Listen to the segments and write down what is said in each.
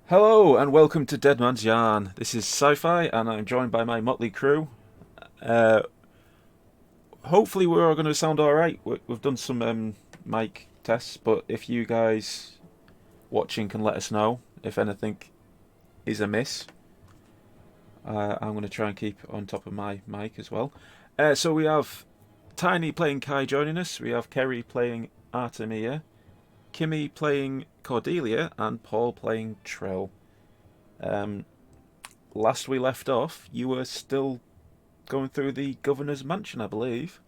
Hello and welcome to Dead Man's Yarn. This is Sci-Fi and I'm joined by my motley crew. Uh, Hopefully we're all going to sound alright. We've done some mic tests, but if you guys watching can let us know if anything is amiss, I'm going to try and keep on top of my mic as well. So we have Tiny playing Kai joining us, we have Kerry playing Artemia, Kimmy playing Cordelia, and Paul playing Trill. Um, Last we left off, you were still going through the governor's mansion, I believe.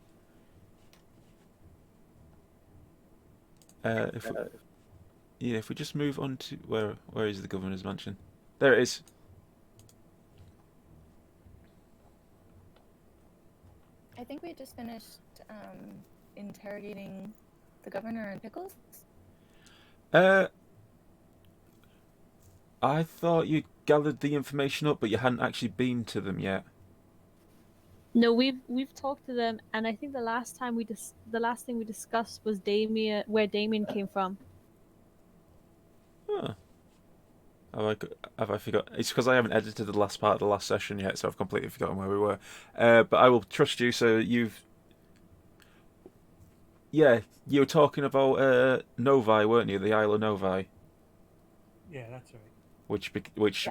If we, yeah, if we just move on to where is the governor's mansion? There it is. I think we just finished interrogating the governor and Pickles. Uh, I thought you gathered the information up, but you hadn't actually been to them yet. No, we've talked to them, and I think the last thing we discussed was Damien, where Damien came from. Huh. Have I forgot? It's because I haven't edited the last part of the last session yet, so I've completely forgotten where we were. But I will trust you. So yeah, you were talking about Novi, weren't you? The Isle of Novi, Yeah, that's right. which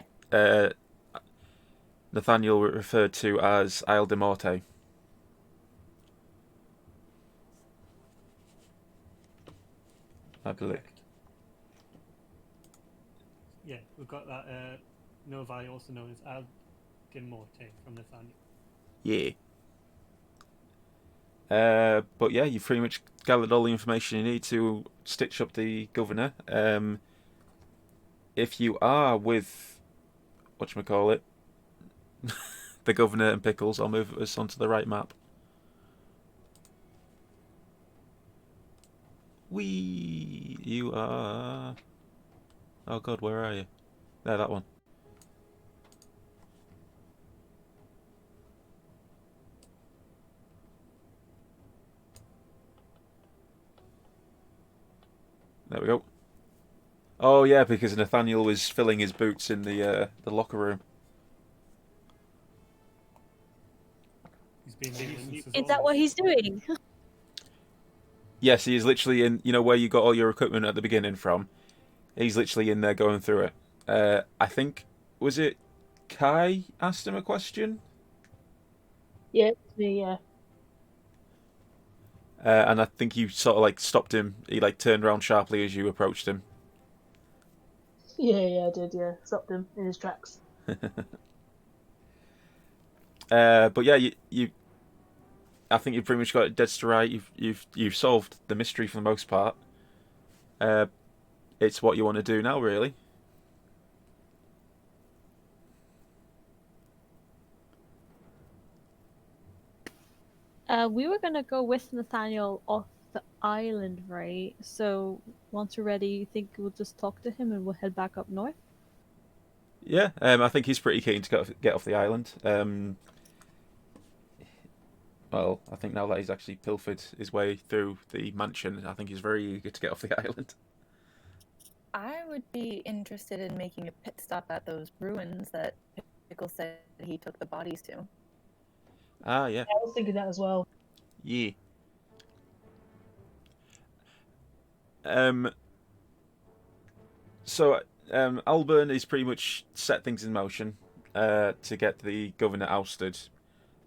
Nathaniel referred to as Isle de Morte. I believe. Correct. Yeah, we've got that Novi, also known as Morte from Nathaniel. Yeah. But yeah, you've pretty much gathered all the information you need to stitch up the governor. If you are with whatchamacallit, the governor and Pickles, I'll move us onto the right map. You are. Oh god, where are you? There, that one. There we go. Oh yeah, because Nathaniel was filling his boots in the locker room. He's been nuisance as Is that always. what he's doing? Yes, he is literally in. You know where you got all your equipment at the beginning from. He's literally in there going through it. I think was it Kai asked him a question, Yeah, it's me, yeah. and I think you sort of like stopped him. He like turned around sharply as you approached him. Yeah, I did, yeah. Stopped him in his tracks. But yeah, I think you've pretty much got it dead to right. You've solved the mystery for the most part. It's what you want to do now, really. We were gonna go with Nathaniel off the island, right? So once we're ready, you think we'll just talk to him and we'll head back up north? Yeah, I think he's pretty keen to get off the island. Well, I think now that he's actually pilfered his way through the mansion, I think he's very eager to get off the island. I would be interested in making a pit stop at those ruins that Pickles said he took the bodies to. Ah, yeah. I was thinking that as well. Yeah. Um, so Alburn is pretty much set things in motion to get the governor ousted.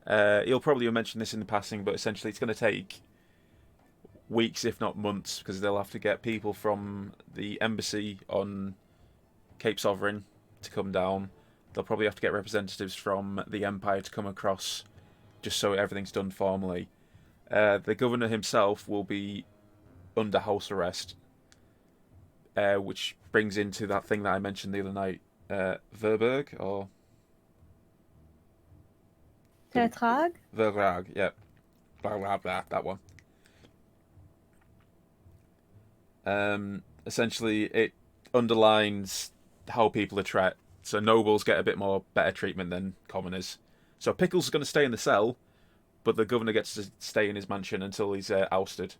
He'll probably mention this in the passing, but essentially it's going to take weeks, if not months, because they'll have to get people from the embassy on Cape Sovereign to come down. They'll probably have to get representatives from the Empire to come across, just so everything's done formally. The governor himself will be under house arrest, which brings into that thing that I mentioned the other night, Verberg or Vertrag? Vergrag, yeah, blah blah blah, that one. Essentially, it underlines how people are treated. So nobles get a bit more better treatment than commoners. So Pickles is going to stay in the cell, but the governor gets to stay in his mansion until he's ousted.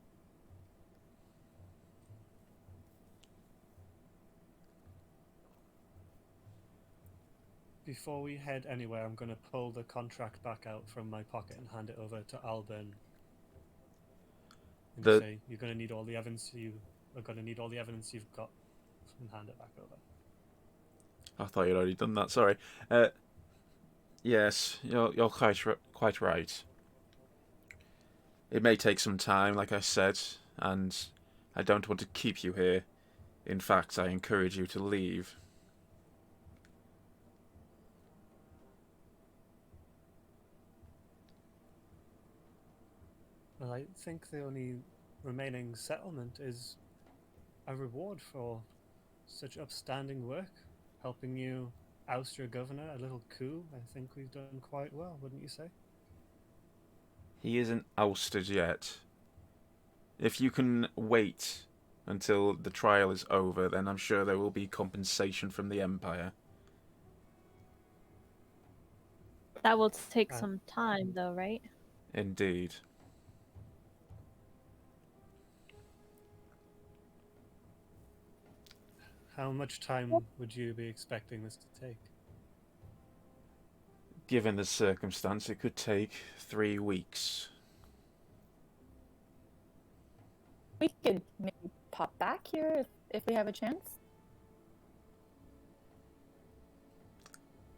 Before we head anywhere, I'm going to pull the contract back out from my pocket and hand it over to Alban. And The- say, you're going to need all the evidence you've got, and hand it back over. I thought you'd already done that. Sorry. Yes, you're quite right. It may take some time, like I said, and I don't want to keep you here. In fact, I encourage you to leave. Well, I think the only remaining settlement is a reward for such upstanding work, helping you oust your governor, a little coup. I think we've done quite well, wouldn't you say? He isn't ousted yet. If you can wait until the trial is over, then I'm sure there will be compensation from the Empire. That will take Right. some time, though, right? Indeed. How much time would you be expecting this to take? Given the circumstance, it could take 3 weeks. We could maybe pop back here if we have a chance.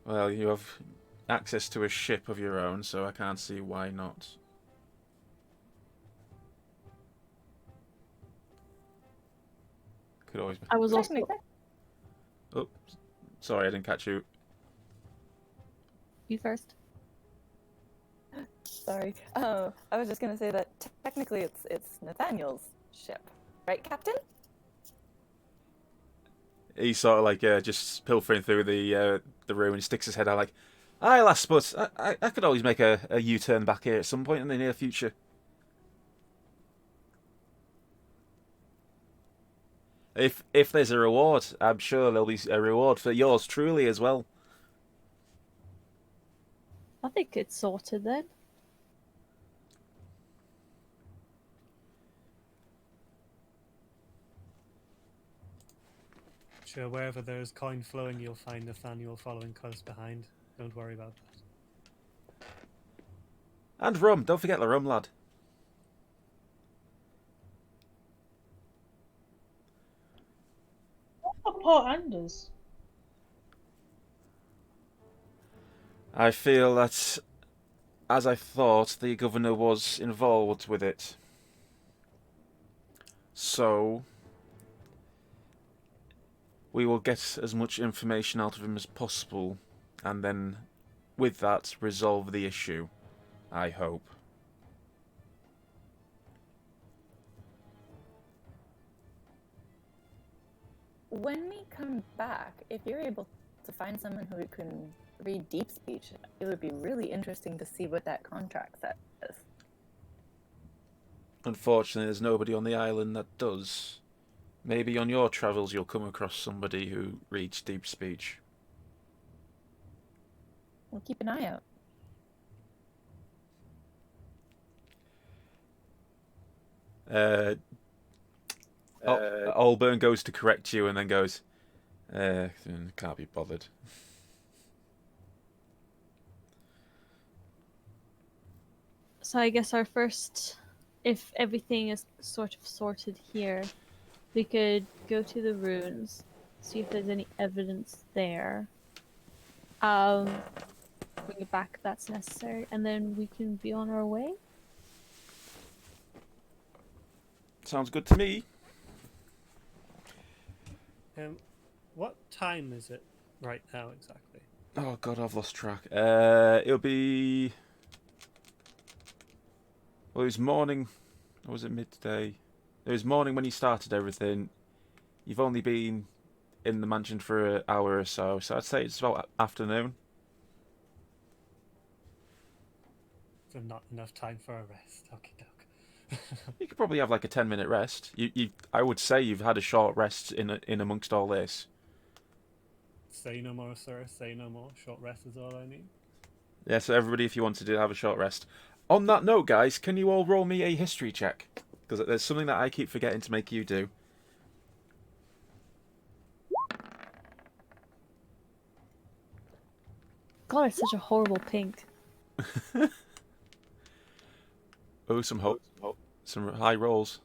Well, you have access to a ship of your own, so I can't see why not. Could always be. I was also Technically. Oh, sorry, I didn't catch you. you first. Sorry. Oh, I was just gonna say that technically it's Nathaniel's ship, right, Captain? He's sort of like just pilfering through the room and sticks his head out like, "Aye, lass, but I could always make a U-turn back here at some point in the near future." If there's a reward, I'm sure there'll be a reward for yours truly as well. I think it's sorted then. Sure, wherever there's coin flowing, you'll find Nathaniel following close behind. Don't worry about that. And rum, don't forget the rum, lad. What about Port Anders? I feel that, as I thought, the governor was involved with it. So, we will get as much information out of him as possible, and then, with that, resolve the issue. I hope. When we come back, if you're able to find someone who can read deep speech, it would be really interesting to see what that contract says. Unfortunately, there's nobody on the island that does. Maybe on your travels you'll come across somebody who reads deep speech. We'll keep an eye out. Allburn goes to correct you and then goes, can't be bothered. So I guess our first, if everything is sort of sorted here, we could go to the ruins, see if there's any evidence there. Bring it back if that's necessary, and then we can be on our way. Sounds good to me. What time is it right now exactly? Oh god, I've lost track. It'll be... Well, it was morning, or was it midday? It was morning when you started everything. You've only been in the mansion for an hour or so, so I'd say it's about afternoon. So not enough time for a rest. Okie doke. You could probably have like a 10-minute rest. I would say you've had a short rest in amongst all this. Say no more, sir. Say no more. Short rest is all I need. Yeah, so everybody, if you wanted to have a short rest. On that note, guys, can you all roll me a history check? Because there's something that I keep forgetting to make you do. God, it's such a horrible pink. Oh, some high rolls.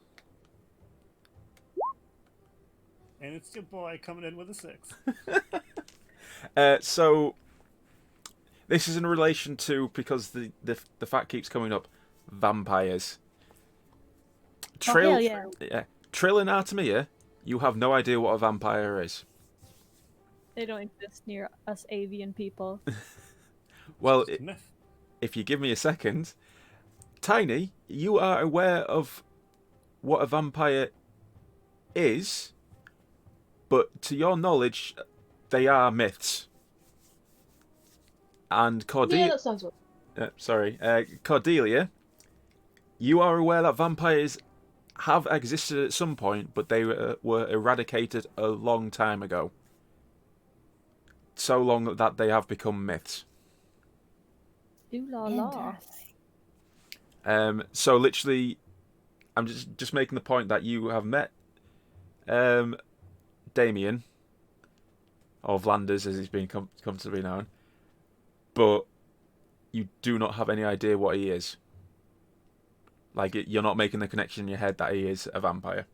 And it's your boy coming in with a 6. So this is in relation to, because the fact keeps coming up, vampires. Trill, hell yeah. yeah. Trill and Artemia, you have no idea what a vampire is. They don't exist near us avian people. Well, Just myth. if you give me a second, Tiny, you are aware of what a vampire is, but to your knowledge, they are myths. And Yeah, that sounds right. Cordelia, you are aware that vampires have existed at some point, but they were eradicated a long time ago. So long that they have become myths. Ooh la la. Interesting. So literally, I'm just making the point that you have met Damien, or Vlanders as he's been come to be known, but you do not have any idea what he is. Like, you're not making the connection in your head that he is a vampire.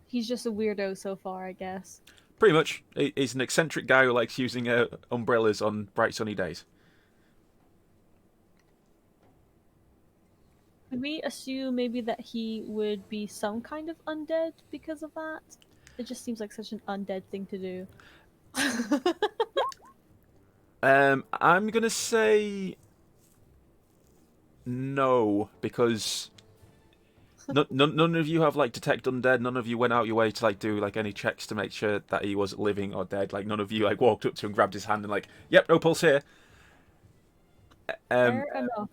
He's just a weirdo so far, I guess. Pretty much, he's an eccentric guy who likes using umbrellas on bright sunny days. Could we assume maybe that he would be some kind of undead because of that? It just seems like such an undead thing to do. I'm gonna say no, because none of you have like detect undead. None of you went out your way to like do like any checks to make sure that he was living or dead. Like, none of you like walked up to him, grabbed his hand, and like, yep, no pulse here. Fair enough.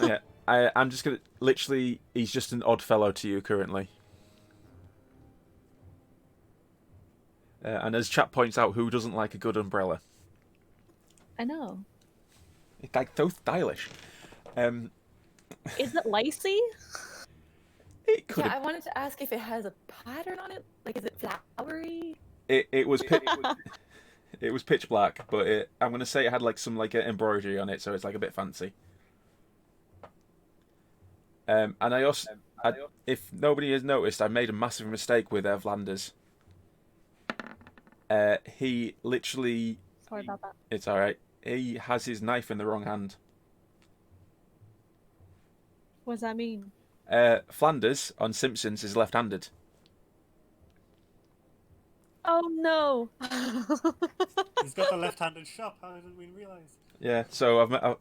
Yeah, I'm just gonna literally. He's just an odd fellow to you currently. And as chat points out, who doesn't like a good umbrella? I know. It's like so stylish. Is it lacy? It could. Yeah, I wanted to ask if it has a pattern on it. Like, is it flowery? It was it was pitch black, but I'm gonna say it had like some like embroidery on it, so it's like a bit fancy. And I also, if nobody has noticed, I made a massive mistake with Vlanders. He literally. Sorry about that. It's all right. He has his knife in the wrong hand. What does that mean? Flanders on Simpsons is left-handed. Oh no! He's got the left-handed shop. How didn't we realise? Yeah, so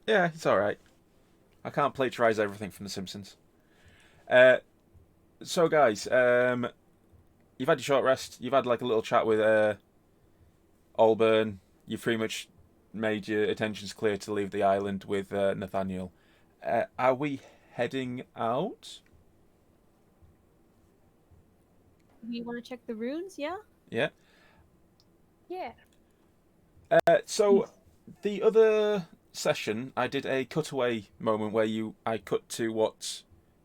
yeah, it's all right. I can't plagiarize everything from The Simpsons. So guys, you've had your short rest. You've had like a little chat with Allburn. You've pretty much made your intentions clear to leave the island with Nathaniel. Are we heading out? We want to check the runes, yeah? Yeah. Yeah. So the other session, I did a cutaway moment where I cut to what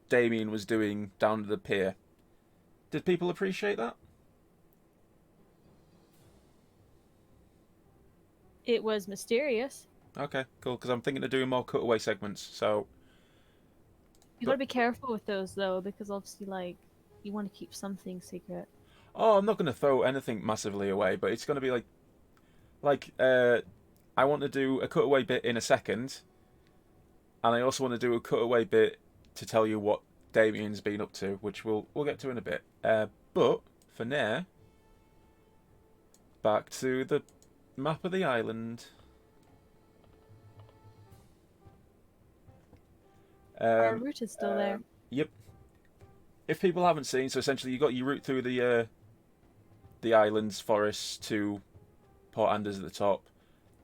Damien was doing down at the pier. Did people appreciate that? It was mysterious. Okay, cool. Because I'm thinking of doing more cutaway segments. So You gotta be careful with those though, because obviously, like, you want to keep something secret. I'm not going to throw anything massively away, but it's going to be I want to do a cutaway bit in a second, and I also want to do a cutaway bit to tell you what Damien's been up to, which we'll get to in a bit. But for now, back to the map of the island. Our route is still there. Yep. If people haven't seen, so essentially you got your route through the islands, forests to Port Anders at the top.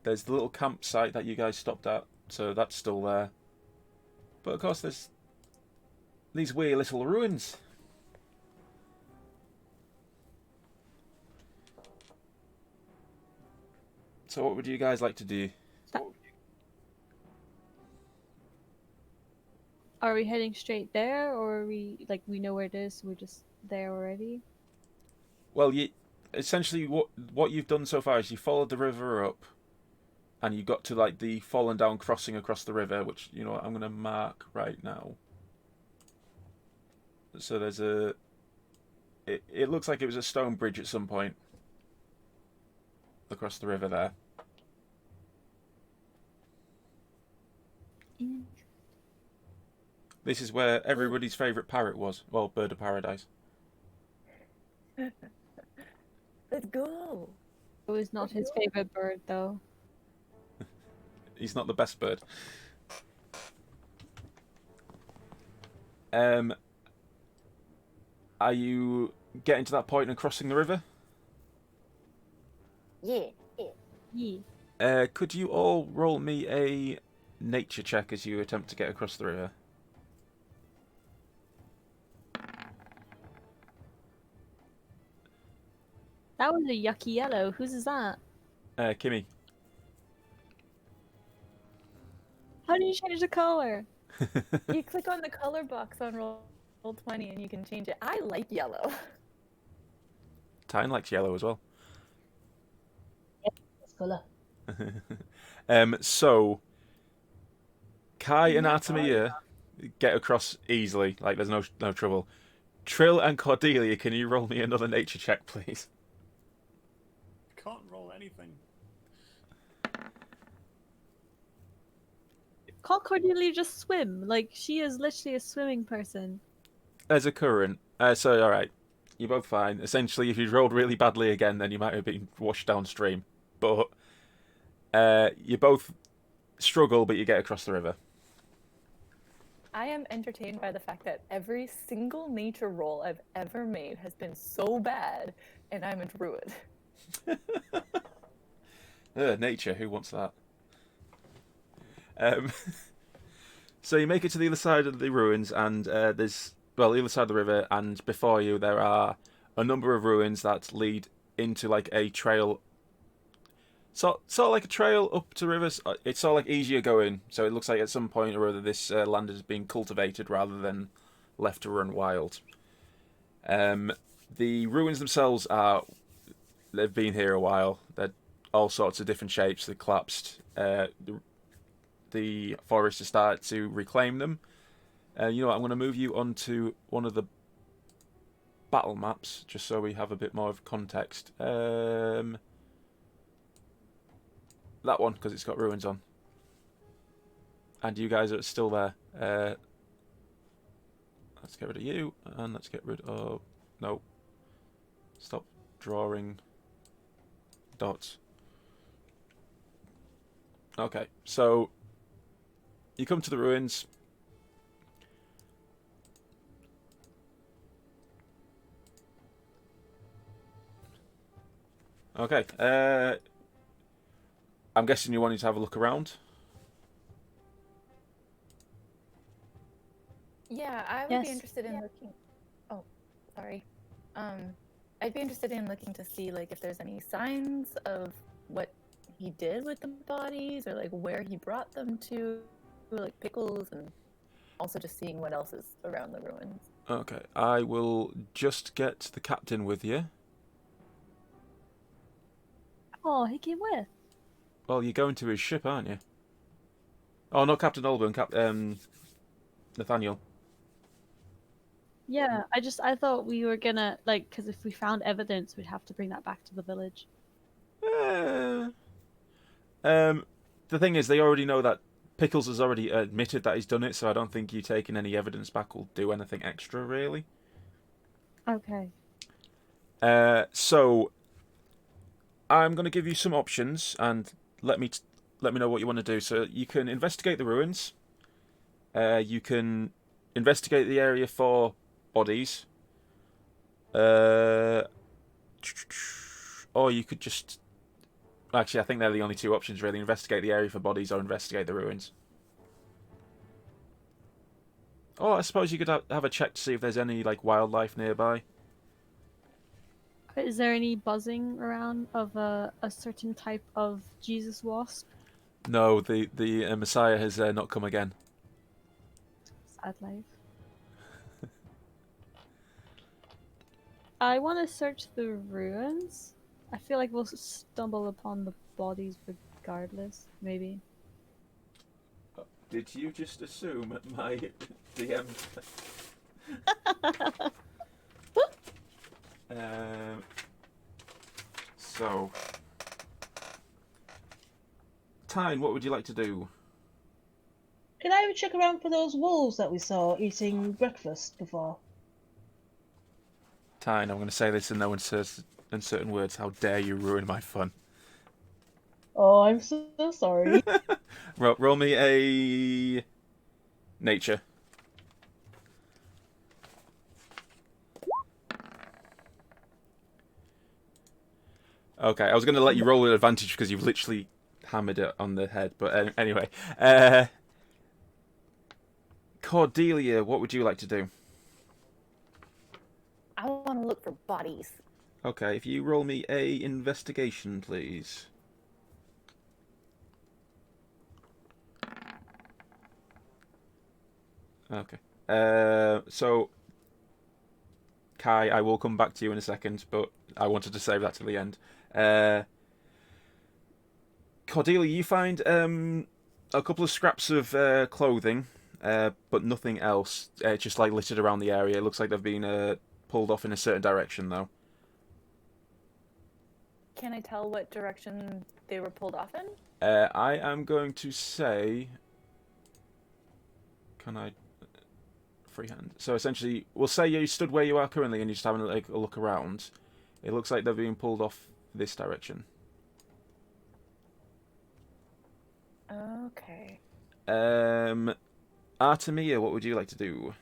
There's the little campsite that you guys stopped at, so that's still there. But of course, there's these weird little ruins. So what would you guys like to do? Are we heading straight there, or are we, like, we know where it is, so we're just there already? Well, essentially what you've done so far is you followed the river up, and you got to like the fallen down crossing across the river, which you know what, I'm going to mark right now. So there's a. It looks like it was a stone bridge at some point across the river there. This is where everybody's favourite parrot was. Well, bird of paradise. Let's go. It was not his favorite bird, though. He's not the best bird. Are you getting to that point and crossing the river? Yeah. Yeah. Could you all roll me a nature check as you attempt to get across the river? That was a yucky yellow. Whose is that? Kimmy. How do you change the color? You click on the color box on Roll20 and you can change it. I like yellow. Tyne likes yellow as well. Colour. So Kai and Artemia get across easily, like there's no trouble. Trill and Cordelia, can you roll me another nature check, please? Can't roll anything. Can't Cordelia just swim? Like, she is literally a swimming person. There's a current. So, alright. You're both fine. Essentially, if you rolled really badly again, then you might have been washed downstream. But you both struggle, but you get across the river. I am entertained by the fact that every single nature roll I've ever made has been so bad, and I'm a druid. Nature, who wants that? So you make it to the other side of the ruins, and there's the other side of the river, and before you there are a number of ruins that lead into like a trail. Sort of like a trail up to rivers. It's sort of like easier going, so it looks like at some point or other this land has been cultivated rather than left to run wild. The ruins themselves they've been here a while. They're all sorts of different shapes. They collapsed. The foresters started to reclaim them. You know what, I'm going to move you onto one of the battle maps, just so we have a bit more of context. That one, because it's got ruins on. And you guys are still there. Let's get rid of you, and let's get rid of... No. Stop drawing dots. Okay, so... You come to the ruins. Okay. I'm guessing you wanted to have a look around. Yeah, I would Yes. be interested in looking. Oh, sorry. I'd be interested in looking to see like if there's any signs of what he did with the bodies, or like where he brought them to, like pickles, and also just seeing what else is around the ruins. Okay, I will just get the captain with you. Oh, he came with. Well, you're going to his ship, aren't you? Oh, not Captain Olburn, Nathaniel. Yeah, I thought we were gonna, like, because if we found evidence, we'd have to bring that back to the village. The thing is, they already know that Pickles has already admitted that he's done it, so I don't think you taking any evidence back will do anything extra, really. Okay. So I'm going to give you some options, and let me know what you want to do. So you can investigate the ruins. You can investigate the area for bodies. Or you could just... Actually, I think they're the only two options, really. Investigate the area for bodies or investigate the ruins. Or I suppose you could have a check to see if there's any like wildlife nearby. Is there any buzzing around of a certain type of Jesus wasp? No, the Messiah has not come again. Sad life. I want to search the ruins. I feel like we'll stumble upon the bodies regardless, maybe. Did you just assume my DM? um, so, Tyne, what would you like to do? Can I check around for those wolves that we saw eating breakfast before? Tyne, I'm going to say this in no uncertain words. How dare you ruin my fun? Oh, I'm so sorry. Roll me a nature. Okay, I was going to let you roll an advantage because you've literally hammered it on the head. But anyway, Cordelia, what would you like to do? I want to look for bodies. Okay, if you roll me a investigation, please. Okay. So, Kai, I will come back to you in a second, but I wanted to save that to the end. Cordelia, you find a couple of scraps of clothing, but nothing else. Just like littered around the area. It looks like they've been pulled off in a certain direction, though. Can I tell what direction they were pulled off in? I am going to say. Can I freehand? So essentially, we'll say you stood where you are currently and you're just having like a look around. It looks like they're being pulled off this direction. Okay. Artemia, what would you like to do?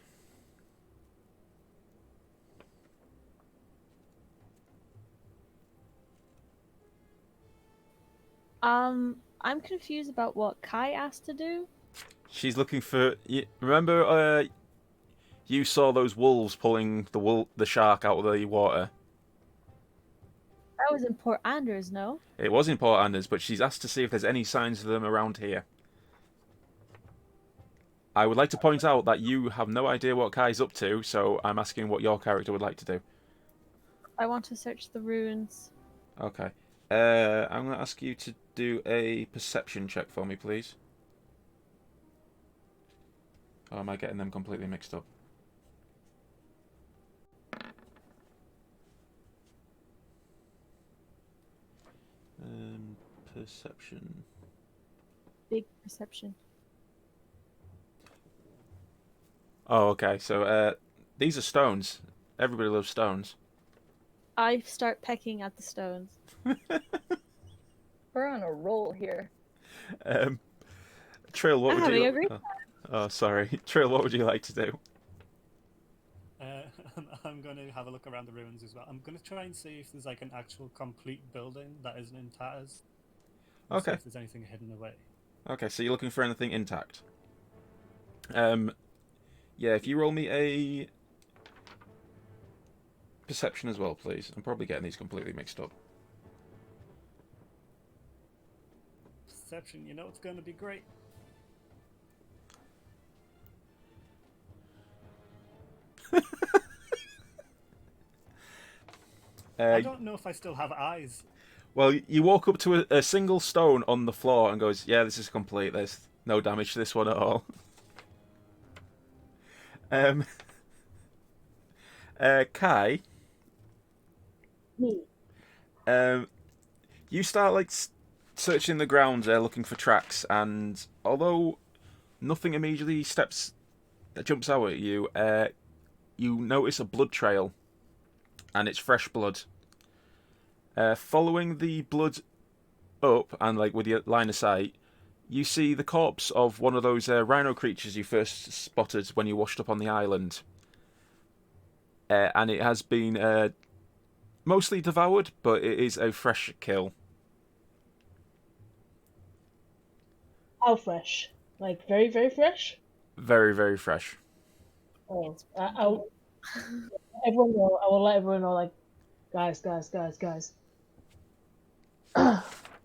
I'm confused about what Kai asked to do. She's looking for. Remember, you saw those wolves pulling the shark out of the water. That was in Port Anders, no? It was in Port Anders, but she's asked to see if there's any signs of them around here. I would like to point out that you have no idea what Kai's up to, so I'm asking what your character would like to do. I want to search the ruins. Okay. I'm going to ask you to do a perception check for me, please. Or am I getting them completely mixed up? Perception. Big perception. Oh, okay. So, these are stones. Everybody loves stones. I start pecking at the stones. We're on a roll here. Trill, what I'm would having you? a great Oh, sorry. Trill, what would you like to do? I'm going to have a look around the ruins as well. I'm going to try and see if there's like an actual complete building that isn't in tatters. And see Okay. if there's anything hidden away. Okay, so you're looking for anything intact. Yeah, if you roll me a perception as well, please. I'm probably getting these completely mixed up. Perception, you know it's going to be great. I don't know if I still have eyes. Well, you walk up to a single stone on the floor and goes, yeah, this is complete. There's no damage to this one at all. Kai, Me. you start like searching the ground, looking for tracks, and although nothing immediately jumps out at you, you notice a blood trail, and it's fresh blood. Following the blood up and like with your line of sight, you see the corpse of one of those rhino creatures you first spotted when you washed up on the island. And it has been mostly devoured, but it is a fresh kill. How fresh? Like very, very fresh? Very, very fresh. Oh, everyone know. I will let everyone know. Like, guys.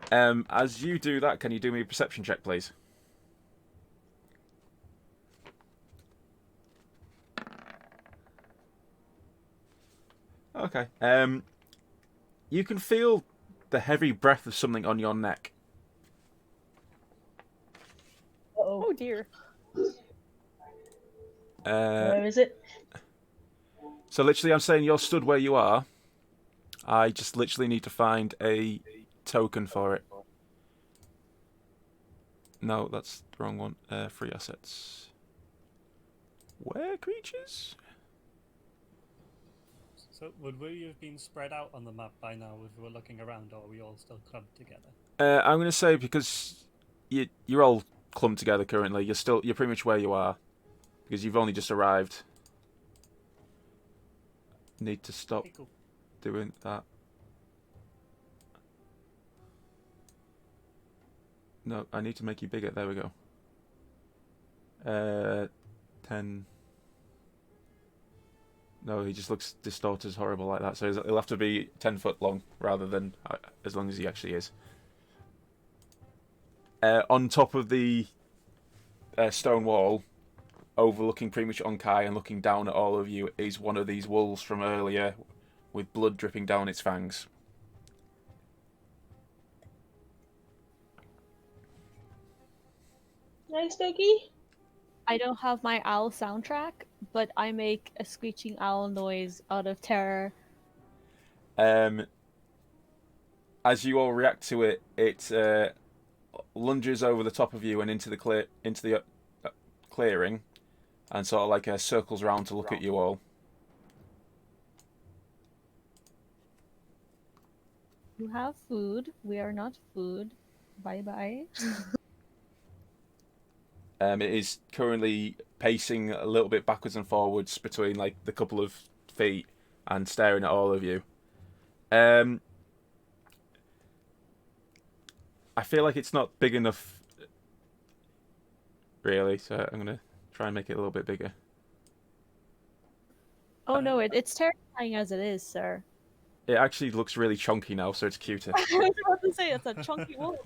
As you do that, can you do me a perception check, please? Okay. You can feel the heavy breath of something on your neck. Uh-oh. Oh dear. Where is it? So literally, I'm saying you're stood where you are. I just literally need to find a token for it. No, that's the wrong one. Free assets. Where creatures? So, would we have been spread out on the map by now if we were looking around, or are we all still clubbed together? I'm going to say because you're all clumped together currently. You're pretty much where you are because you've only just arrived. Need to stop Okay, cool. doing that. No, I need to make you bigger. There we go. 10. No, he just looks distorted, horrible like that. So he'll have to be 10 foot long rather than as long as he actually is. On top of the stone wall, overlooking pretty much Onkai and looking down at all of you, is one of these wolves from earlier with blood dripping down its fangs. Nice doggy. I don't have my owl soundtrack, but I make a screeching owl noise out of terror. As you all react to it, it lunges over the top of you and into the clearing, and sort of like circles around to look at you all. You have food. We are not food. Bye bye. It is currently pacing a little bit backwards and forwards between like the couple of feet and staring at all of you. I feel like it's not big enough, really, so I'm gonna try and make it a little bit bigger. Oh no, it's terrifying as it is, sir. It actually looks really chunky now, so it's cuter. I was about to say it's a chunky wolf.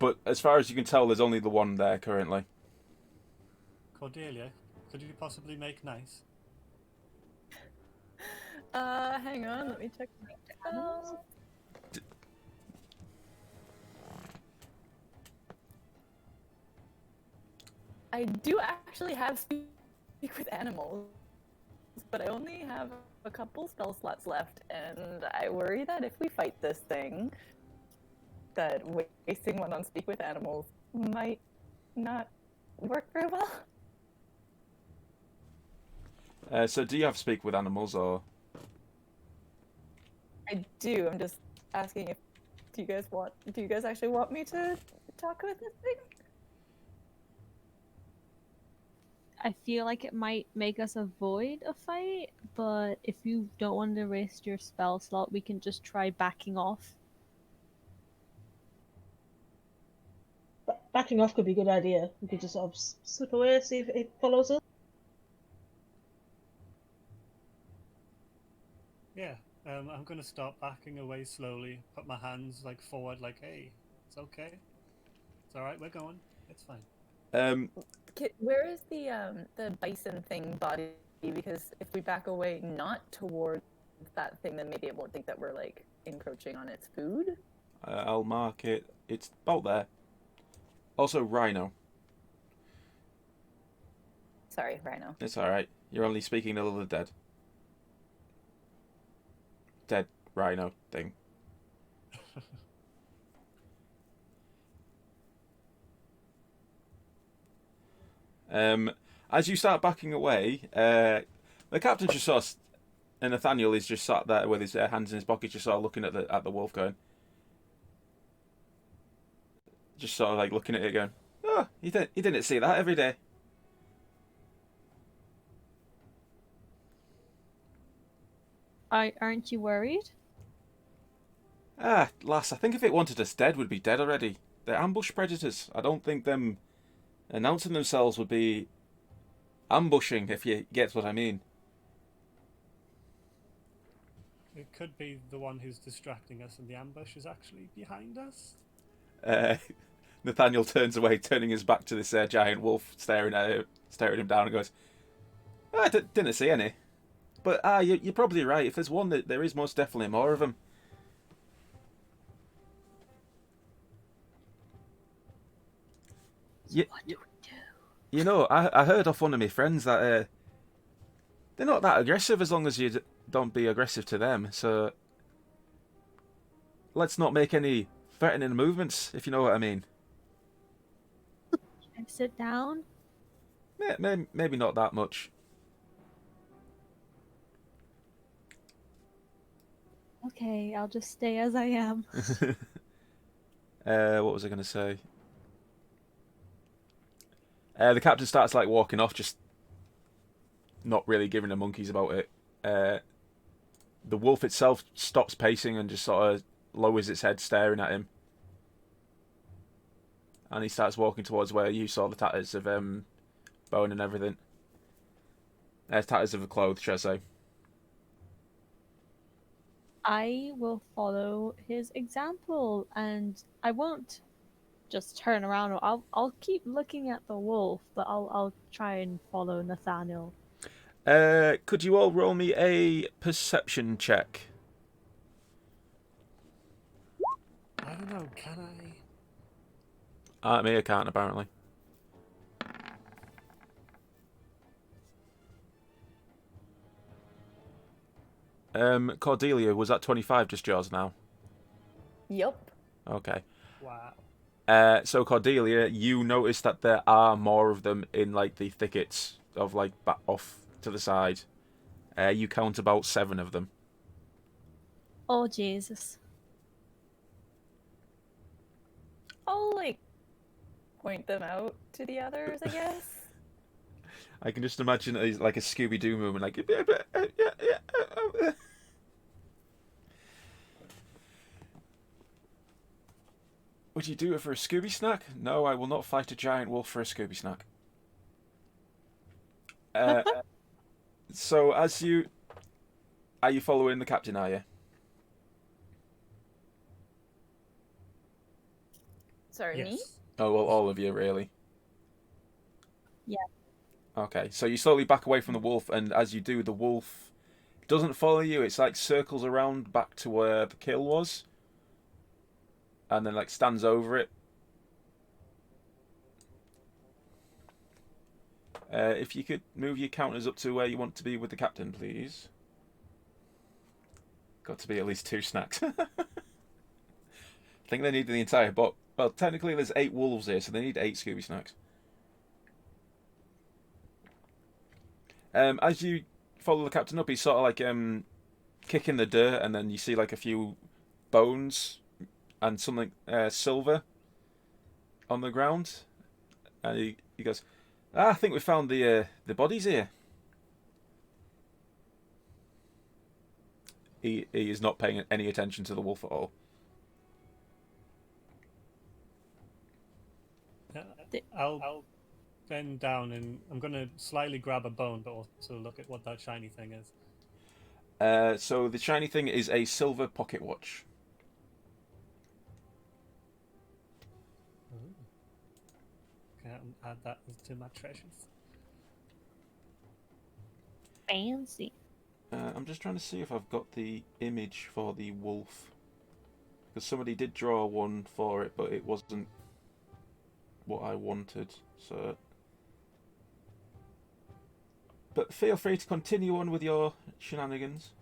But as far as you can tell, there's only the one there currently. Cordelia, could you possibly make nice? Hang on, let me check my spells. I do actually have speak with animals, but I only have a couple spell slots left, and I worry that if we fight this thing, that wasting one on speak with animals might not work very well. So do you have speak with animals or? I do. I'm just asking if do you guys actually want me to talk with this thing? I feel like it might make us avoid a fight, but if you don't want to waste your spell slot, we can just try backing off. Backing off could be a good idea. We could just sort of slip away, see if it follows us. Yeah, I'm gonna start backing away slowly, put my hands like forward, like, hey, it's okay. It's alright, we're going. It's fine. Where is the bison thing body? Because if we back away not towards that thing, then maybe it won't think that we're like encroaching on its food. I'll mark it. It's about there. Also, rhino. Sorry, rhino. It's alright. You're only speaking to the dead. Dead rhino thing. As you start backing away, the captain just sort of, and Nathaniel is just sat there with his hands in his pocket, just sort of looking at the wolf, going, just sort of like looking at it, going, "Oh, you didn't see that every day." Aren't you worried? Ah, lass, I think if it wanted us dead, we'd be dead already. They're ambush predators. I don't think them announcing themselves would be ambushing, if you get what I mean. It could be the one who's distracting us, and the ambush is actually behind us. Nathaniel turns away, turning his back to this staring wolf, staring him down, and goes, "I didn't see any, But you're probably right. If there's one, there is most definitely more of them. So what do we do? You know, I heard off one of my friends that they're not that aggressive as long as you don't be aggressive to them. So let's not make any threatening movements, if you know what I mean. Can I sit down? Maybe not that much. Okay, I'll just stay as I am. What was I going to say? The captain starts like walking off, just not really giving a monkeys about it. The wolf itself stops pacing and just sort of lowers its head, staring at him. And he starts walking towards where you saw the tatters of bone and everything. Tatters of the clothes, shall I say. I will follow his example, and I won't just turn around. I'll keep looking at the wolf, but I'll try and follow Nathaniel. Could you all roll me a perception check? I don't know, can I? Me, I can't, apparently. Cordelia, was that 25 just yours now? Yup. Okay. Wow. So Cordelia, you notice that there are more of them in like the thickets of like off to the side. You count about 7 of them. Oh Jesus! I'll like point them out to the others, I guess. I can just imagine it as like a Scooby Doo moment, like. Would you do it for a Scooby snack? No, I will not fight a giant wolf for a Scooby snack. So as you are you following the captain? Are you? Sorry, me? Yes. Oh well, all of you really. Yeah. Okay, so you slowly back away from the wolf, and as you do, the wolf doesn't follow you. It's like circles around back to where the kill was, and then like stands over it. If you could move your counters up to where you want to be with the captain, please. Got to be at least 2 snacks. I think they need the entire box. Well, technically there's 8 wolves here, so they need 8 Scooby snacks. As you follow the captain up, he's sort of like kicking the dirt, and then you see like a few bones and something silver on the ground, and he goes, I think we found the bodies here. He is not paying any attention to the wolf at all. I'll bend down and I'm going to slightly grab a bone, but also look at what that shiny thing is. So the shiny thing is a silver pocket watch. Ooh. Can I add that to my treasures? Fancy. I'm just trying to see if I've got the image for the wolf, because somebody did draw one for it, but it wasn't what I wanted. So, but feel free to continue on with your shenanigans.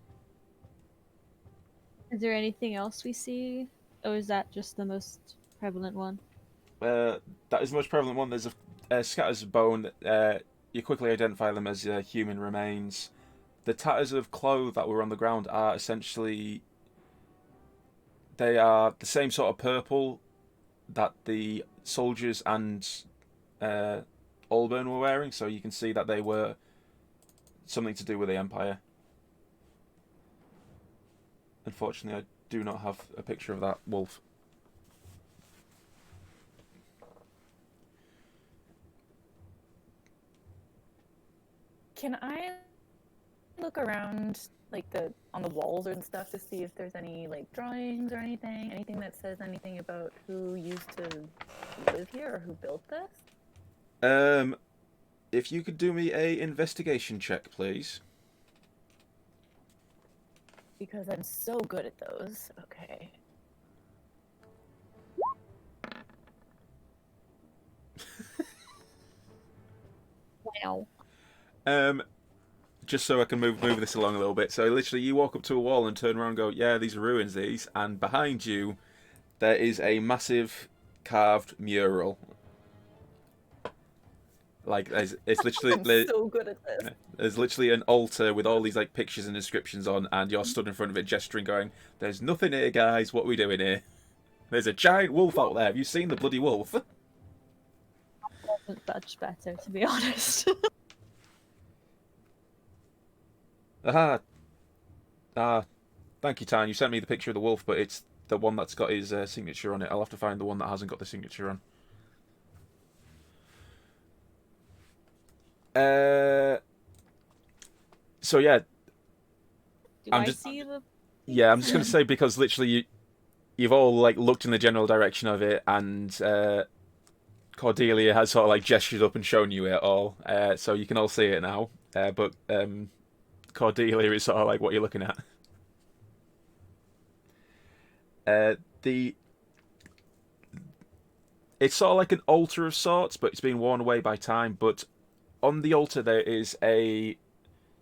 Is there anything else we see, or is that just the most prevalent one? That is the most prevalent one. There's a scatters of bone. You quickly identify them as human remains. The tatters of clothes that were on the ground are essentially, they are the same sort of purple that the soldiers and Allburn were wearing, so you can see that they were something to do with the Empire. Unfortunately, I do not have a picture of that wolf. Can I look around like on the walls and stuff to see if there's any like drawings or anything that says anything about who used to live here or who built this? If you could do me a investigation check, please. because I'm so good at those. Okay. Wow. Just so I can move this along a little bit. So literally, you walk up to a wall and turn around and go, "Yeah, these are ruins. These," and behind you, there is a massive carved mural. Like it's I'm literally so good at this. there's literally an altar with all these like pictures and inscriptions on, and you're stood in front of it gesturing, going, "There's nothing here, guys. What are we doing here? There's a giant wolf out there. Have you seen the bloody wolf?" Wasn't much better, to be honest. Aha. Thank you, Tan. You sent me the picture of the wolf, but it's the one that's got his signature on it. I'll have to find the one that hasn't got the signature on. So yeah, Do I'm I just see the? I'm just gonna say, because literally you've all like looked in the general direction of it, and Cordelia has sort of like gestured up and shown you it all, so you can all see it now. But Cordelia is sort of like what you're looking at. The It's sort of like an altar of sorts, but it's been worn away by time. But on the altar there is a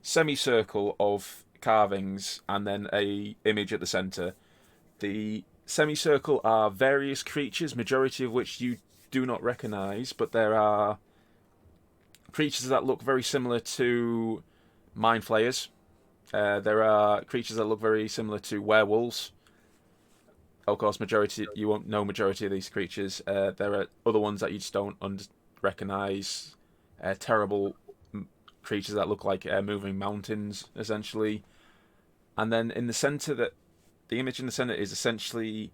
semicircle of carvings and then a image at the center. The semicircle are various creatures, majority of which you do not recognize, but there are creatures that look very similar to mind flayers. There are creatures that look very similar to werewolves. Of course, majority you won't know majority of these creatures. There are other ones that you just don't recognize. Terrible creatures that look like moving mountains, essentially. And then in the center, the image in the center is essentially,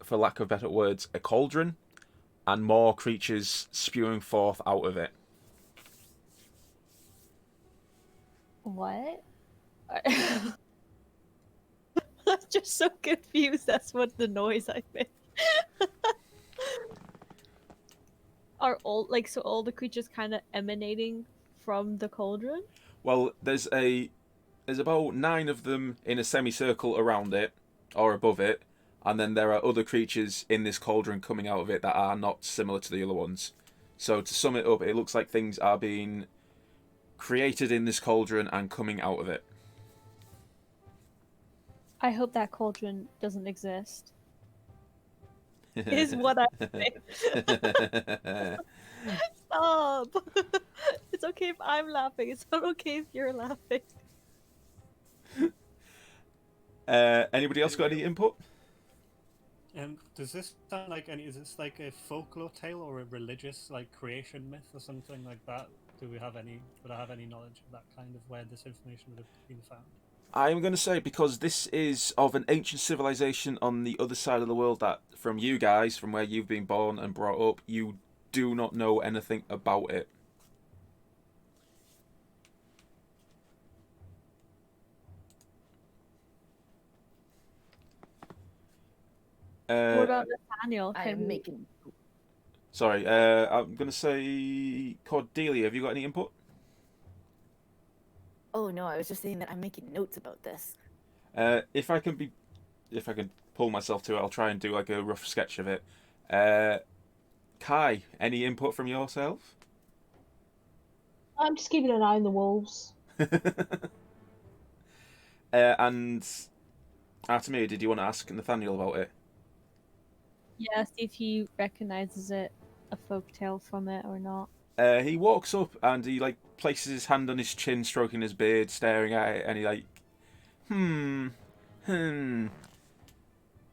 for lack of better words, a cauldron, and more creatures spewing forth out of it. What? I'm just so confused. That's what the noise I made. Are all so all the creatures kind of emanating from the cauldron? Well, there's about 9 of them in a semicircle around it or above it, and then there are other creatures in this cauldron coming out of it that are not similar to the other ones. So to sum it up, it looks like things are being created in this cauldron and coming out of it. I hope that cauldron doesn't exist. Is what I think. Stop! It's okay if I'm laughing. It's not okay if you're laughing. Anybody else got any input? Does this sound like any? Is this like a folklore tale or a religious like creation myth or something like that? Do we have any? Would I have any knowledge of that kind of where this information would have been found? I'm going to say, because this is of an ancient civilization on the other side of the world, that from you guys, from where you've been born and brought up, you do not know anything about it. What about Nathaniel? I'm making. Sorry, I'm going to say Cordelia. Have you got any input? Oh no, I was just saying that I'm making notes about this. If I can pull myself to it, I'll try and do like a rough sketch of it. Kai, any input from yourself? I'm just keeping an eye on the wolves. And Artemia, did you want to ask Nathaniel about it? Yeah, see if he recognizes it, a folktale from it or not. He walks up and he like places his hand on his chin, stroking his beard, staring at it, and he like, I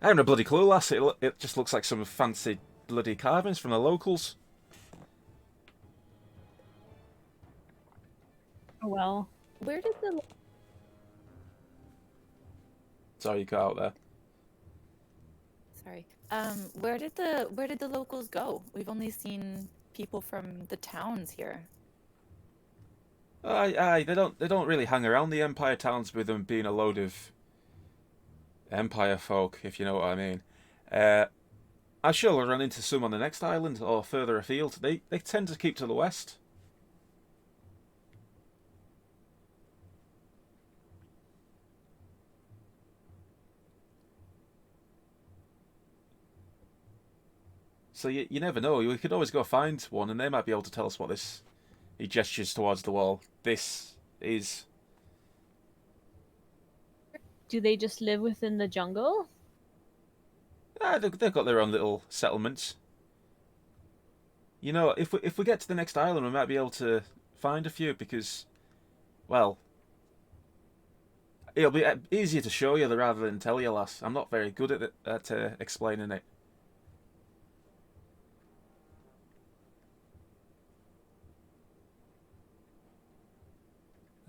haven't a bloody clue, lass. It just looks like some fancy bloody carvings from the locals. Oh well. Where did the Sorry, you cut out there. sorry? Where did the locals go? We've only seen people from the towns here. Aye, they don't really hang around the Empire towns with them being a load of Empire folk, if you know what I mean. I sure will run into some on the next island or further afield. They tend to keep to the west. So you never know. We could always go find one, and they might be able to tell us what this. He gestures towards the wall. This is. Do they just live within the jungle? They've got their own little settlements. You know, if we get to the next island, we might be able to find a few because, well, it'll be easier to show you rather than tell you, lass. I'm not very good at explaining it.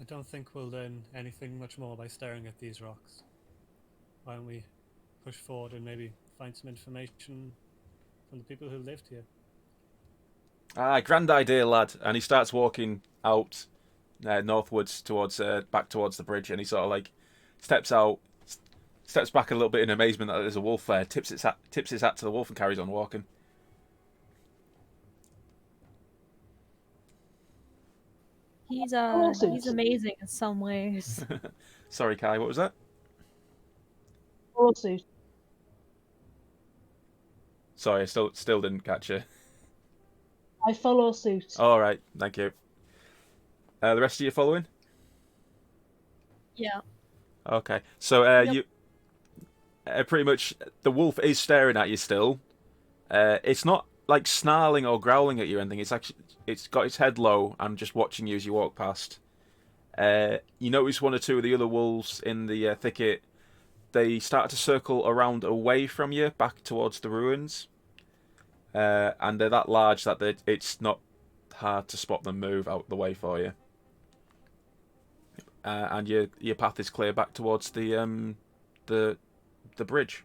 I don't think we'll learn anything much more by staring at these rocks. Why don't we push forward and maybe find some information from the people who lived here? Grand idea, lad. And he starts walking out northwards towards back towards the bridge, and he sort of like steps back a little bit in amazement that there's a wolf there. Tips his hat to the wolf and carries on walking. He's Awesome. he's amazing in some ways. Sorry, Kai. What was that? Follow suit. Sorry, I still didn't catch you. I follow suit. All right, thank you. The rest of you following? Yeah. Okay, so Yep. you pretty much the wolf is staring at you still. It's not like snarling or growling at you or anything. It's got its head low and just watching you as you walk past. You notice one or two of the other wolves in the thicket. They start to circle around away from you, back towards the ruins. And they're that large that it's not hard to spot them move out the way for you. And your path is clear back towards the bridge.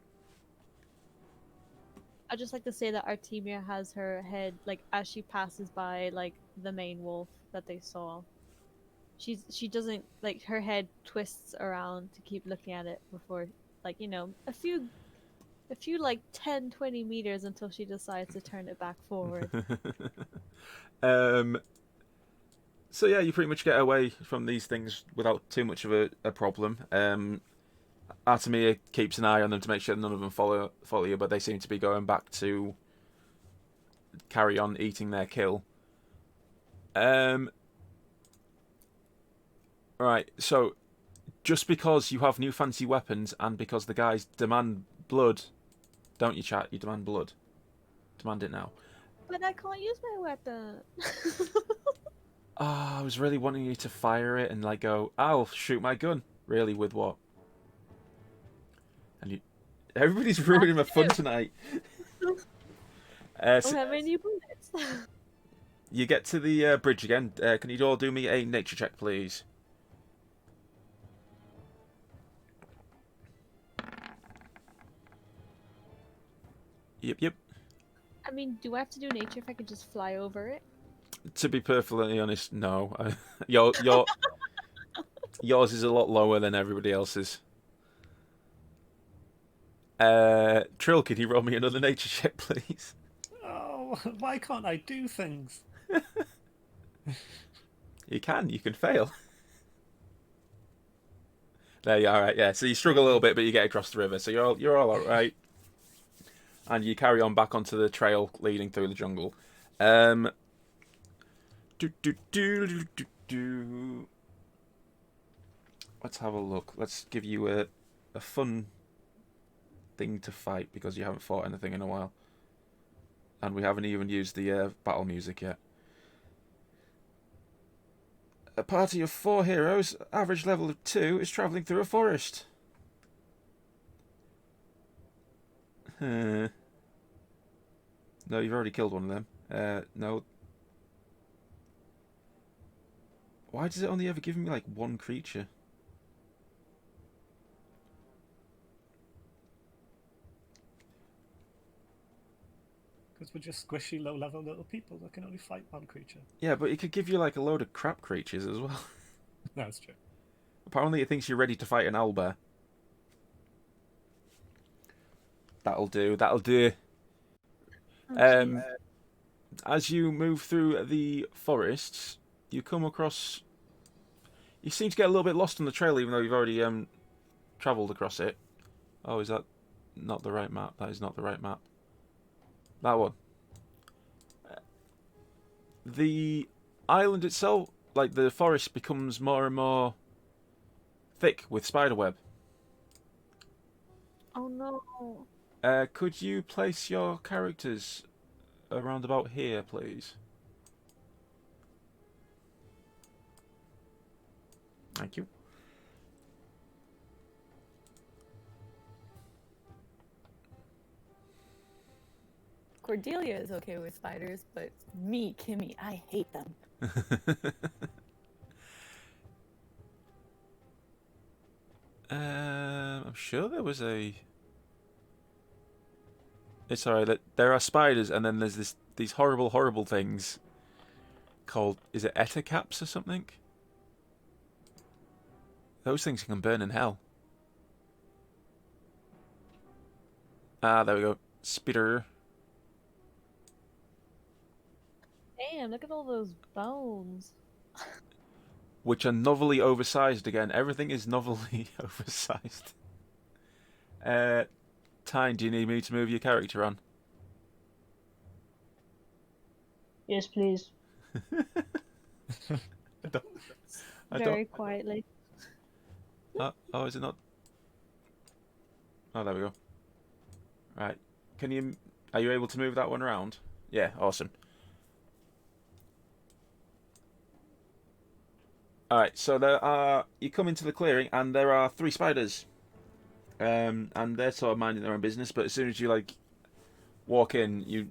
I'd just like to say that Artemia has her head, like, as she passes by, like, the main wolf that they saw. She doesn't, like, her head twists around to keep looking at it before, like, you know, a few like 10, 20 meters until she decides to turn it back forward. So yeah, you pretty much get away from these things without too much of a problem. Artemia keeps an eye on them to make sure none of them follow you, but they seem to be going back to carry on eating their kill. Right, so just because you have new fancy weapons and because the guys demand blood, don't you, chat? You demand blood. Demand it now. But I can't use my weapon. I was really wanting you to fire it and like go, I'll shoot my gun. Really, with what? And everybody's ruining my fun tonight. Don't have any bullets. You get to the bridge again. Can you all do me a nature check, please? Yep. I mean, do I have to do nature if I could just fly over it? To be perfectly honest, no. Yours is a lot lower than everybody else's. Trill, can you roll me another nature check, please? Oh, why can't I do things? You can fail. There you are, all right, yeah. So you struggle a little bit, but you get across the river, so you're all right. And you carry on back onto the trail leading through the jungle. Let's have a look. Let's give you a fun thing to fight because you haven't fought anything in a while. And we haven't even used the battle music yet. A party of 4 heroes, average level of 2, is travelling through a forest. No, you've already killed one of them. No. Why does it only ever give me like one creature? Because we're just squishy, low-level little people that can only fight one creature. Yeah, but it could give you like a load of crap creatures as well. No, it's true. Apparently it thinks you're ready to fight an owlbear. That'll do. As you move through the forests, you come across... You seem to get a little bit lost on the trail, even though you've already travelled across it. Oh, is that not the right map? That is not the right map. That one. the island itself, like the forest, becomes more and more thick with spiderweb. Oh no. Could you place your characters around about here, please? Thank you. Cordelia is okay with spiders, but me, Kimmy, I hate them. I'm sure there was a. It's alright. That there are spiders, and then there's these horrible things called, is it etacaps or something? Those things can burn in hell. Ah, there we go. Spider. Damn, look at all those bones. Which are novelly oversized again. Everything is novelly oversized. Tyne, do you need me to move your character on? Yes, please. I Very don't. quietly. Oh, is it not? Oh, there we go. Right. Can you? Are you able to move that one around? Yeah, awesome. Alright, so there are. You come into the clearing, and there are 3 spiders. And they're sort of minding their own business, but as soon as you like walk in, you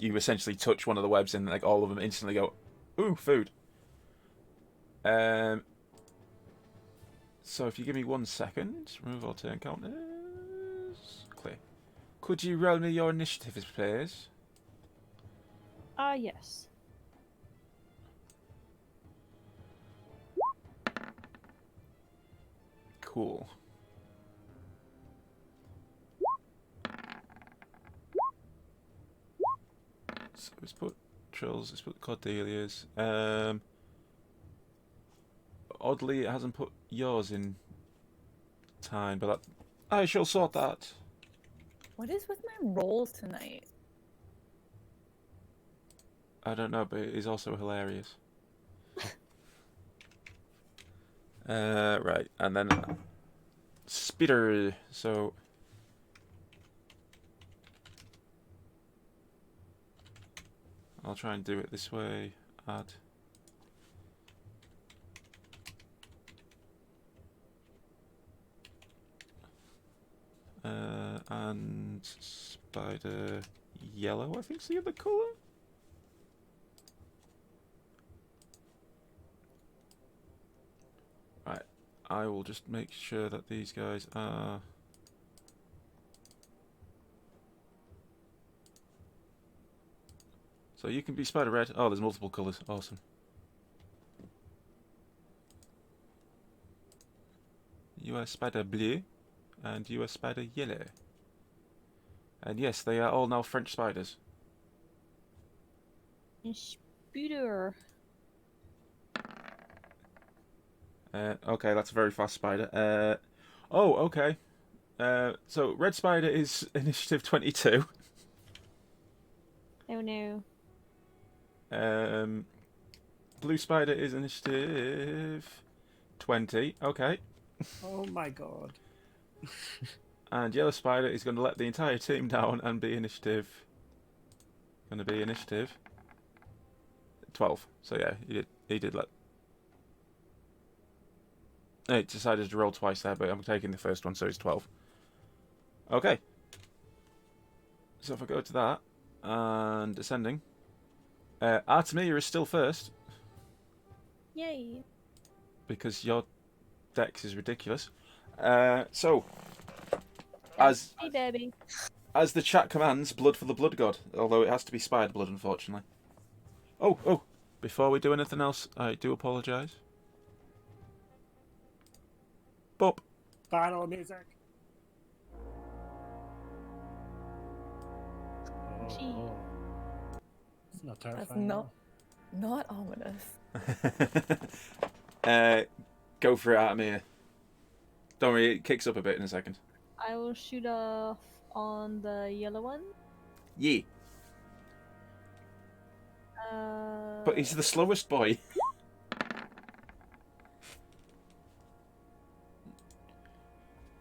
essentially touch one of the webs, and like all of them instantly go, "Ooh, food." So if you give me 1 second, remove all turn counters. Clear. Could you roll me your initiative, please? Yes. Cool. So let's put Trills, let's put Cordelia's. Oddly, it hasn't put yours in time, but I shall sort that. What is with my rolls tonight? I don't know, but it is also hilarious. Right, and then Spitter. So I'll try and do it this way. Add. And spider yellow, I think's the other colour. Right, I will just make sure that these guys are. So you can be spider red. Oh, there's multiple colours. Awesome. You are spider blue, and you are spider yellow. And yes, they are all now French spiders. Spooter. Okay, that's a very fast spider. Oh, okay. So red spider is initiative 22. Oh no. Blue spider is initiative 20. Okay. Oh my god. And yellow spider is going to let the entire team down and be initiative. Going to be initiative 12. So yeah, he did let. He decided to roll twice there, but I'm taking the first one, so it's 12. Okay. So if I go to that and ascending, Artemia is still first Yay. because your dex is ridiculous. So Hey, baby. as the chat commands, blood for the blood god. Although it has to be spider blood, unfortunately. Oh! Before we do anything else, I do apologise. Bop. Battle music. Gee. Oh. It's not That's terrifying. not ominous. Go for it, Artemia. Don't worry, it kicks up a bit in a second. I will shoot off on the yellow one. Yeah. But he's the slowest boy.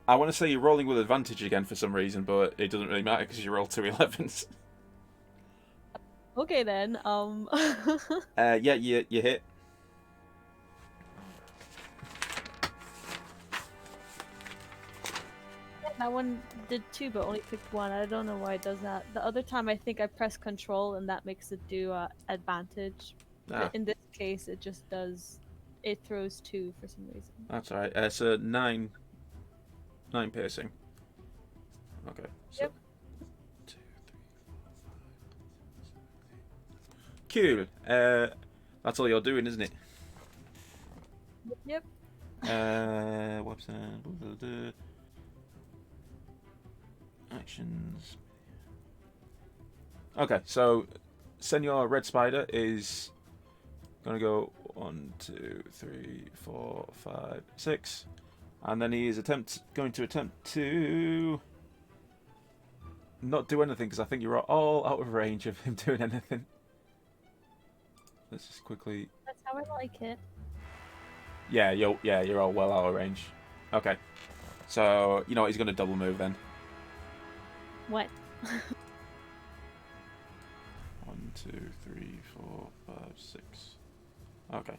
I want to say you're rolling with advantage again for some reason, but it doesn't really matter because you rolled 2 11s. Okay then. Yeah, you hit. That one did 2, but only picked 1. I don't know why it does that. The other time, I think I press control, and that makes it do advantage. Ah, But in this case, it just does. It throws 2 for some reason. that's alright. So 9 piercing. Okay. So Yep. 2, 3, 4, 5, 6, 7, 8. Cool. That's all you're doing, isn't it? Yep. What's actions? Okay, so Senor Red Spider is gonna go 1, 2, 3, 4, 5, 6, and then he is going to attempt to not do anything because I think you're all out of range of him doing anything. Let's just quickly. That's how I like it. Yeah, you're all well out of range. Okay, so you know what, he's gonna double move then. What? 1, 2, 3, 4, 5, 6. Okay.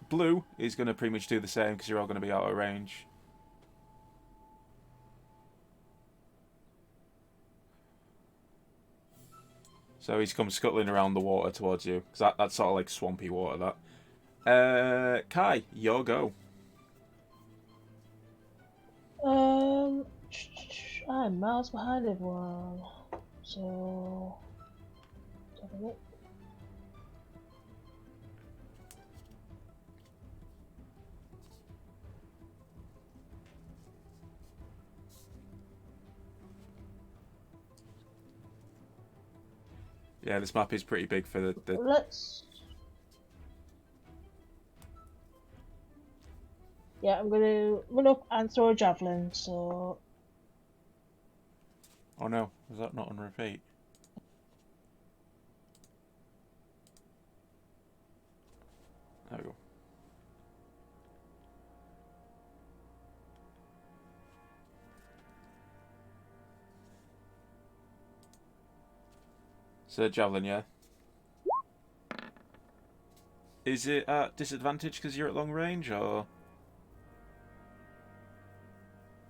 Blue is going to pretty much do the same because you're all going to be out of range. So he's come scuttling around the water towards you because that's sort of like swampy water. That. Kai, your go. I'm miles behind everyone. So, let's have a look. Yeah, this map is pretty big for the. Let's. Yeah, I'm gonna run up and throw a javelin. So. Oh no, was that not on repeat? There we go. So javelin, yeah. Is it at disadvantage because you're at long range, or?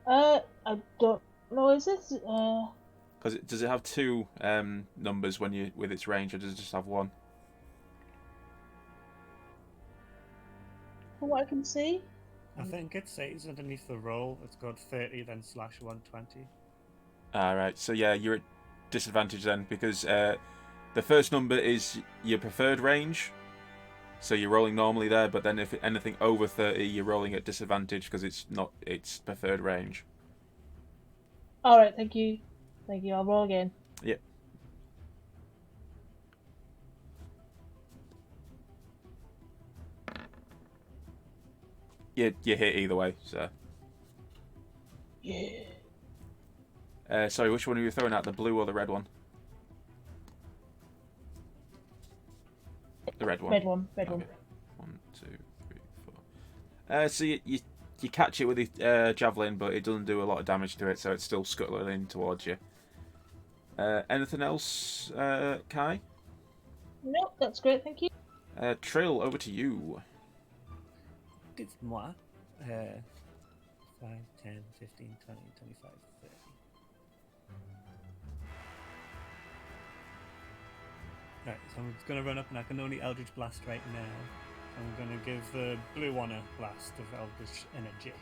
I don't know. Is it? Because does it have 2 numbers when you with its range, or does it just have 1? From what I can see. I think it says underneath the roll, it's got 30, then slash 120. Alright, so yeah, you're at disadvantage then, because the first number is your preferred range, so you're rolling normally there, but then if anything over 30, you're rolling at disadvantage because it's not its preferred range. Alright, thank you. Thank you, I'll roll again. Yep. You hit either way, so. Yeah. Sorry, which one are you throwing at, the blue or the red one? The red one. Red one, red one. Okay. 1, 2, 3, 4. So you catch it with the javelin, but it doesn't do a lot of damage to it, so it's still scuttling towards you. Anything else, Kai? Nope, that's great, thank you. Trill, over to you. Dites-moi. 5, 10, 15, 20, 25, 30. Right, so I'm going to run up and I can only Eldritch Blast right now. I'm going to give the blue one a blast of Eldritch Energy.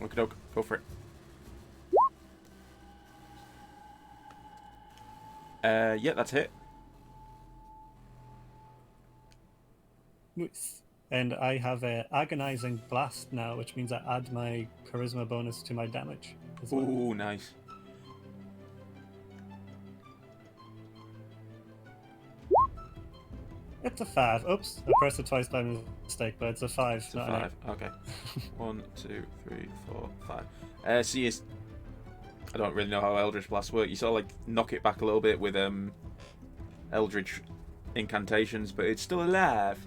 Okie go for it. Yeah, that's it. Nice. And I have a Agonizing Blast now, which means I add my Charisma bonus to my damage as well. Ooh, nice. It's a 5. Oops, I pressed it twice by mistake, but it's a 5. It's a 5. Okay. 1, 2, 3, 4, 5. So you I don't really know how Eldritch Blast work. You sort of like knock it back a little bit with Eldritch incantations, but it's still alive.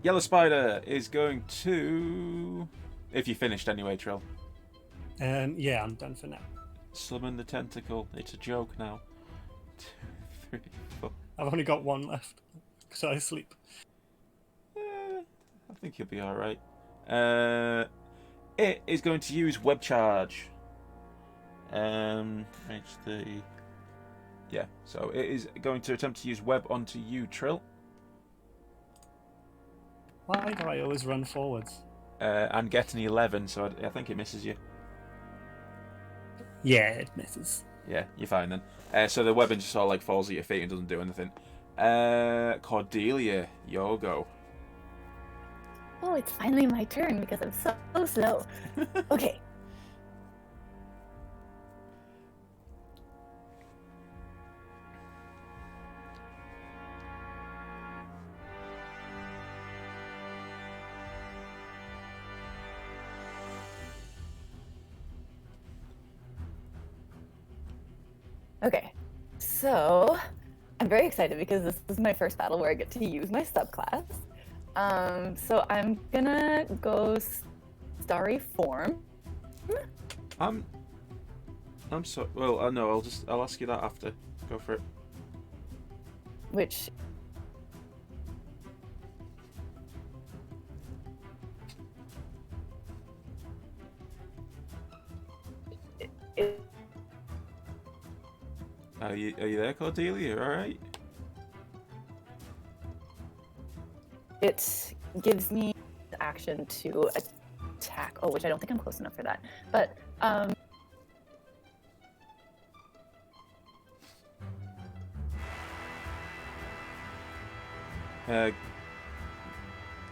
Yellow Spider is going to... If you finished anyway, Trill. Yeah, I'm done for now. Summon the tentacle. It's a joke now. 2, 3, 4. I've only got one left, because I sleep. I think you'll be alright. It is going to use Web Charge. Yeah, so it is going to attempt to use Web onto you, Trill. Why do I always run forwards? And get an 11, so I think it misses you. Yeah, it misses. Yeah, you're fine then. So the weapon just sort of like falls at your feet and doesn't do anything. Cordelia, your go. Oh, it's finally my turn because I'm so slow. Okay. Okay, so I'm very excited because this is my first battle where I get to use my subclass. So I'm gonna go starry form. I'm sorry. Well, no. I'll ask you that after. Go for it. Which it, Are you there, Cordelia? All right. it gives me the action to attack. Oh, which I don't think I'm close enough for that. But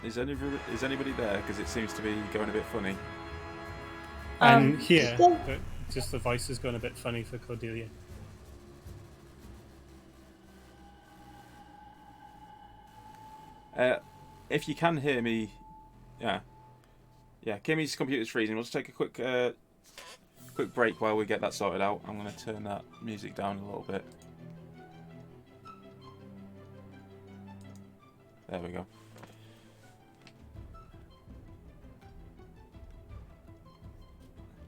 Is anybody there? Because it seems to be going a bit funny. I'm here, still- but just the voice is going a bit funny for Cordelia. If you can hear me, yeah. Kimmy's computer's freezing. We'll just take a quick break while we get that sorted out. I'm going to turn that music down a little bit. There we go.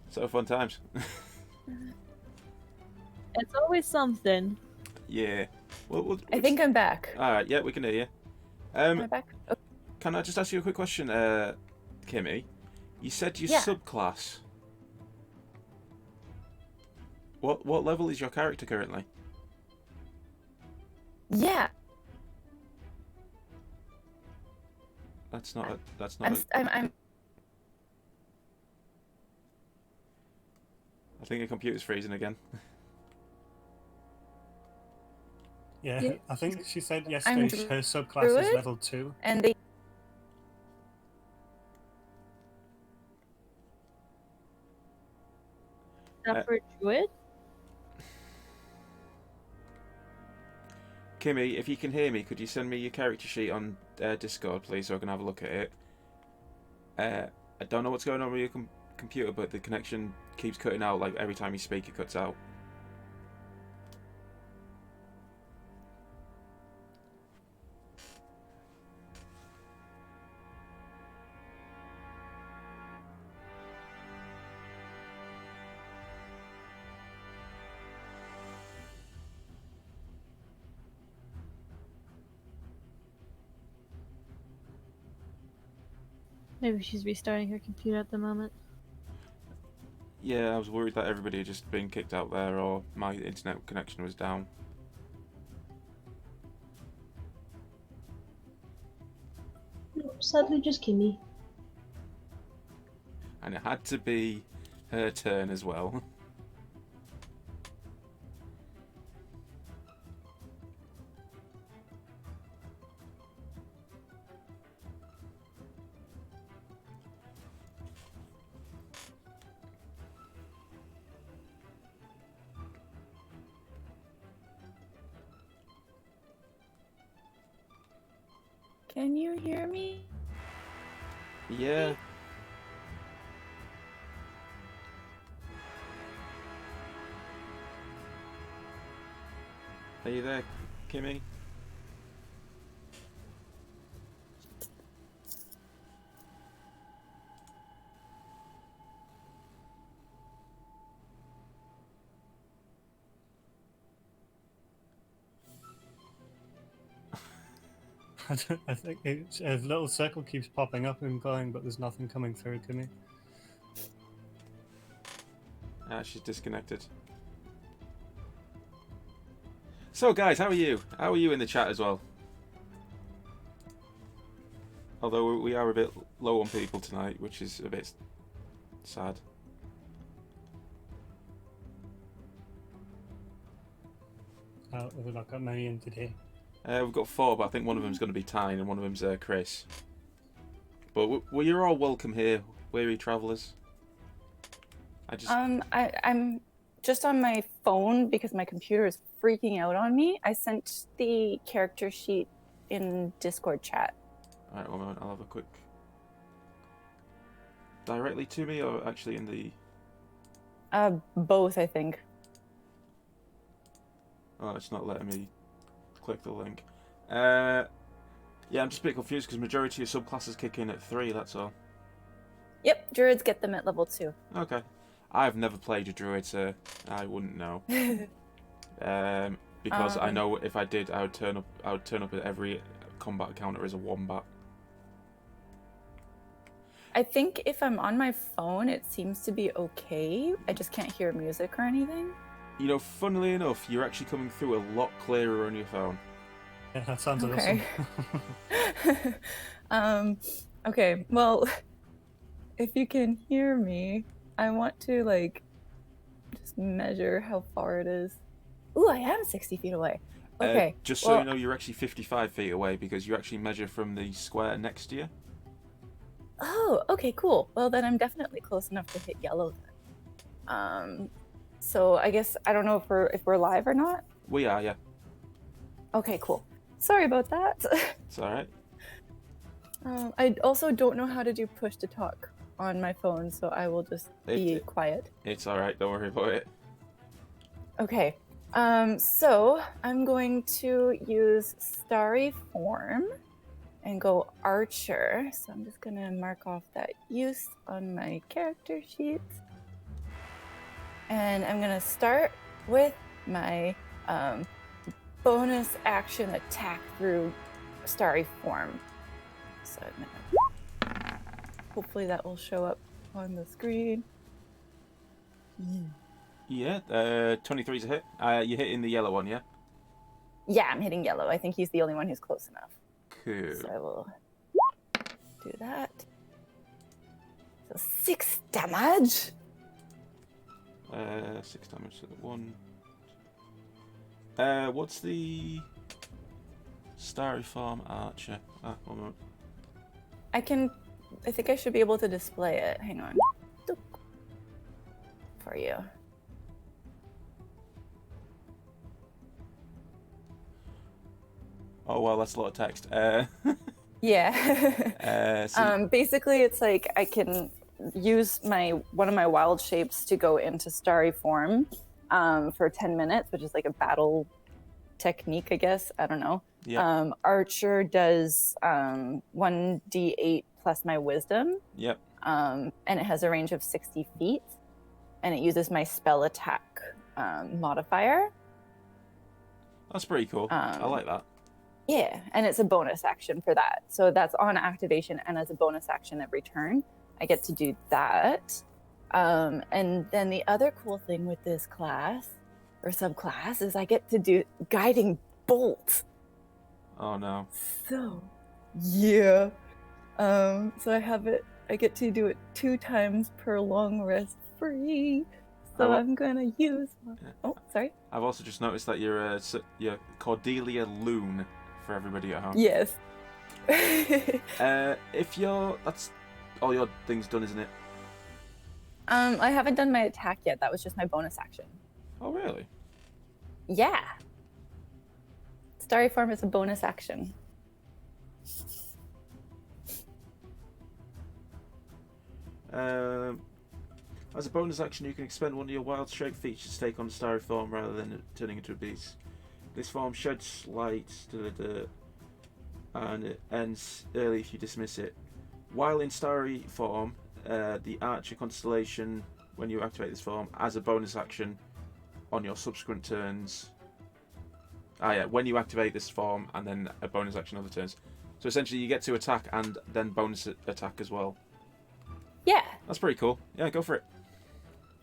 So fun times. It's always something. Yeah. We'll I think I'm back. All right. Yeah, we can hear you. Am I back? Oh, Can I just ask you a quick question, Kimmy? You said your Yeah. subclass. What level is your character currently? yeah. That's not. I think your computer's freezing again. Yeah, Yeah. I think she said I'm yesterday her subclass is druid. level 2. And they That for a druid? Kimmy, if you can hear me, could you send me your character sheet on Discord, please, so I can have a look at it? I don't know what's going on with your computer, but the connection keeps cutting out. Like every time you speak, it cuts out. Maybe she's restarting her computer at the moment. Yeah, I was worried that everybody had just been kicked out there, or my internet connection was down. No, sadly, just Kimmy. And it had to be her turn as well. Can you hear me? Yeah. Are you there, Kimmy? I think a little circle keeps popping up and going, but there's nothing coming through to me. Ah, she's disconnected. So, guys, how are you? How are you in the chat as well? Although we are a bit low on people tonight, which is a bit sad. We've not got many in today. We've got 4, but I think one of them's going to be Tyne and one of them's Chris. But well, you're all welcome here, weary travellers. I'm just on my phone because my computer is freaking out on me. I sent the character sheet in Discord chat. Alright, one moment, I'll have a quick... Directly to me, or actually in the... Both, I think. Oh, it's not letting me click the link. Yeah, I'm just a bit confused because majority of subclasses kick in at 3, that's all. Yep, druids get them at level 2. Okay. I've never played a druid, so I wouldn't know. Because I know if I did, I would turn up at every combat counter as a wombat. I think if I'm on my phone, it seems to be okay. I just can't hear music or anything. You know, funnily enough, you're actually coming through a lot clearer on your phone. Yeah, that sounds Okay. awesome. Okay, well, if you can hear me, I want to, like, just measure how far it is. Ooh, I am 60 feet away. Okay. Just so you know, you're actually 55 feet away because you actually measure from the square next to you. Oh, okay, cool. Well, then I'm definitely close enough to hit yellow then. So I guess I don't know if we're live or not. We are, yeah. Okay, cool. Sorry about that. It's alright. I also don't know how to do push to talk on my phone, so I will just be quiet. It's alright, don't worry about it. Okay. So I'm going to use Starry Form and go Archer. So I'm just gonna mark off that use on my character sheet. And I'm gonna start with my bonus action attack through Starry Form. So I'm gonna... hopefully that will show up on the screen. Yeah, 23's a hit. You're hitting the yellow one, yeah? Yeah, I'm hitting yellow. I think he's the only one who's close enough. Cool. So I will do that. So 6 damage. 6 damage to the one. What's the Starry Farm Archer? One moment. I think I should be able to display it. Hang on. Doop. For you. Oh well, that's a lot of text. Yeah. So Basically, it's like I can use one of my wild shapes to go into Starry Form for 10 minutes, which is like a battle technique, I guess. I don't know. Yep. Archer does 1d8 plus my wisdom. Yep. And it has a range of 60 feet. And it uses my spell attack modifier. That's pretty cool. I like that. Yeah, and it's a bonus action for that. So that's on activation, and as a bonus action every turn, I get to do that. And then the other cool thing with this class, or subclass, is I get to do Guiding Bolt. Oh no. So, yeah. So I get to do it 2 times per long rest free. So I'm gonna use one. Oh, sorry. I've also just noticed that you're Cordelia Loon for everybody at home. Yes. That's all your things done, isn't it? I haven't done my attack yet. That was just my bonus action. Oh really? Yeah. Starry Form is a bonus action. As a bonus action, you can expend one of your wild shape features to take on Starry Form rather than turning into a beast. This form sheds light, and it ends early if you dismiss it. While in starry form, the Archer constellation, when you activate this form, as a bonus action on your subsequent turns. When you activate this form and then a bonus action on the turns. So essentially you get to attack and then bonus attack as well. Yeah. That's pretty cool. Yeah, go for it.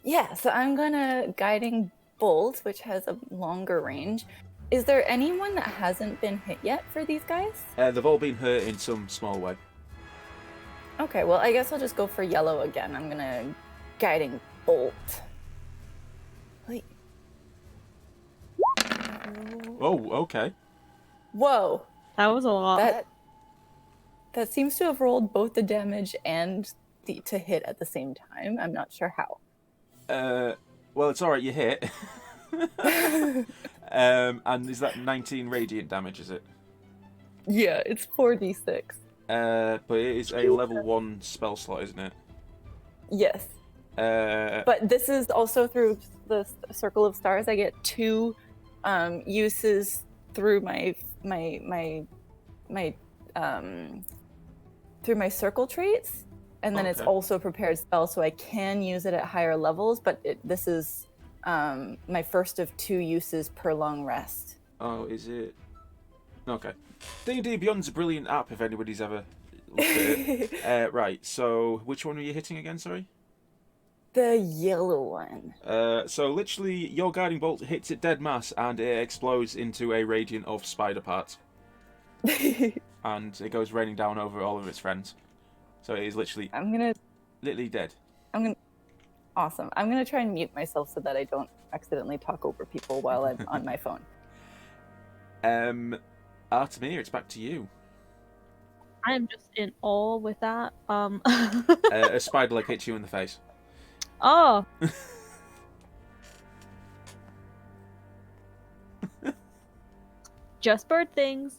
Yeah, so I'm gonna guiding bolt, which has a longer range. Is there anyone that hasn't been hit yet for these guys? They've all been hurt in some small way. Okay, well, I guess I'll just go for yellow again. I'm gonna guiding bolt. Wait. Oh, okay. Whoa. That was a lot. That seems to have rolled both the damage and to hit at the same time. I'm not sure how. Well, it's alright, you hit. And is that 19 radiant damage, is it? Yeah, it's 4d6. But it is a level 1 spell slot, isn't it? Yes. But this is also through the Circle of Stars. I get 2 uses through my through my circle traits, and then it's Okay. also a prepared spell, so I can use it at higher levels. But this is my first of 2 uses per long rest. Oh, is it? Okay. D&D Beyond's a brilliant app if anybody's ever looked at it. Right, so which one are you hitting again, sorry? The yellow one. So literally, your guiding bolt hits it dead mass and it explodes into a radiant of spider parts. And it goes raining down over all of its friends. So it is literally dead. Awesome. I'm gonna try and mute myself so that I don't accidentally talk over people while I'm on my phone. Artemir, it's back to you. I am just in awe with that. A spider leg hits you in the face. Oh. Just bird things.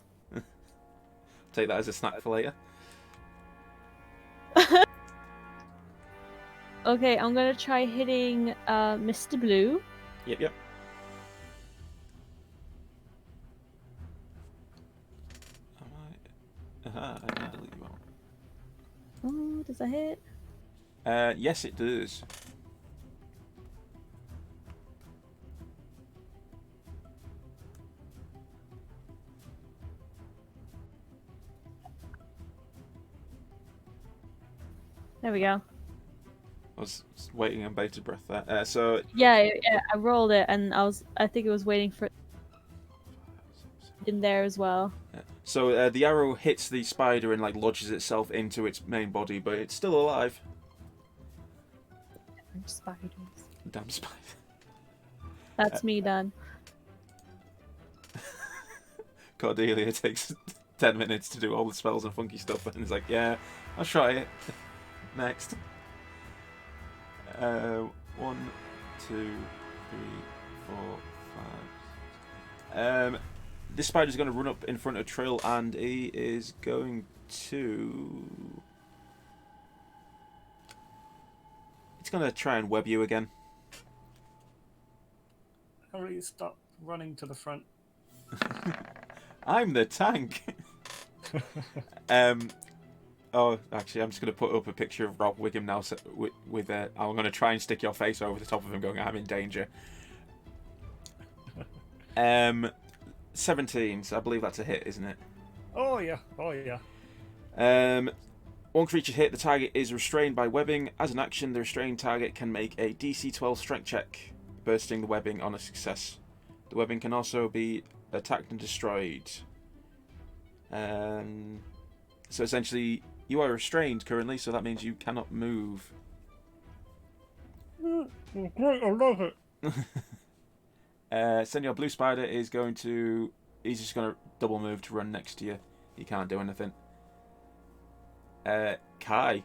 Take that as a snack for later. Okay, I'm gonna try hitting Mr. Blue. Yep. I can delete you out. Oh, does that hit? Yes, it does. There we go. I was waiting on bated breath there. So Yeah, I rolled it, and I think it was waiting for it in there as well. So the arrow hits the spider and like lodges itself into its main body, but it's still alive. Spiders. Damn spider. That's me done. Cordelia takes 10 minutes to do all the spells and funky stuff, and is like, yeah, I'll try it. Next. 1, 2, 3, 4, 5. This spider's going to run up in front of Trill, and he is going to... It's going to try and web you again. Hurry, stop running to the front. I'm the tank! Oh, actually, I'm just going to put up a picture of Rob Wiggum now. With I'm going to try and stick your face over the top of him, going, "I'm in danger." 17. So I believe that's a hit, isn't it? Oh yeah. One creature hit. The target is restrained by webbing. As an action, the restrained target can make a DC 12 strength check, bursting the webbing on a success. The webbing can also be attacked and destroyed. So essentially, you are restrained currently, so that means you cannot move. Great, I love it. Senor Blue Spider is going to... He's just going to double move to run next to you. He can't do anything. Kai.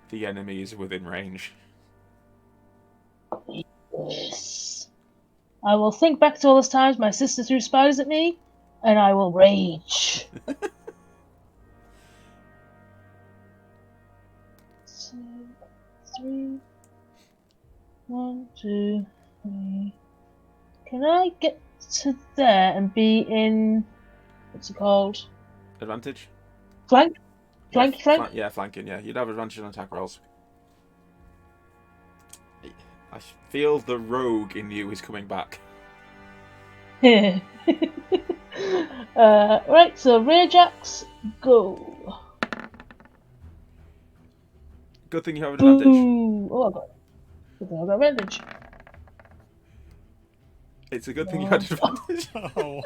The enemy is within range. Yes. I will think back to all those times my sister threw spiders at me, and I will rage. 3. 1, 2, 3. Can I get to there and be in what's it called? Advantage? Flank? Yeah, Flank? yeah, flanking, yeah. You'd have advantage on attack rolls. I feel the rogue in you is coming back. Right, so rear jacks, go. Good thing you have advantage. Boo! Oh, I got advantage. It's a good thing you had advantage. Oh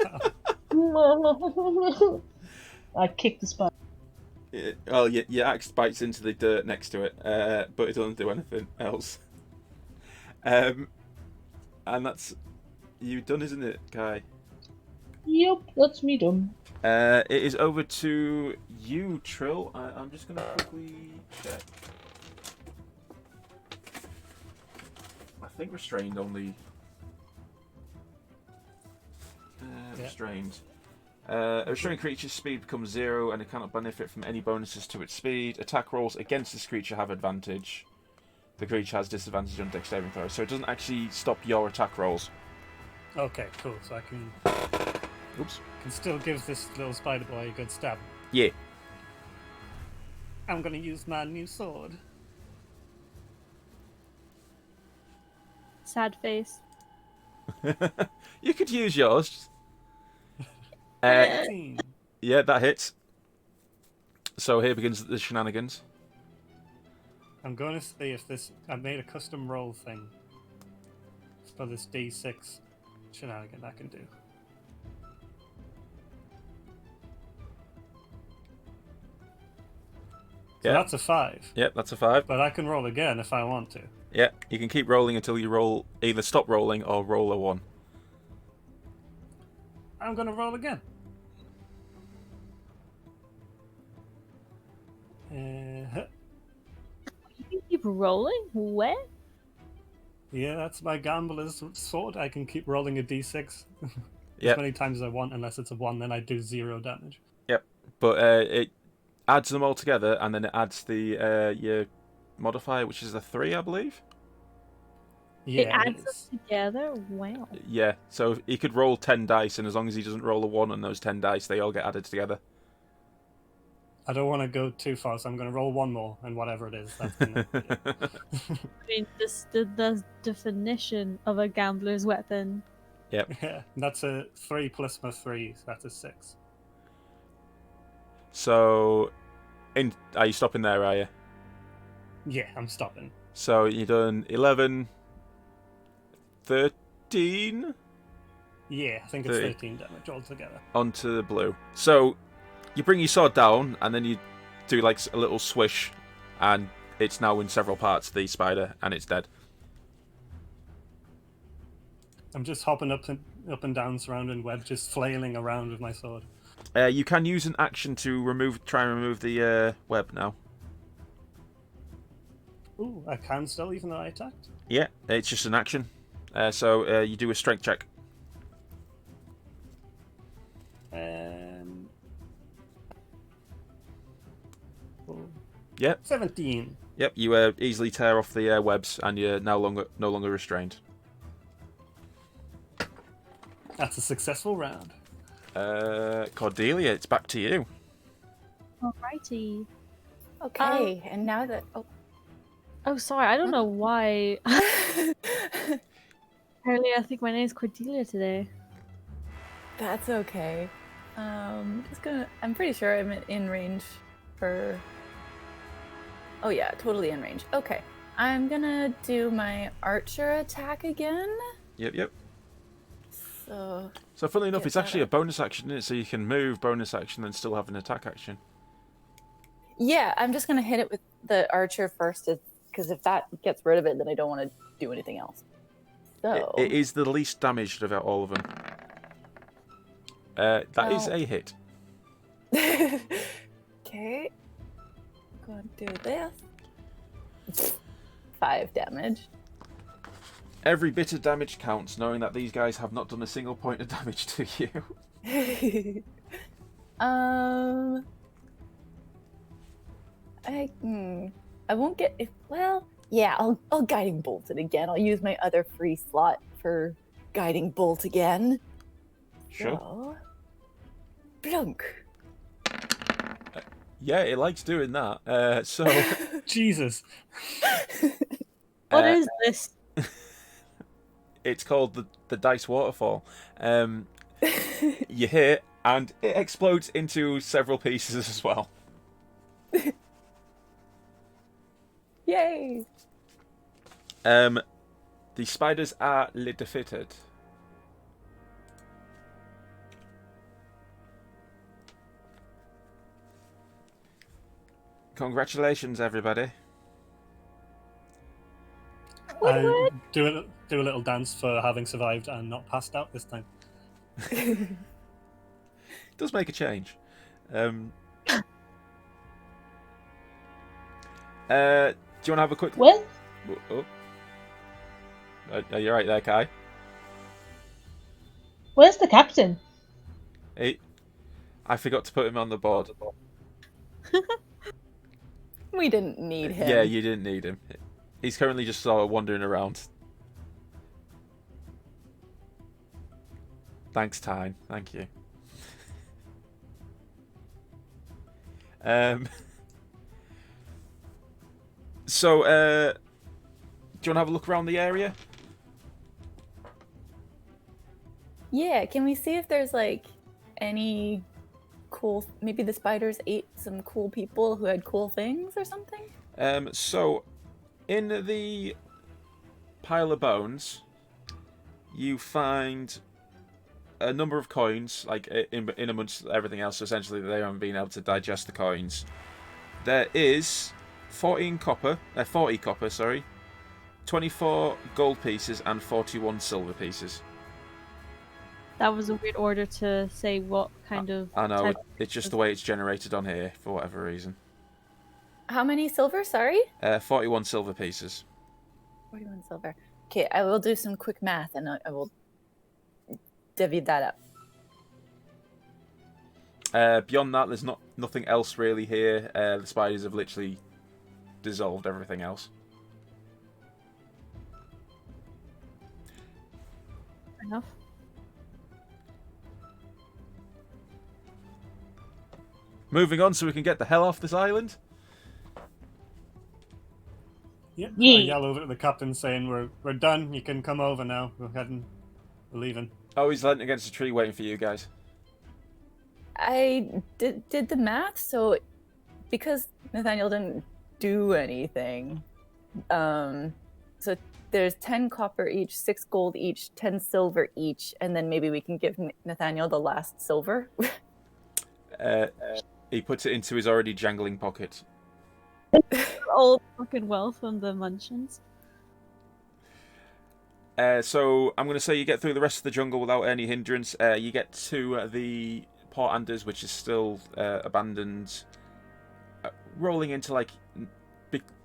wow. I kicked the spider. Well, your axe bites into the dirt next to it, but it doesn't do anything else. And that's you done, isn't it, Kai? Yep, that's me done. It is over to you, Trill. I'm just going to quickly check. I think restrained only. Restrained. A restrained creature's speed becomes 0 and it cannot benefit from any bonuses to its speed. Attack rolls against this creature have advantage. The creature has disadvantage on dex saving throws, so it doesn't actually stop your attack rolls. Okay, cool. So I can Oops. can still give this little spider boy a good stab. Yeah. I'm gonna use my new sword. Sad face. You could use yours. 18. Yeah, that hits. So here begins the shenanigans. I'm going to see if this. I made a custom roll thing for this D6 shenanigan I can do. So Yeah. that's a 5. Yep, that's a 5. But I can roll again if I want to. Yeah, you can keep rolling until you roll either stop rolling or roll a 1. I'm going to roll again. You can keep rolling? Where? Yeah, that's my gambler's sword. I can keep rolling a d6 as Yep. many times as I want, unless it's a 1, then I do 0 damage. Yep. But it adds them all together, and then it adds the your modifier, which is a 3, I believe. Yeah, it adds is. us together? Wow. Yeah. So he could roll 10 dice, and as long as he doesn't roll a 1 on those 10 dice, they all get added together. I don't want to go too far, so I'm going to roll 1 more, and whatever it is, that's gonna be it. I mean, the definition of a gambler's weapon. Yeah, that's a 3 plus my 3, so that's a 6. So, are you stopping there? Are you? Yeah, I'm stopping. So you've done 11, 13 Yeah, I think it's 30. 13 damage altogether. onto the blue. So you bring your sword down, and then you do like a little swish, and it's now in several parts, the spider, and it's dead. I'm just hopping up and down, surrounding web, just flailing around with my sword. You can use an action to try and remove the web now. Ooh, I can still, even though I attacked? Yeah, it's just an action. So you do a strength check. Yep. 17. Yep, you easily tear off the webs, and you're no longer restrained. That's a successful round. Cordelia, it's back to you. Alrighty. Okay, and now that Oh, sorry. I don't know why. Apparently, I think my name's Cordelia today. that's okay. I'm pretty sure I'm in range for. Oh yeah, totally in range. Okay, I'm gonna do my archer attack again. Yep. So So funnily enough, Get it's actually that a bonus action, isn't it? So you can move bonus action and still have an attack action. yeah, I'm just gonna hit it with the archer first, because if that gets rid of it, then I don't want to do anything else. So It is the least damaged of all of them. That is Well- a hit. okay, I'm going to do this. 5 damage. Every bit of damage counts, knowing that these guys have not done a single point of damage to you. I won't get well. Yeah, I'll guiding bolt it again. I'll use my other free slot for guiding bolt again. Sure. So, Blunk. Yeah, it likes doing that. So Jesus. What Uh, is this? it's called the dice waterfall. You hit, and it explodes into several pieces as well. Yay! The spiders are defeated. Congratulations, everybody. I do a little dance for having survived and not passed out this time. It does make a change. Do you want to have a quick... Well, Oh. Are you right there, Kai? where's the captain? I forgot to put him on the board. We didn't need him. Yeah, you didn't need him. He's currently just sort of wandering around. Thanks, Tyne. Thank you. So, do you want to have a look around the area? Yeah, can we see if there's like any cool? Maybe the spiders ate some cool people who had cool things or something. So, in the pile of bones, you find a number of coins, like in amongst everything else. So essentially, they haven't been able to digest the coins. There is 40 copper, sorry, 24 gold pieces, and 41 silver pieces. That was a weird order to say what kind of. I know, type it's just the way it's generated on here, for whatever reason. How many silver? Sorry. 41 silver pieces. 41 silver. Okay, I will do some quick math and I will divvy that up. Beyond that, there's nothing else really here. The spiders have literally dissolved everything else. enough. Moving on so we can get the hell off this island. Yep. Yeah. I yell over to the captain saying, "We're done. You can come over now. We're leaving." Oh, he's leaning against a tree waiting for you guys. I did the math, so because Nathaniel didn't do anything, so there's 10 copper each, 6 gold each, 10 silver each, and then maybe we can give Nathaniel the last silver. He puts it into his already jangling pocket. Old fucking wealth from the Munchins. So I'm going to say you get through the rest of the jungle without any hindrance. You get to the Port Anders, which is still abandoned, rolling into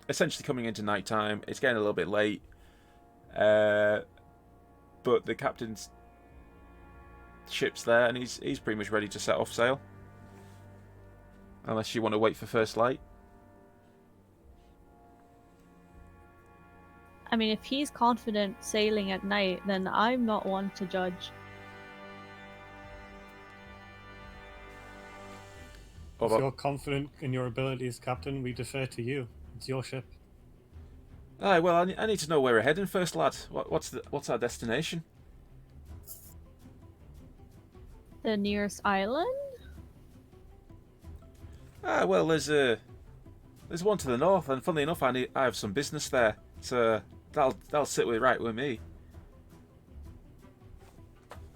essentially coming into night time. It's getting a little bit late, but the captain's ship's there, and he's pretty much ready to set off sail. Unless you want to wait for first light. I mean, if he's confident sailing at night, then I'm not one to judge. If you're confident in your abilities, Captain, we defer to you. It's your ship. Aye, well, I need to know where we're heading first, lad. What's our destination? The nearest island? Ah, well, there's one to the north, and funnily enough, I have some business there, so that'll sit right with me.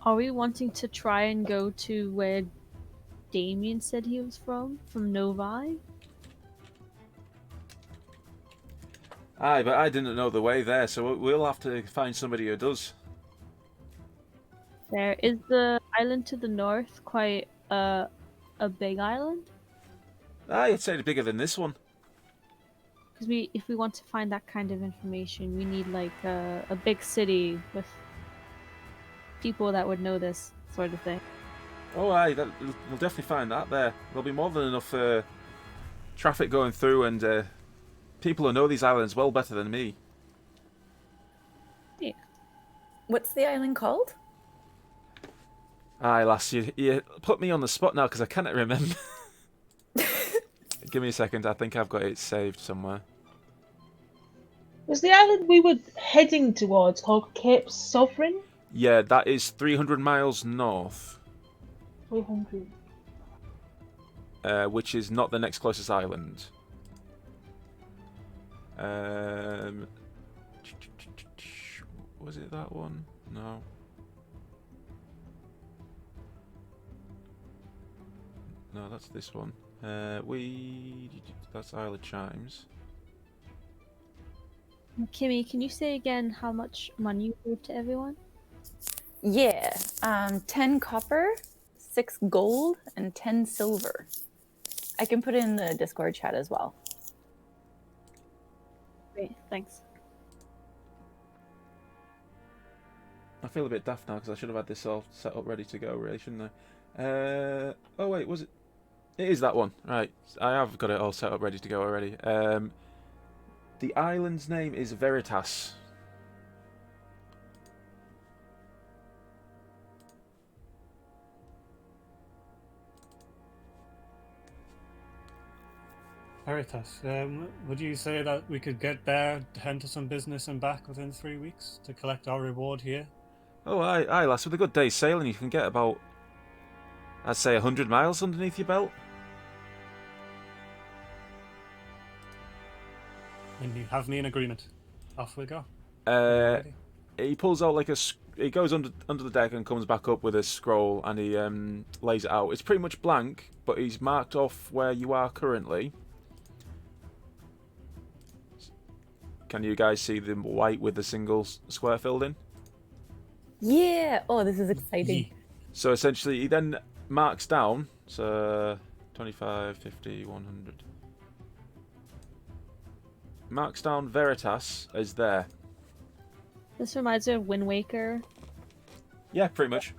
Are we wanting to try and go to where Damien said he was from Novi? Aye, but I didn't know the way there, so we'll have to find somebody who does. There is the island to the north quite a big island? Aye, I'd say it's bigger than this one. Because if we want to find that kind of information, we need like a big city with people that would know this sort of thing. Oh, aye, we'll definitely find that there. There'll be more than enough traffic going through, and people who know these islands well better than me. What's the island called? Aye, lass, you put me on the spot now because I cannot remember. Give me a second. I think I've got it saved somewhere. Was the island we were heading towards called Cape Sovereign? Yeah, that is 300 miles north, 300. which is not the next closest island. Was it that one? No. No, that's this one. That's Isle of Chimes. Kimmy, can you say again how much money you gave to everyone? Yeah, 10 copper, 6 gold, and 10 silver. I can put it in the Discord chat as well. Great, thanks. I feel a bit daft now because I should have had this all set up ready to go, really, shouldn't I? Oh wait, was it? It is that one, right? I have got it all set up ready to go already. The island's name is Veritas. Veritas, would you say that we could get there, tend to some business and back within 3 weeks to collect our reward here? Oh, aye, lass. With a good day's sailing, you can get about, I'd say, 100 miles underneath your belt. And you have me in agreement. Off we go. He pulls out like he goes under the deck and comes back up with a scroll and he lays it out. It's pretty much blank, but he's marked off where you are currently. Can you guys see the white with the single square filled in? Yeah! Oh, this is exciting. So essentially, he then marks down, so 25, 50, 100. Marks down Veritas as there. This reminds me of Wind Waker. Yeah, pretty much.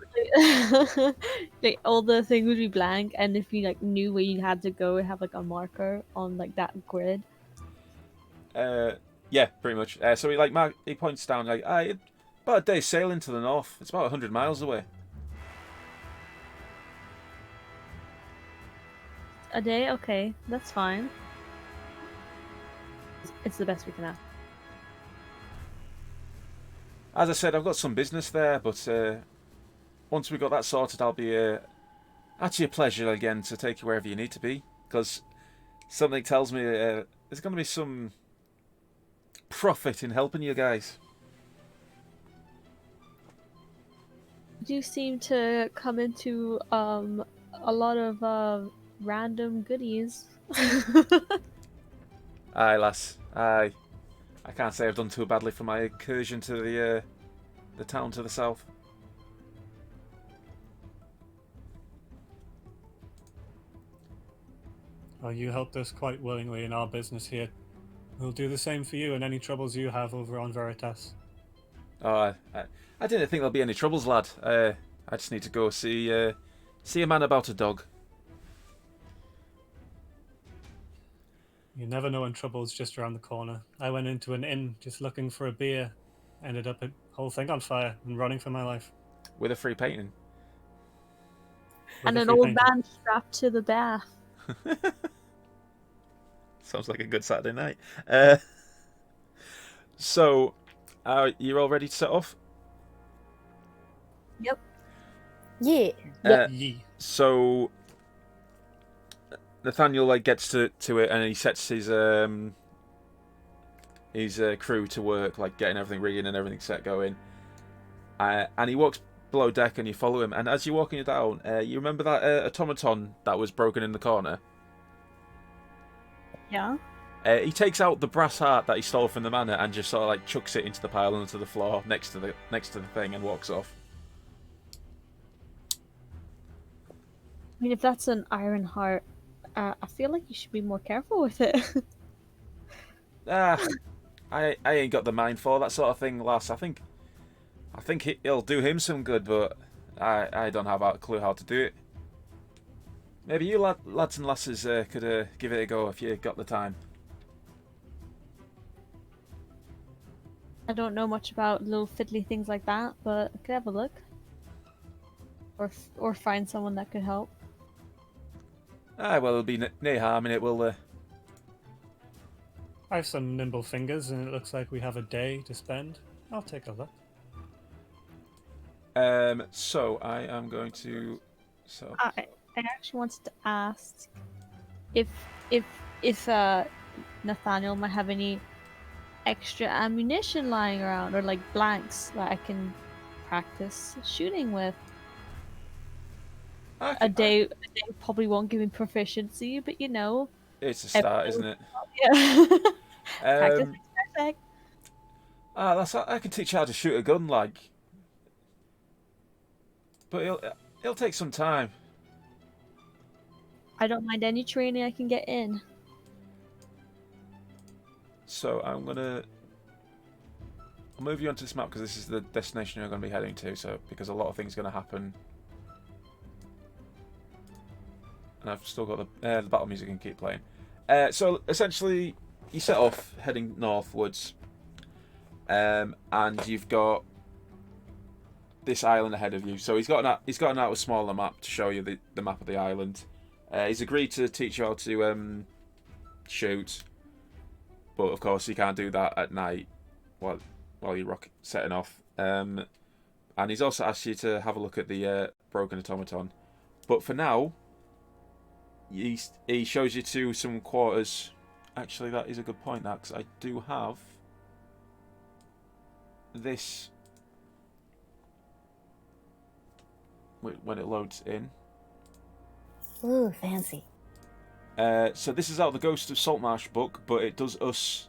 Like all the things would be blank, and if you like knew where you had to go, it'd have like a marker on like that grid. Yeah, pretty much. So he points down like, about a day's sailing to the north. It's about 100 miles away. A day? Okay, that's fine. It's the best we can have. As I said, I've got some business there, but once we got that sorted, I'll be actually a pleasure again to take you wherever you need to be. Because something tells me there's going to be some profit in helping you guys. You seem to come into a lot of random goodies. Aye, lass. Aye. I can't say I've done too badly for my incursion to the town to the south. Well, you helped us quite willingly in our business here. We'll do the same for you and any troubles you have over on Veritas. Oh, I didn't think there'll be any troubles, lad. I just need to go see a man about a dog. You never know when trouble's just around the corner. I went into an inn just looking for a beer, ended up a whole thing on fire and running for my life. With a free painting. And an old man strapped to the bath. Sounds like a good Saturday night. So, you're all ready to set off? Yep. Yeah. So, Nathaniel gets to it and he sets his crew to work, getting everything rigging and everything set going. And he walks below deck and you follow him. And as you're walking down, you remember that automaton that was broken in the corner? Yeah. He takes out the brass heart that he stole from the manor and just sort of chucks it into the pile onto the floor next to the thing and walks off. I mean, if that's an iron heart, I feel like you should be more careful with it. I ain't got the mind for that sort of thing, lass. I think it'll do him some good, but I don't have a clue how to do it. Maybe you lads and lasses could give it a go if you got the time. I don't know much about little fiddly things like that, but I could have a look. or find someone that could help. Ah, well, it'll be no harm in it. We'll. I have some nimble fingers, and it looks like we have a day to spend. I'll take a look. So I am going to. So. I actually wanted to ask if if Nathaniel might have any extra ammunition lying around or like blanks that I can practice shooting with. A day probably won't give me proficiency, but you know. It's a start, isn't it? Yeah. Practice makes perfect. I can teach you how to shoot a gun, like. But it'll take some time. I don't mind any training I can get in. So I'll move you onto this map because this is the destination you're going to be heading to. So because a lot of things are going to happen, and I've still got the battle music and keep playing. So essentially, you set off heading northwards, and you've got this island ahead of you. So he's got an out a smaller map to show you the map of the island. He's agreed to teach you how to shoot, but of course you can't do that at night while you're setting off. And he's also asked you to have a look at the broken automaton. But for now, he shows you to some quarters. Actually, that is a good point, that, because I do have this when it loads in. Ooh, fancy. So this is out of the Ghost of Saltmarsh book, but it does us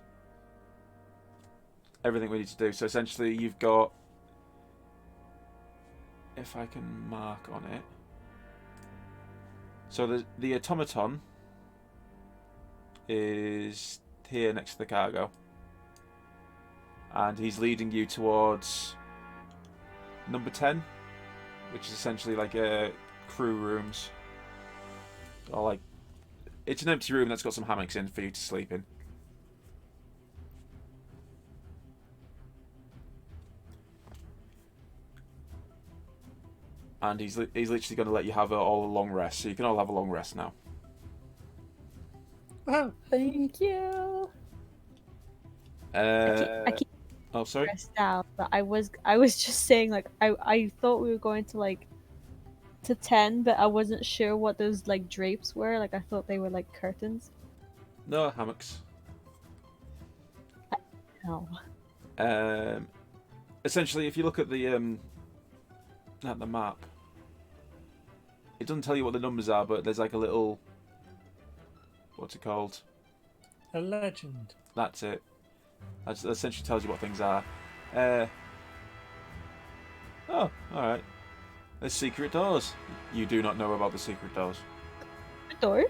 everything we need to do. So essentially, you've got, if I can mark on it. So the automaton is here next to the cargo, and he's leading you towards number 10, which is essentially like crew rooms. Or like, it's an empty room that's got some hammocks in for you to sleep in. And he's literally going to let you have all a long rest, so you can all have a long rest now. Wow. Thank you. I keep Oh, sorry. stressed out, but I was just saying, like, I thought we were going to like to 10, but I wasn't sure what those like drapes were. Like I thought they were like curtains. No hammocks. No. Essentially, if you look at the map, it doesn't tell you what the numbers are, but there's like a little, what's it called? A legend. That's it. That essentially tells you what things are. Oh, alright. There's secret doors. You do not know about the secret doors. The door?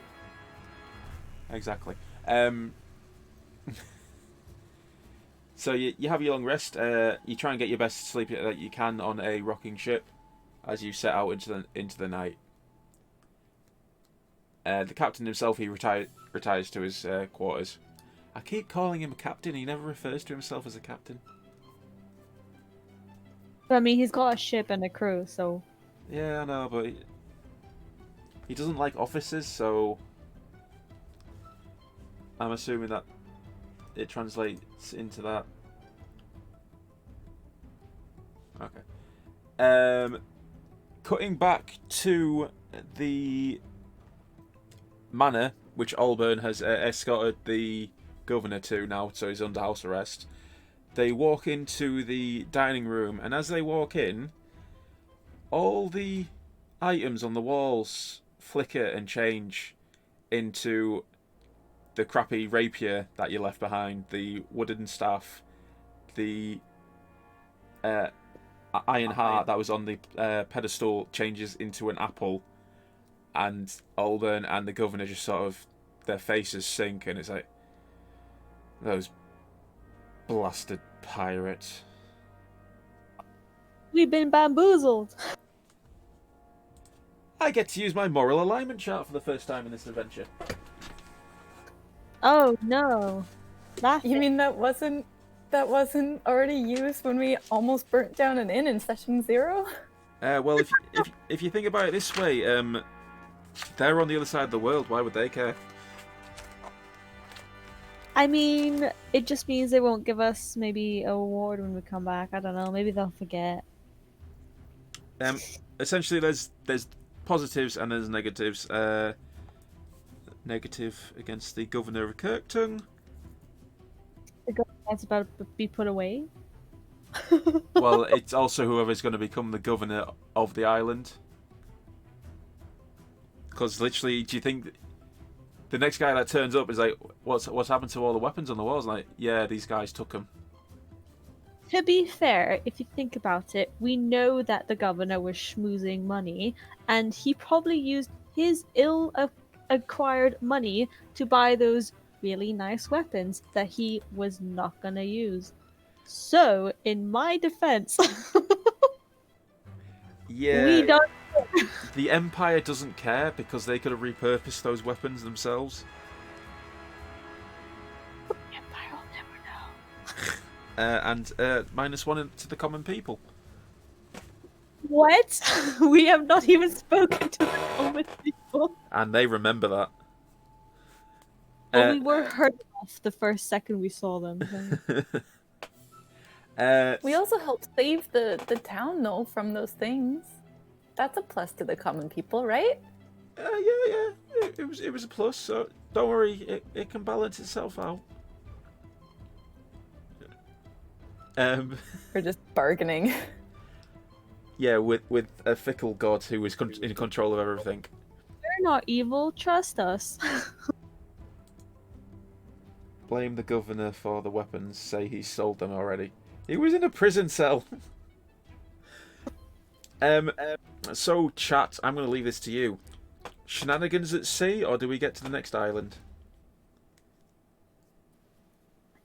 Exactly. So you have your long rest. You try and get your best sleep that you can on a rocking ship as you set out into the night. The captain himself, he retires to his quarters. I keep calling him a captain. He never refers to himself as a captain. But I mean, he's got a ship and a crew, so. Yeah, I know, but he doesn't like officers, so I'm assuming that it translates into that. Okay. Cutting back to the manor, which Olburn has escorted the governor to now, so he's under house arrest. They walk into the dining room, and as they walk in, all the items on the walls flicker and change into the crappy rapier that you left behind, the wooden staff, the iron heart that was on the pedestal changes into an apple, and Olburn and the governor just sort of, their faces sink, and it's like, those blasted pirates. We've been bamboozled. I get to use my moral alignment chart for the first time in this adventure. Oh no. You mean that wasn't already used when we almost burnt down an inn in session 0? Well, if you think about it this way, they're on the other side of the world. Why would they care? I mean, it just means they won't give us maybe a award when we come back. I don't know. Maybe they'll forget. Essentially, there's positives and there's negatives. Negative against the governor of Kirkton. The government's about to be put away. Well, it's also whoever's going to become the governor of the island. Because literally, do you think the next guy that turns up is like, what's happened to all the weapons on the walls? Like, yeah, these guys took them. To be fair, if you think about it, we know that the governor was schmoozing money, and he probably used his ill-acquired money to buy those really nice weapons that he was not gonna use. So, in my defense, Yeah, we don't. the Empire doesn't care because they could have repurposed those weapons themselves. Empire will never know. And -1 to the common people. What? We have not even spoken to the common people. And they remember that. Well, we were hurt off the first second we saw them. So. We also helped save the town, though, from those things. That's a plus to the common people, right? Yeah. It was a plus. So don't worry, it can balance itself out. We're just bargaining. Yeah, with a fickle god who is in control of everything. We're not evil. Trust us. Blame the governor for the weapons. Say he sold them already. He was in a prison cell. So, chat, I'm going to leave this to you. Shenanigans at sea, or do we get to the next island?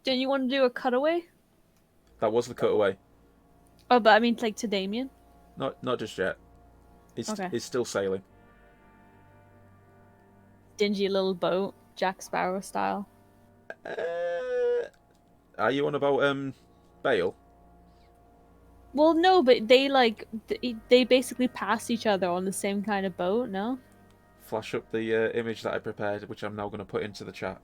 Don't you want to do a cutaway? That was the cutaway. Oh, but I mean, like to Damien. Not just yet. Okay. It's still sailing. Dingy little boat, Jack Sparrow style. Are you on about Bale? Well, no, but they basically pass each other on the same kind of boat. No. Flash up the image that I prepared, which I'm now going to put into the chat.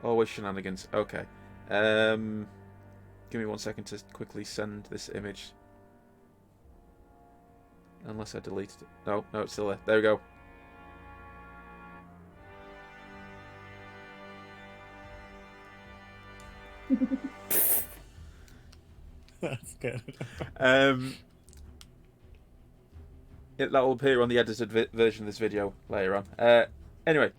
Always shenanigans. Okay. Give me 1 second to quickly send this image. Unless I deleted it. No, it's still there. There we go. That's good. That will appear on the edited version of this video later on. Anyway,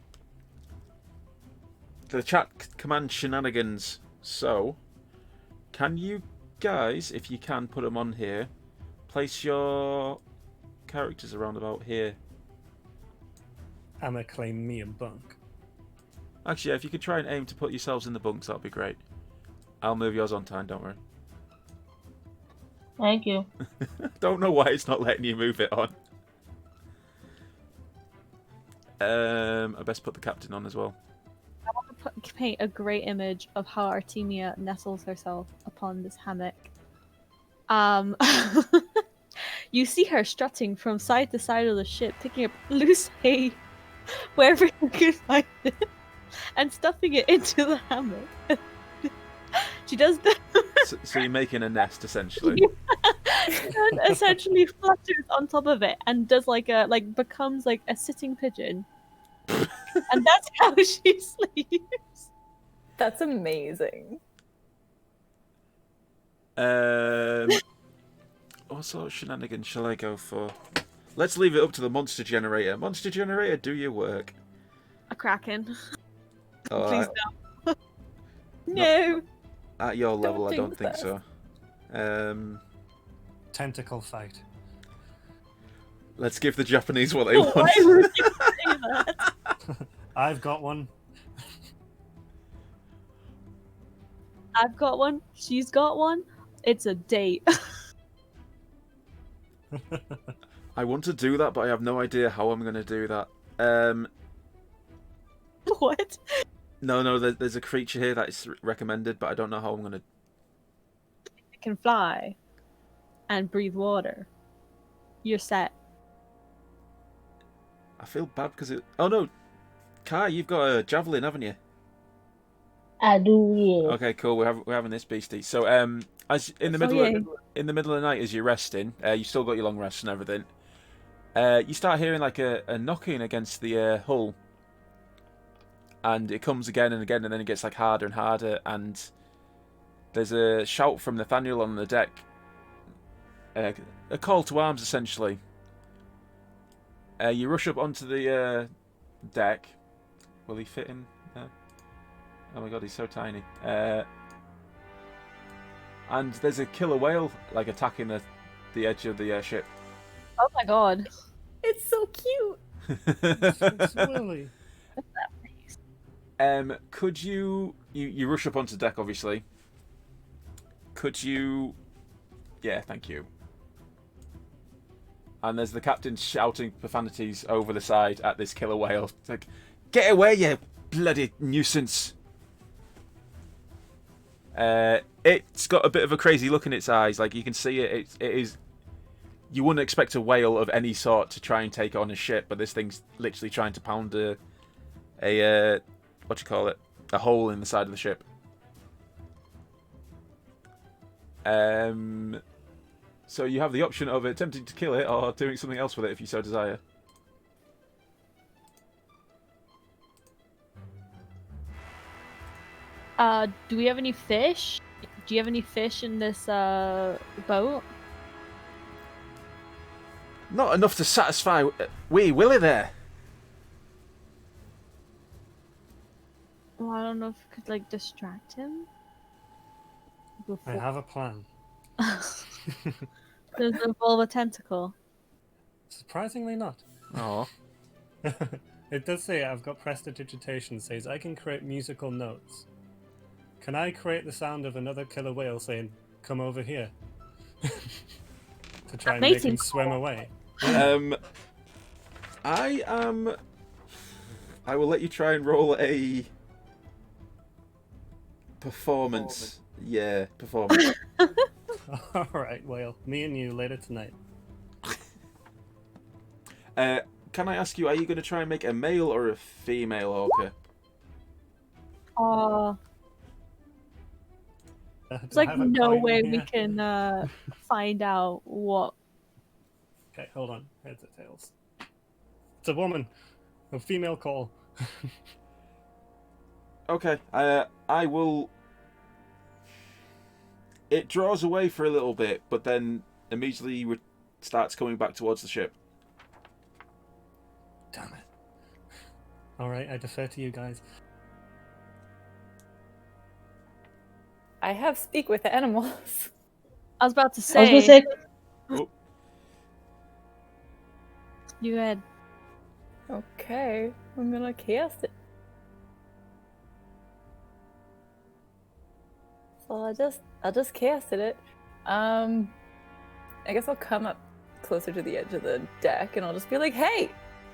the chat commands shenanigans. So, can you guys, if you can, put them on here? Place your characters around about here. I'ma claim me a bunk. Actually, yeah, if you could try and aim to put yourselves in the bunks, that'd be great. I'll move yours on time, don't worry. Thank you. Don't know why it's not letting you move it on. I best put the captain on as well. I want to paint a great image of how Artemia nestles herself upon this hammock. You see her strutting from side to side of the ship, picking up loose hay wherever you can find it, and stuffing it into the hammock. She does that. So you're making a nest, essentially. And essentially flutters on top of it and does becomes like a sitting pigeon. And that's how she sleeps. That's amazing. What sort of shenanigans shall I go for? Let's leave it up to the monster generator. Monster generator, do your work. A kraken. Oh, Please don't. No. At your level, I don't jinx think us. so. Tentacle fight. Let's give the Japanese what they Why want. would you say that? I've got one. I've got one. She's got one. It's a date. I want to do that, but I have no idea how I'm going to do that. What? No, there's a creature here that is recommended, but I don't know how I'm going to... can fly and breathe water, you're set. I feel bad because it. Oh no, Kai, you've got a javelin, haven't you? I do, yeah. Okay, cool. We're having this beastie. So as in the Oh, middle yeah. in the middle of the night as you're resting, you still got your long rest and everything. You start hearing like a knocking against the hull, and it comes again and again, and then it gets like harder and harder. And there's a shout from Nathaniel on the deck, a call to arms essentially. You rush up onto the deck. Will he fit in there? Oh my god, he's so tiny. And there's a killer whale like attacking the edge of the ship. Oh my god. It's so cute. It's Willy. Could you rush up onto deck, obviously. Could you... Yeah, thank you. And there's the captain shouting profanities over the side at this killer whale. It's like, get away, you bloody nuisance. It's got a bit of a crazy look in its eyes. Like, you can see it is... You wouldn't expect a whale of any sort to try and take on a ship, but this thing's literally trying to pound a what do you call it? A hole in the side of the ship. So you have the option of attempting to kill it or doing something else with it if you so desire. Do we have any fish? Do you have any fish in this boat? Not enough to satisfy wee Willie there. Well, I don't know if we could like distract him. I have a plan. Does it involve a tentacle? Surprisingly not. Oh. It does say I've got prestidigitation, says I can create musical notes. Can I create the sound of another killer whale saying, come over here? To try and make him swim away. I will let you try and roll a performance. Yeah, performance. Alright, whale. Me and you later tonight. Can I ask you, are you going to try and make a male or a female orca? There's like no way we can find out what. Okay, hold on. Heads or tails? It's a woman. A female call. Okay, I will... It draws away for a little bit, but then immediately starts coming back towards the ship. Damn it. Alright, I defer to you guys. I have speak with animals. I was about to I was gonna say. say, Oh, You had. Okay, I'm gonna cast it. So I'll just cast it. I guess I'll come up closer to the edge of the deck and I'll just be like, hey,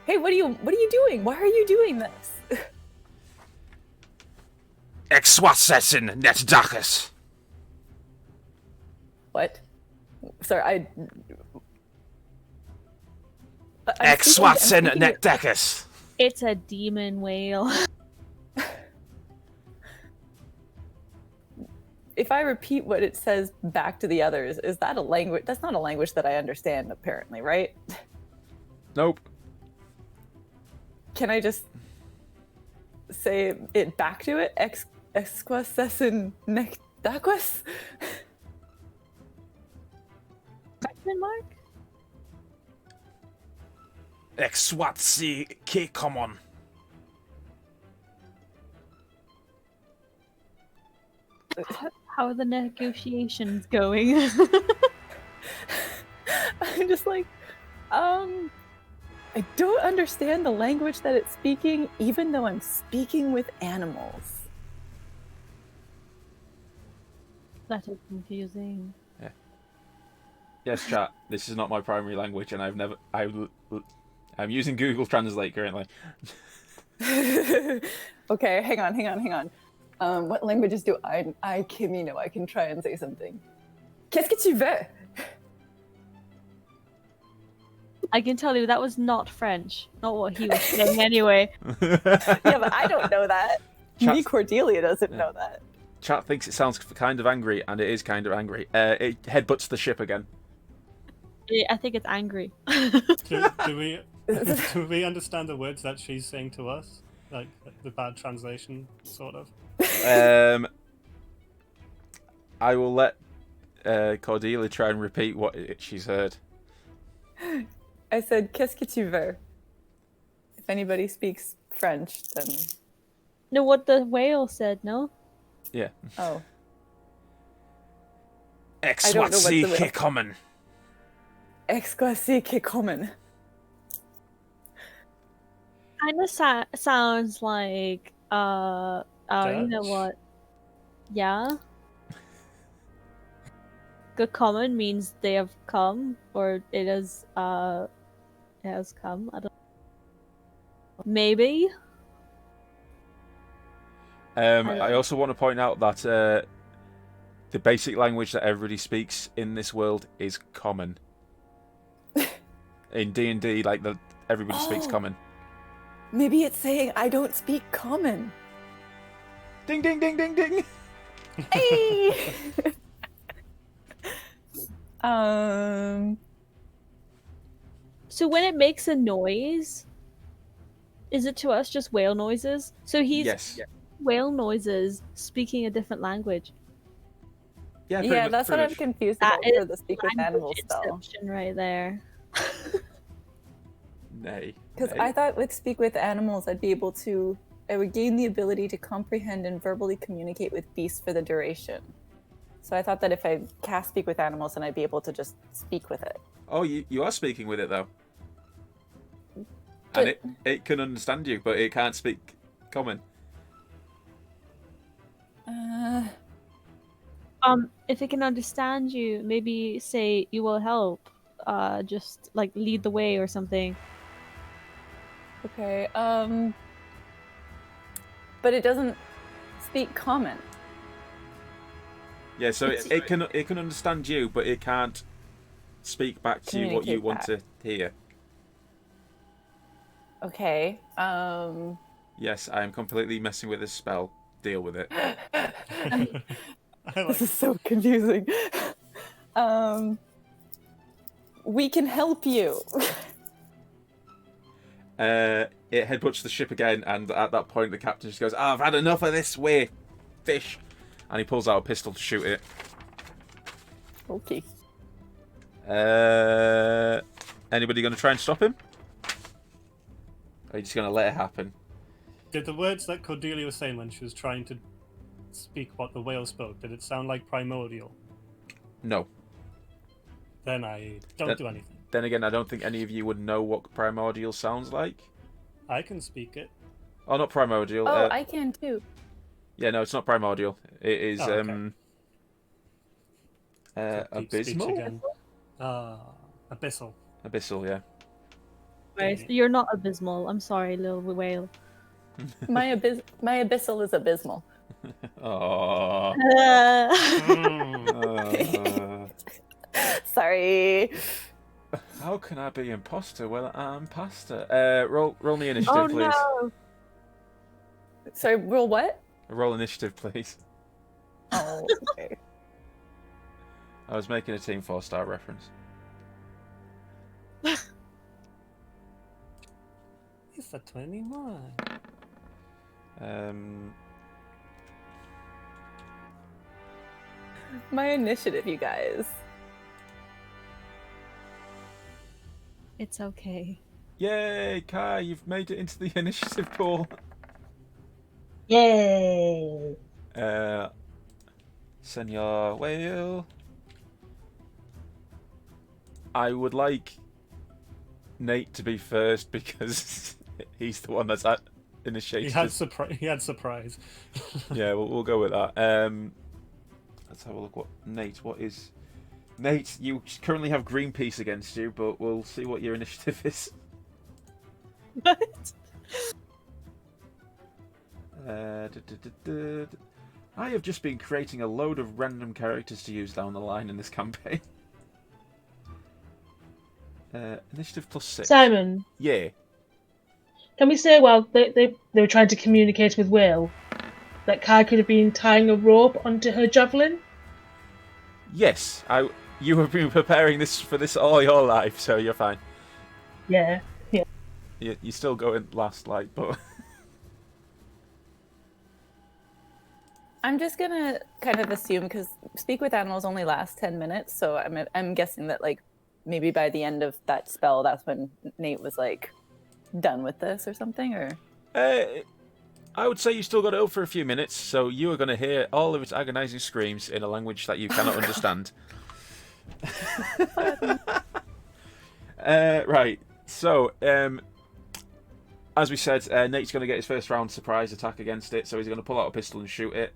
what are you doing? Why are you doing this? Exwatsessen net Dachas. What? Sorry, I'm Exwatsen speaking- net Dachas. It's a demon whale. If I repeat what it says back to the others, is that a language? That's not a language that I understand, apparently, right? Nope. Can I just say it back to it? Exquasessen necdaquas? Question mark? Exwatsi ke common. How are the negotiations going? I'm just like, I don't understand the language that it's speaking, even though I'm speaking with animals. That is confusing. Yes, chat. This is not my primary language, and I'm using Google Translate currently. Okay, hang on. What languages do I Kimmy know? I can try and say something. Qu'est-ce que tu veux? I can tell you that was not French. Not what he was saying anyway. Yeah, but I don't know that. Chat- Me, Cordelia, doesn't know that. Chat thinks it sounds kind of angry, and it is kind of angry. It headbutts the ship again. I think it's angry. Do we understand the words that she's saying to us? Like the bad translation, sort of. I will let Cordelia try and repeat what she's heard. I said, qu'est-ce que tu veux? If anybody speaks French, then... No, what the whale said, no? Yeah. Oh. Ex I don't know what the whale- que common. Exclassé que common. Kind of sounds like, you know Dutch? what? Yeah. Good common means they have come, or it has come. I don't. Maybe. I also want to point out that the basic language that everybody speaks in this world is common. In D&D, like everybody speaks Oh. common. Maybe it's saying, I don't speak common. Ding, ding, ding, ding, ding. Hey! um... So when it makes a noise, is it to us just whale noises? So he's Yes. whale noises speaking a different language. Yeah, pretty Yeah, much, that's what pretty I'm much. confused That about for is the speak with Language animals spell. inception right there. Nay. Because nay. I thought with speak with animals, I would gain the ability to comprehend and verbally communicate with beasts for the duration. So I thought that if I cast speak with animals, then I'd be able to just speak with it. Oh, you are speaking with it, though. But- And it can understand you, but it can't speak common. If it can understand you, maybe say you will help. Just like lead the way or something. Okay, but it doesn't speak common. Yeah, so it can understand you, but it can't speak back to you what you Communicate want back. to hear. Okay, Yes, I am completely messing with this spell. Deal with it. I like this is so confusing. We can help you. It headbutts the ship again, and at that point the captain just goes, "I've had enough of this way, fish," and he pulls out a pistol to shoot it. Okay. Anybody going to try and stop him? Or are you just going to let it happen? Did the words that Cordelia was saying when she was trying to speak what the whale spoke, did it sound like primordial? No. Then I don't That- do anything. Then again, I don't think any of you would know what primordial sounds like. I can speak it. Oh, not primordial. Oh, I can too. Yeah, no, it's not primordial. It is Oh, okay. So deep speech abysmal. again. Abyssal. Abyssal, yeah. Right? You're not abysmal. I'm sorry, little whale. My abyssal is abysmal. Oh. Mm. Sorry. How can I be imposter when I'm pasta? Roll me initiative, Oh please. no! Sorry, roll what? Roll initiative, please. Oh, okay. I was making a Team 4-star reference. It's a 21. My initiative, you guys. It's okay. Yay, Kai, you've made it into the initiative pool. Yay! Senor Whale. I would like Nate to be first because he's the one that's at initiated. He had surprise. Yeah, we'll go with that. Let's have a look. What is Nate? You currently have Greenpeace against you, but we'll see what your initiative is. What? I have just been creating a load of random characters to use down the line in this campaign. Initiative +6. Simon, Yeah. can we say while they were trying to communicate with Will, that Kai could have been tying a rope onto her javelin? Yes. You have been preparing for this all your life, so you're fine. Yeah. You're still going last, like, but... I'm just gonna kind of assume, because Speak with Animals only lasts 10 minutes, so I'm guessing that like maybe by the end of that spell, that's when Nate was like done with this or something, or. I would say you still got it up for a few minutes, so you are going to hear all of its agonising screams in a language that you cannot understand. Right, so as we said, Nate's going to get his first round surprise attack against it, so he's going to pull out a pistol and shoot it.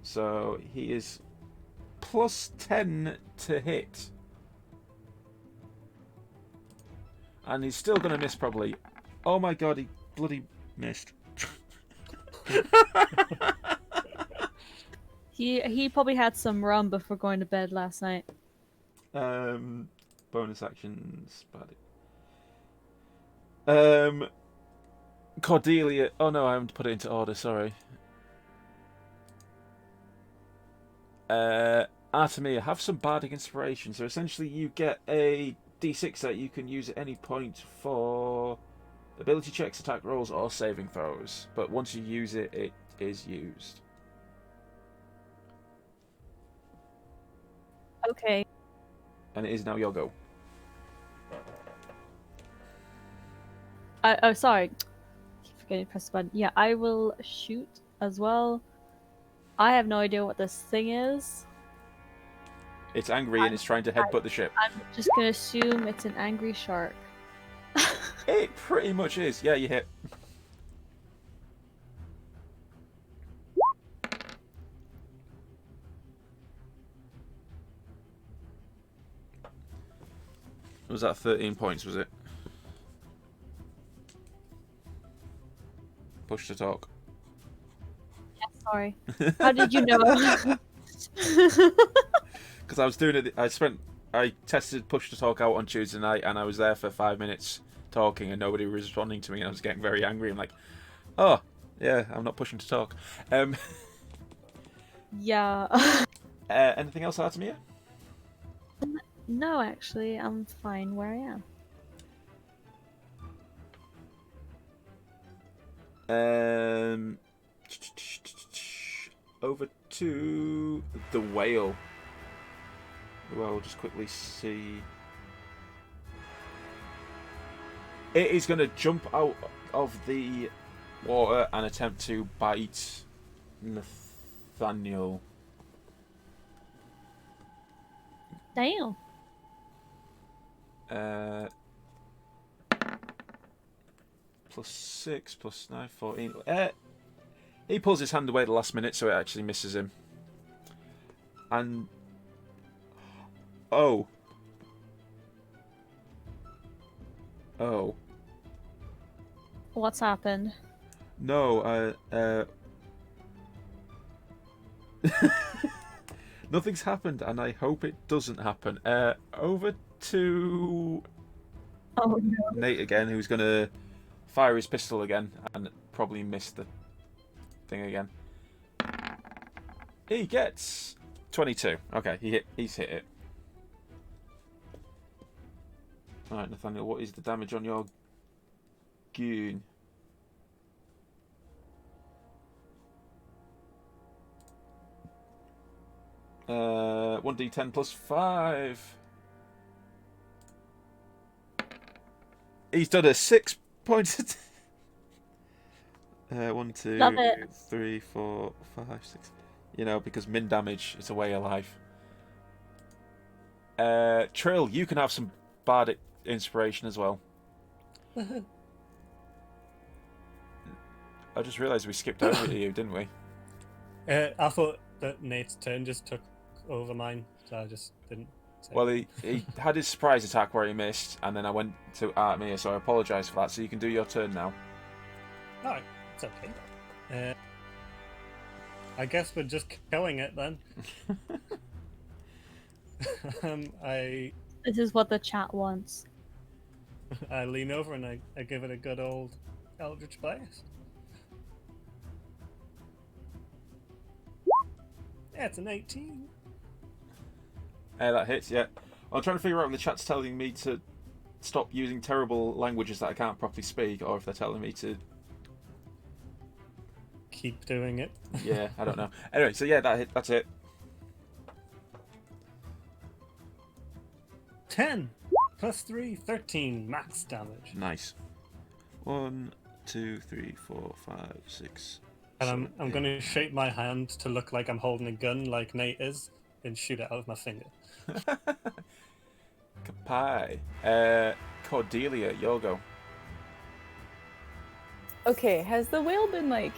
So he is +10 to hit. And he's still going to miss probably. Oh my god, he bloody missed. He probably had some rum before going to bed last night. Bonus actions. Cordelia. Oh no, I haven't put it into order. Sorry. Artemia, have some bardic inspiration. So essentially, you get a D6 that you can use at any point for ability checks, attack rolls, or saving throws. But once you use it, it is used. Okay. And it is now your go. Oh, sorry. Keep forgetting to press the button. Yeah, I will shoot as well. I have no idea what this thing is. It's angry and it's trying to headbutt the ship. I'm just gonna assume it's an angry shark. It pretty much is. Yeah, you hit. Was that 13 points, was it? Push to talk. Yeah, sorry. How did you know? Because I was doing it. I tested push to talk out on Tuesday night, and I was there for 5 minutes talking, and nobody was responding to me, and I was getting very angry. I'm like, oh, yeah, I'm not pushing to talk. Yeah. Anything else, Artemia? No, actually, I'm fine where I am. Over to the whale. Who I'll just quickly see. It is going to jump out of the water and attempt to bite Nathaniel. Damn. +6, +9, 14. He pulls his hand away at the last minute, so it actually misses him. And oh, What's happened? no, nothing's happened, and I hope it doesn't happen. Over to Oh no. Nate again, who's going to fire his pistol again and probably miss the thing again. He gets 22. Okay, he's hit it. Alright, Nathaniel, what is the damage on your goon? Uh, 1d10 +5. He's done a 6 points. 1, 2, Love it. 3, 4, 5, 6. You know, because min damage is a way of life. Trill, you can have some bardic inspiration as well. I just realised we skipped over to you, didn't we? I thought that Nate's turn just took over mine, so I just didn't say. Well, he had his surprise attack where he missed, and then I went to Artemia, so I apologise for that. So you can do your turn now. Alright, it's okay. I guess we're just killing it then. I This is what the chat wants. I lean over and I give it a good old Eldritch Blast. Yeah, it's an 18. That hits, yeah. I'm trying to figure out if the chat's telling me to stop using terrible languages that I can't properly speak, or if they're telling me to... Keep doing it. Yeah, I don't know. Anyway, so yeah, that's it. 10 plus 3, 13 max damage. Nice. 1, 2, 3, 4, 5, 6. And I'm going to shape my hand to look like I'm holding a gun like Nate is and shoot it out of my finger. Kapai. Cordelia, your go. Okay, has the whale been like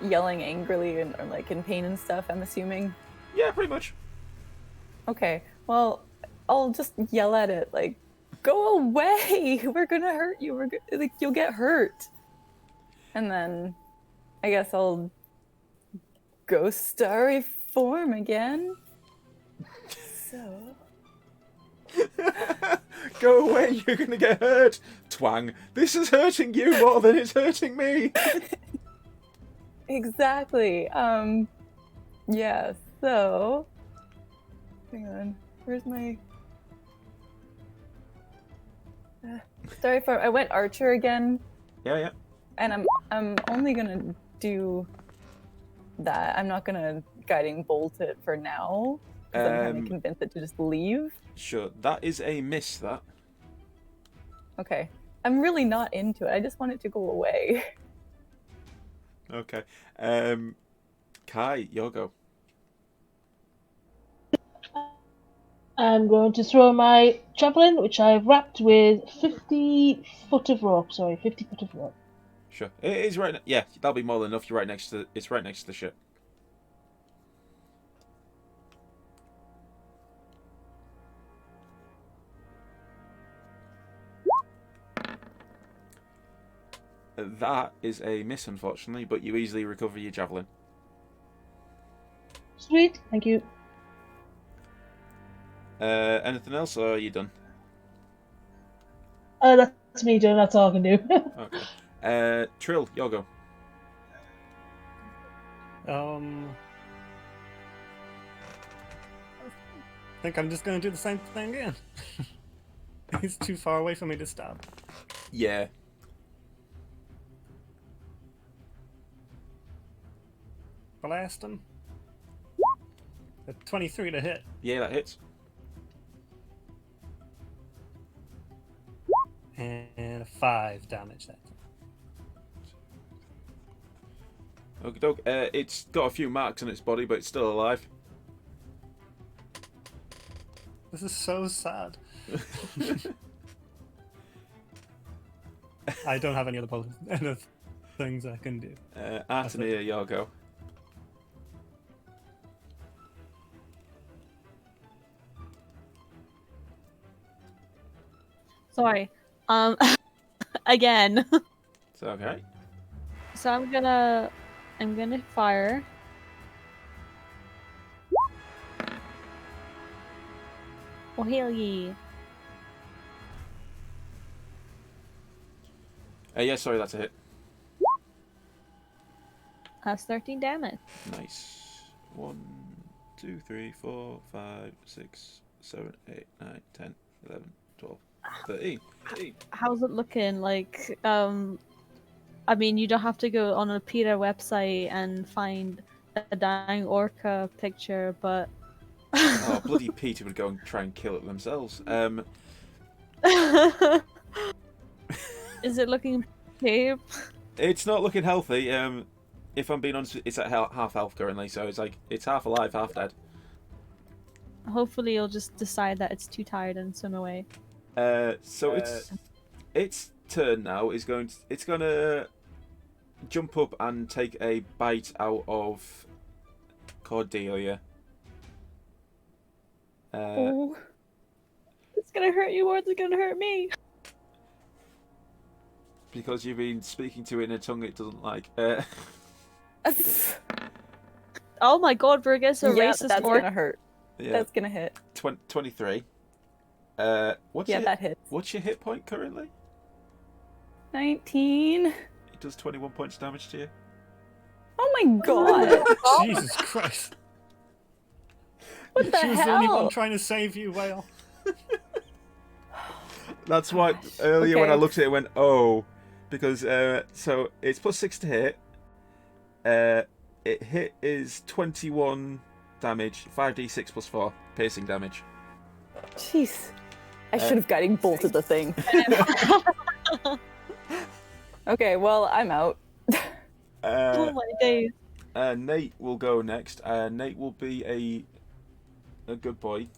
yelling angrily and or like in pain and stuff? I'm assuming. Yeah, pretty much. Okay, well, I'll just yell at it like, "Go away! We're gonna hurt you. Like you'll get hurt." And then, I guess I'll go starry form again. So. Go away, you're gonna get hurt. Twang. This is hurting you more than it's hurting me. Exactly. Yeah, so hang on. Where's my sorry for I went archer again, Yeah. and I'm only gonna do that. I'm not gonna guiding bolt it for now. 'Cause I'm kind of convinced it to just leave. Sure, that is a miss, that. Okay. I'm really not into it. I just want it to go away. Okay. Kai, your go. I'm going to throw my javelin, which I've wrapped with 50 foot of rope. Sorry, 50 foot of rope. Sure. It is right. Yeah, that'll be more than enough. You're right next to. It's right next to the ship. That is a miss, unfortunately, but you easily recover your javelin. Sweet, thank you. Anything else, or are you done? That's me done. That's all I can do. Okay. Trill, your go. I think I'm just going to do the same thing again. He's too far away for me to stab. Yeah. Blast him. A 23 to hit. Yeah, that hits. And a 5 damage that time. Okie doke. It's got a few marks on its body, but it's still alive. This is so sad. I don't have any other things I can do. Artemia, your go. Sorry. Again. It's okay. So I'm gonna fire. Oh hail ye. Yeah, sorry, that's a hit. That's 13 damage. Nice. 1, 2, 3, 4, 5, 6, 7, 8, 9, 10, 11, 12, 13. How's it looking? Like, I mean, you don't have to go on a PETA website and find a dying orca picture, but... Oh, bloody Peter would go and try and kill it themselves. Is it looking tape? It's not looking healthy. If I'm being honest, it's at half health currently, so it's half alive, half dead. Hopefully you'll just decide that it's too tired and swim away. So its turn now is it's gonna jump up and take a bite out of Cordelia. Oh. It's gonna hurt you or it's gonna hurt me. Because you've been speaking to it in a tongue it doesn't like. Oh my god, we're against a Yeah, racist that's orc. gonna hurt. Yeah, That's gonna hit. 23. What's Yeah, your that hits. what's your hit point currently? 19. It does 21 points damage to you. Oh my god! Jesus Christ. What the She was the only one hell? trying to save you, Whale. That's why Gosh, earlier when I okay. looked at it, I went, oh, because so it's +6 to hit. It hit is 21 damage, 5d6 +4 piercing damage. Jeez. I should have guiding bolted the thing. Okay, well, I'm out. Oh my days. Nate will go next. Nate will be a good boy,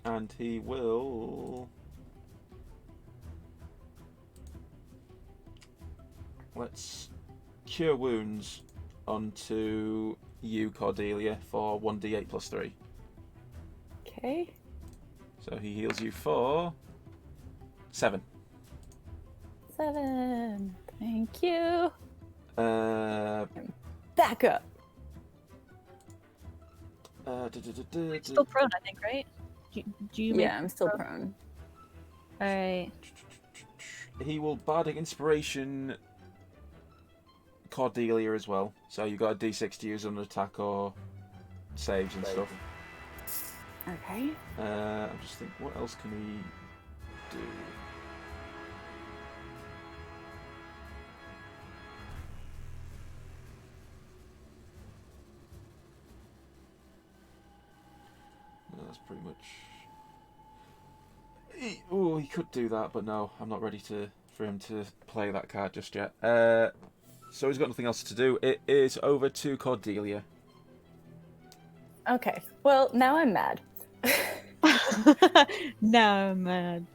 and he will. Let's cure wounds onto you, Cordelia, for 1d8 +3. Okay. So he heals you for 7. 7. Thank you. Back up. Still prone, I think, right? Do you make Yeah, I'm still prone. Alright. He will bardic inspiration Cordelia as well. So you got a d6 to use on attack or saves and stuff. Okay. I'm just thinking, what else can he do? No, that's pretty much. He could do that, but no, I'm not ready for him to play that card just yet. So he's got nothing else to do. It is over to Cordelia. Okay. Well, now I'm mad. No, man.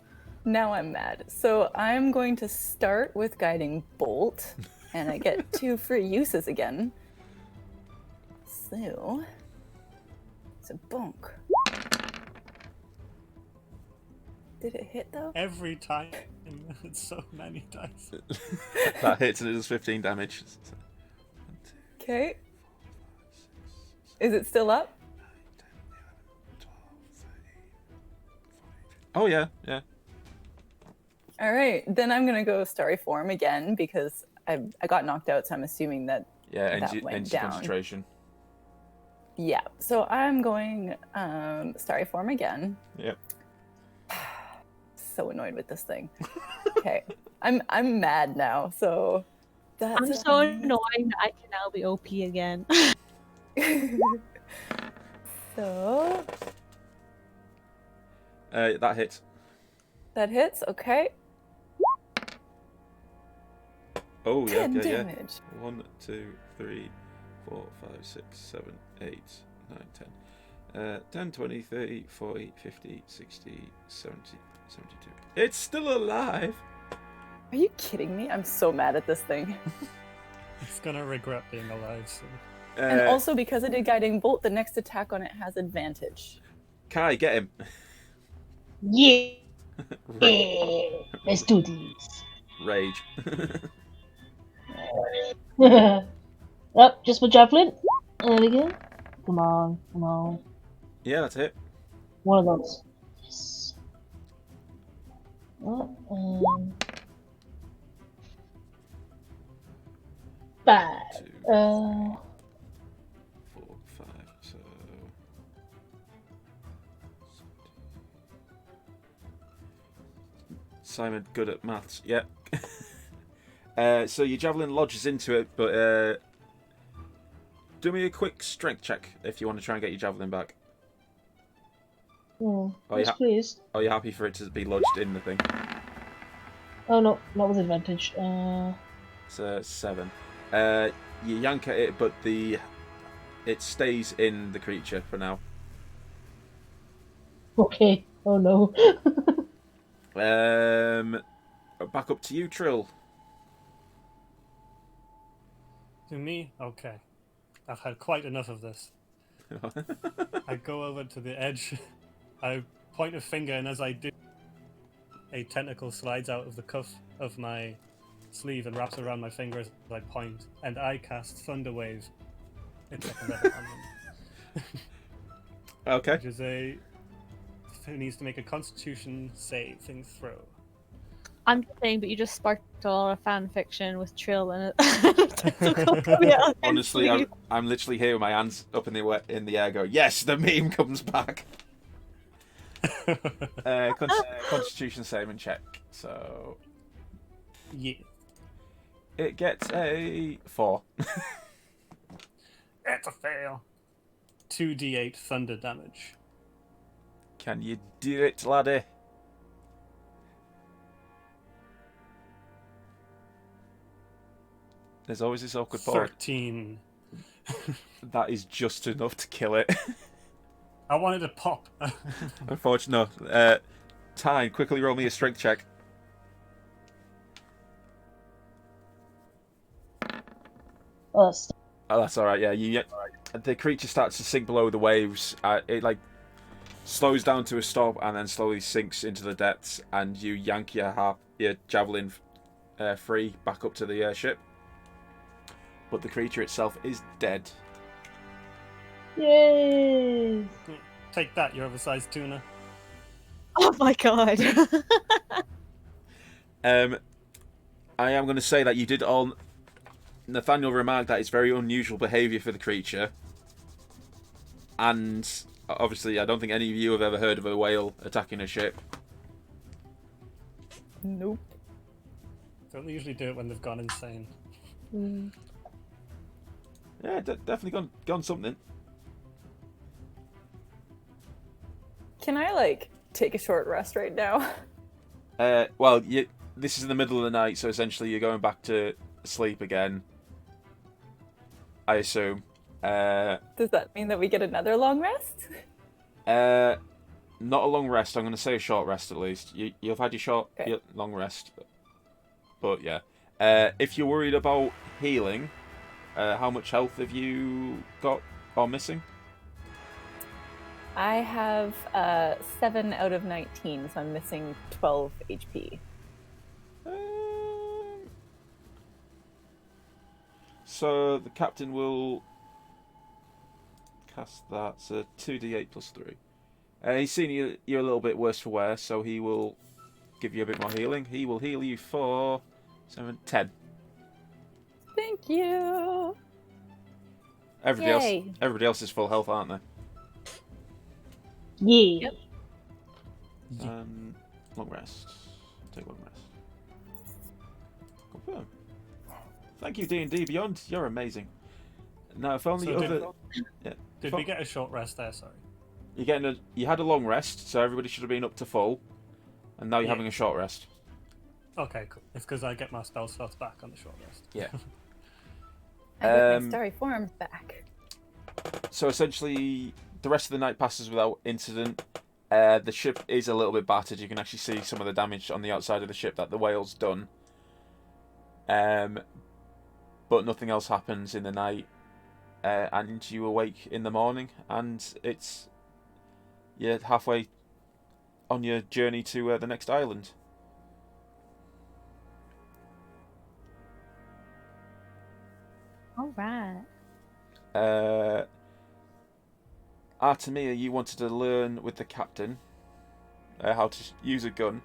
Now I'm mad. So I'm going to start with Guiding Bolt, and I get 2 free uses again. So, it's a bonk. Did it hit though? Every time. It's so many dice. That hits and it does 15 damage. Okay. Is it still up? Oh yeah, yeah. All right. Then I'm gonna go Starry Form again because I got knocked out, so I'm assuming that. Yeah, That ends went your down. concentration. Yeah. So I'm going Starry Form again. Yep. So annoyed with this thing. Okay. I'm mad now. So that's I'm so annoyed that I can now be OP again. So That hits. that hits. Okay. Oh yeah, 10 okay, yeah. damage. 1, 2, 3, 4, 5, 6, 7, 8, 9, 10. 10, 20, 30, 40, 50, 60, 70, 72. It's still alive! Are you kidding me? I'm so mad at this thing. It's gonna regret being alive soon. And also because I did Guiding Bolt, the next attack on it has advantage. Kai, get him. Yeah. Let's do this. Rage. Oh, just for javelin. There we go. Come on, come on. Yeah, that's it. One of those. Yes. Oh, 5. 2, 4, 5, so. Simon, good at maths. Yep. So your javelin lodges into it, but do me a quick strength check if you want to try and get your javelin back. Oh, Oh, yes, yeah. please. Are you happy for it to be lodged in the thing? Oh no, not with advantage. It's 7. You yank at it, but it stays in the creature for now. Okay. Oh no. Back up to you, Trill. To me? Okay. I've had quite enough of this. I go over to the edge. I point a finger, and as I do, a tentacle slides out of the cuff of my sleeve and wraps around my finger as I point, and I cast Thunder Wave. It's like another one. Okay. Which is who needs to make a Constitution saving throw. I'm just saying, but you just sparked a lot of fan fiction with Trill and it. Honestly, I'm literally here with my hands up in the air going, yes, the meme comes back. Constitution saving check. So Yeah. it gets a 4. It's a fail. 2d8 thunder damage. Can you do it, laddie? There's always this awkward pause. 13. That is just enough to kill it. I wanted to pop. Unfortunately, no. Tyne, quickly roll me a strength check. Oh, Oh, that's all right. Yeah, the creature starts to sink below the waves. It like slows down to a stop and then slowly sinks into the depths. And you yank your javelin free back up to the ship. But the creature itself is dead. yay! Take that, you oversized tuna. Oh my god. I am going to say that you did all. Nathaniel remarked that it's very unusual behaviour for the creature. And obviously, I don't think any of you have ever heard of a whale attacking a ship. Nope. Don't they usually do it when they've gone insane? Yeah, definitely gone something. Can I like take a short rest right now? Well, this is in the middle of the night, so essentially you're going back to sleep again. I assume. Does that mean that we get another long rest? Not a long rest. I'm going to say a short rest at least. You've had your long rest, but yeah. If you're worried about healing, how much health have you got or missing? I have 7 out of 19, so I'm missing 12 HP. So the captain will cast that. So 2d8 plus 3. He's seen you're a little bit worse for wear, so he will give you a bit more healing. He will heal you for 10. Thank you. Everybody else is full health, aren't they? Yeah. Yep. Long rest. Take long rest. Confirm. Thank you, D&D Beyond. You're amazing. Now, if only Did we get a short rest there? Sorry. You had a long rest, so everybody should have been up to full, and now you're having a short rest. Okay, cool. It's because I get my spell slots back on the short rest. Yeah. I get my starry form back. So essentially, the rest of the night passes without incident. The ship is a little bit battered. You can actually see some of the damage on the outside of the ship that the whale's done. But nothing else happens in the night. And you awake in the morning, and you're halfway on your journey to the next island. All right. Artemia, you wanted to learn with the captain how to use a gun.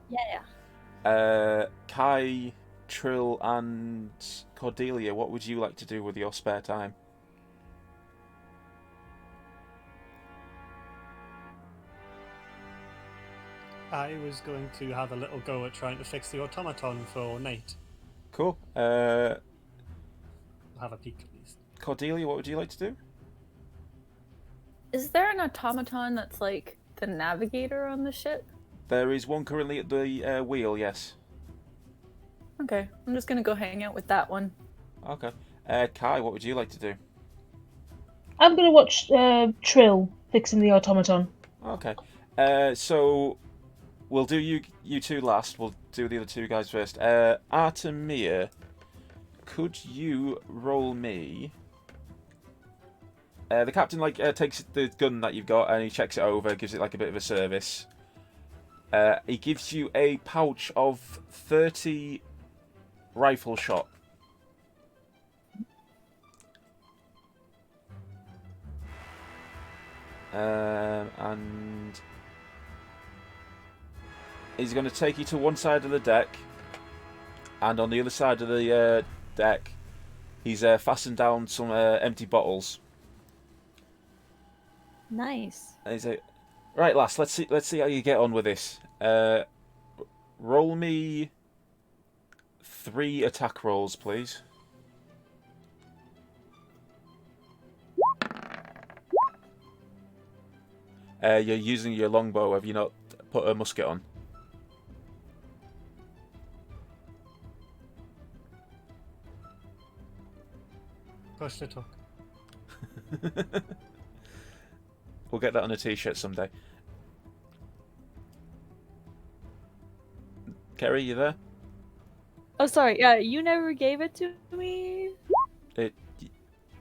Yeah. Kai, Trill, and Cordelia, what would you like to do with your spare time? I was going to have a little go at trying to fix the automaton for Nate. Cool. I'll have a peek at least. Cordelia, what would you like to do? Is there an automaton that's like the navigator on the ship? There is one currently at the wheel, yes. Okay, I'm just gonna go hang out with that one. Okay. Kai, what would you like to do? I'm gonna watch Trill fixing the automaton. Okay. So we'll do you two last. We'll do the other two guys first. Artemia, could you roll me? The captain takes the gun that you've got and he checks it over, gives it like a bit of a service. He gives you a pouch of 30 rifle shot. And he's going to take you to one side of the deck, and on the other side of the deck, he's fastened down some empty bottles. Nice. And he's like, "Right, lass, let's see how you get on with this. Roll me 3 attack rolls, please." You're using your longbow. Have you not put a musket on? Push to talk. We'll get that on a t-shirt someday. Kerry, you there? Oh, sorry. Yeah, you never gave it to me.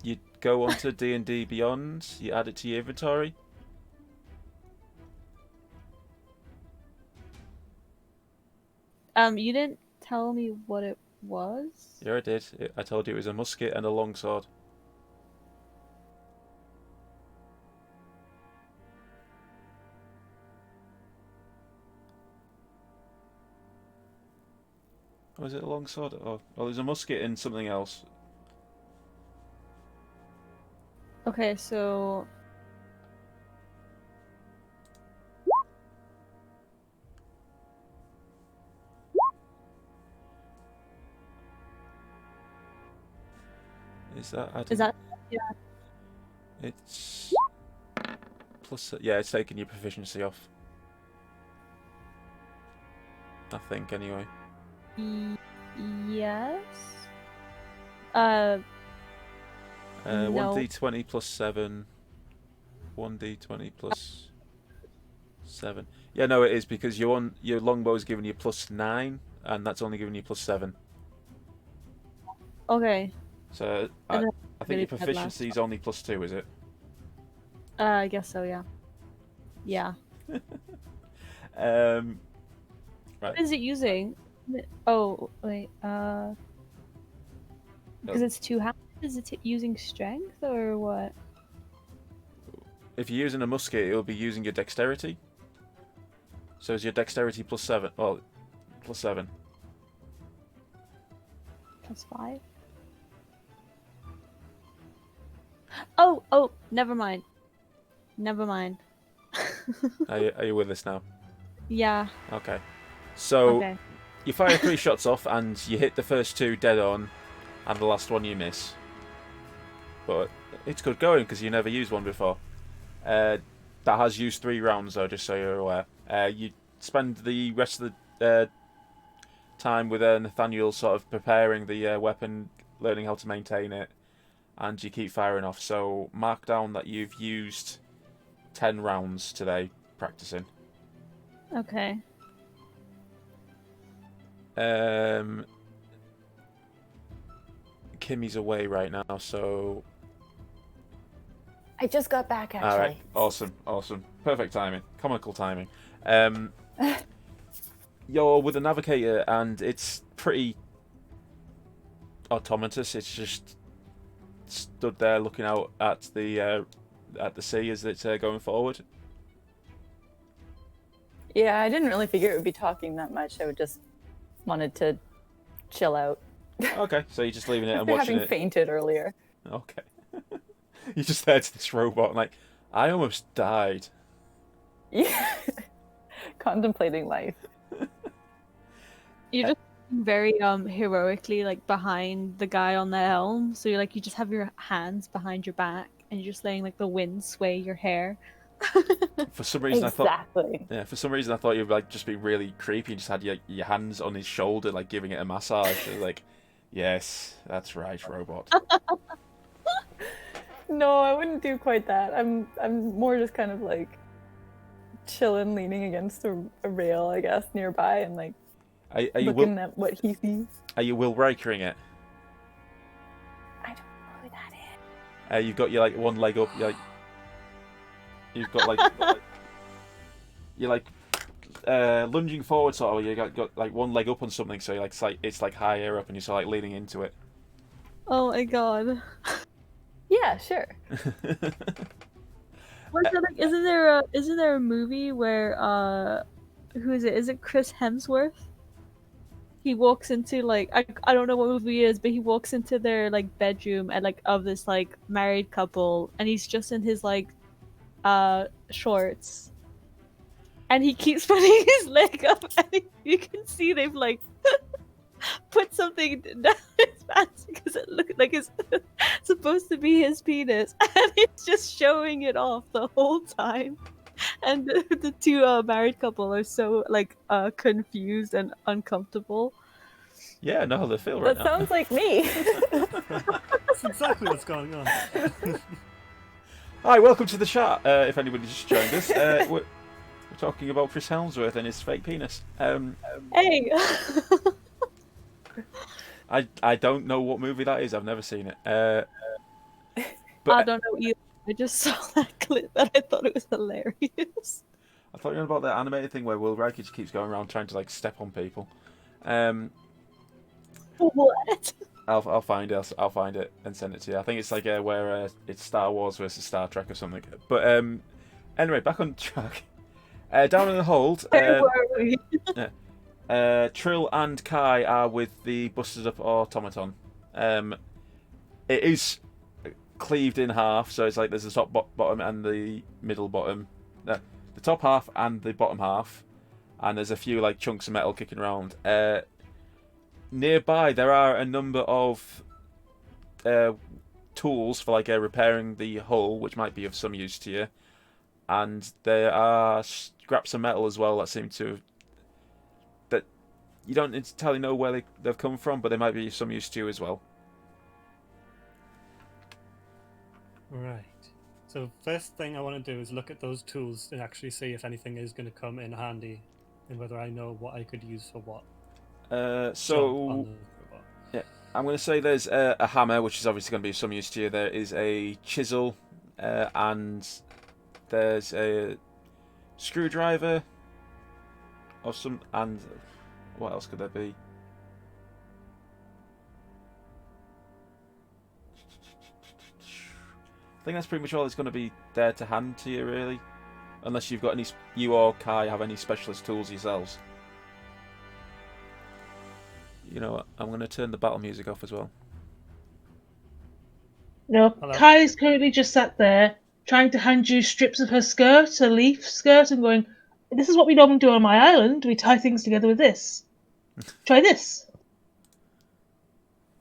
You go onto D&D Beyond, you add it to your inventory. You didn't tell me what it was. Yeah, I did. I told you it was a musket and a longsword. Was it a longsword? Oh, well, there's a musket and something else. Okay, so Is that adding? is that It's plus. Yeah, it's taking your proficiency off. I think anyway. yes? No. 1d20 plus 7. 1d20 plus 7. Yeah, no, it is because your longbow is giving you plus 9, and that's only giving you plus 7. Okay. So I And then think really your bad proficiency is only plus 2, is it? I guess so, yeah. Yeah. Right. What is it using? Oh, wait, because it's 2 half. Is it using strength or what? If you're using a musket, it'll be using your dexterity. So is your dexterity plus 7? Well, plus 7. Plus 5? Oh, never mind. Never mind. Are you with us now? Yeah. Okay. So Okay. you fire 3 shots off, and you hit the first 2 dead on, and the last one you miss. But it's good going because you never used one before. That has used 3 rounds though, just so you're aware. You spend the rest of the time with Nathaniel sort of preparing the weapon, learning how to maintain it, and you keep firing off. So mark down that you've used 10 rounds today practicing. Okay. Kimmy's away right now, so I just got back actually. all right, awesome, perfect timing, comical timing. You're with a navigator, and it's pretty automatous. It's just stood there looking out at the sea as it's going forward. Yeah, I didn't really figure it would be talking that much. I would just wanted to chill out. Okay, so you're just leaving it and After watching having it. fainted earlier. Okay. You just heard this robot, like, I almost died. Yeah. Contemplating life. You're just very heroically like behind the guy on the helm, so you just have your hands behind your back and you're just letting like the wind sway your hair. For some reason, Exactly. I thought you'd like just be really creepy and just had your hands on his shoulder, like giving it a massage. Like, yes, that's right, robot. No, I wouldn't do quite that. I'm more just kind of like chilling, leaning against a rail, I guess, nearby, and like Are you looking at what he sees. Are you Will Rakering it? I don't know who that is. You've got your like one leg up. You've got like you're like lunging forward, sort of. You got like one leg up on something, so it's like higher up, and you're sort of like leaning into it. Oh my god. Yeah, sure. What's that, like, isn't there a movie where who is it? Is it Chris Hemsworth? He walks into like I don't know what movie it is, but he walks into their like bedroom and like of this like married couple, and he's just in his like shorts, and he keeps putting his leg up, and you can see they've like put something down his pants because it looked like it's supposed to be his penis, and it's just showing it off the whole time. And the two married couple are so like confused and uncomfortable. Yeah, no, they feel right That now. sounds like me. That's exactly what's going on. Hi, welcome to the chat. If anybody just joined us, we're talking about Chris Helmsworth and his fake penis. Hey. I don't know what movie that is. I've never seen it. I don't know either. I just saw that clip and I thought it was hilarious. I thought you were about that animated thing where Will Wright keeps going around trying to like step on people. What? I'll find it. I'll find it and send it to you. I think it's like where it's Star Wars versus Star Trek or something. But anyway, back on track. Down in the hold. Where were we? Trill and Kai are with the busted up automaton. It is cleaved in half, so it's like there's the top bottom and the middle bottom. The top half and the bottom half, and there's a few like chunks of metal kicking around. Nearby, there are a number of tools for like repairing the hull, which might be of some use to you. And there are scraps of metal as well that seem to that you don't entirely know where they've come from, but they might be of some use to you as well. Right. So first thing I want to do is look at those tools and actually see if anything is going to come in handy, and whether I know what I could use for what. So yeah, I'm going to say there's a hammer, which is obviously going to be of some use to you. There is a chisel, and there's a screwdriver of some, and what else could there be? I think that's pretty much all that's going to be there to hand to you, really, unless you've got any. You or Kai have any specialist tools yourselves. You know what? I'm going to turn the battle music off as well. No, Hello. Kai's currently just sat there trying to hand you strips of her skirt, a leaf skirt, and going, "This is what we normally do on my island. We tie things together with this. Try this."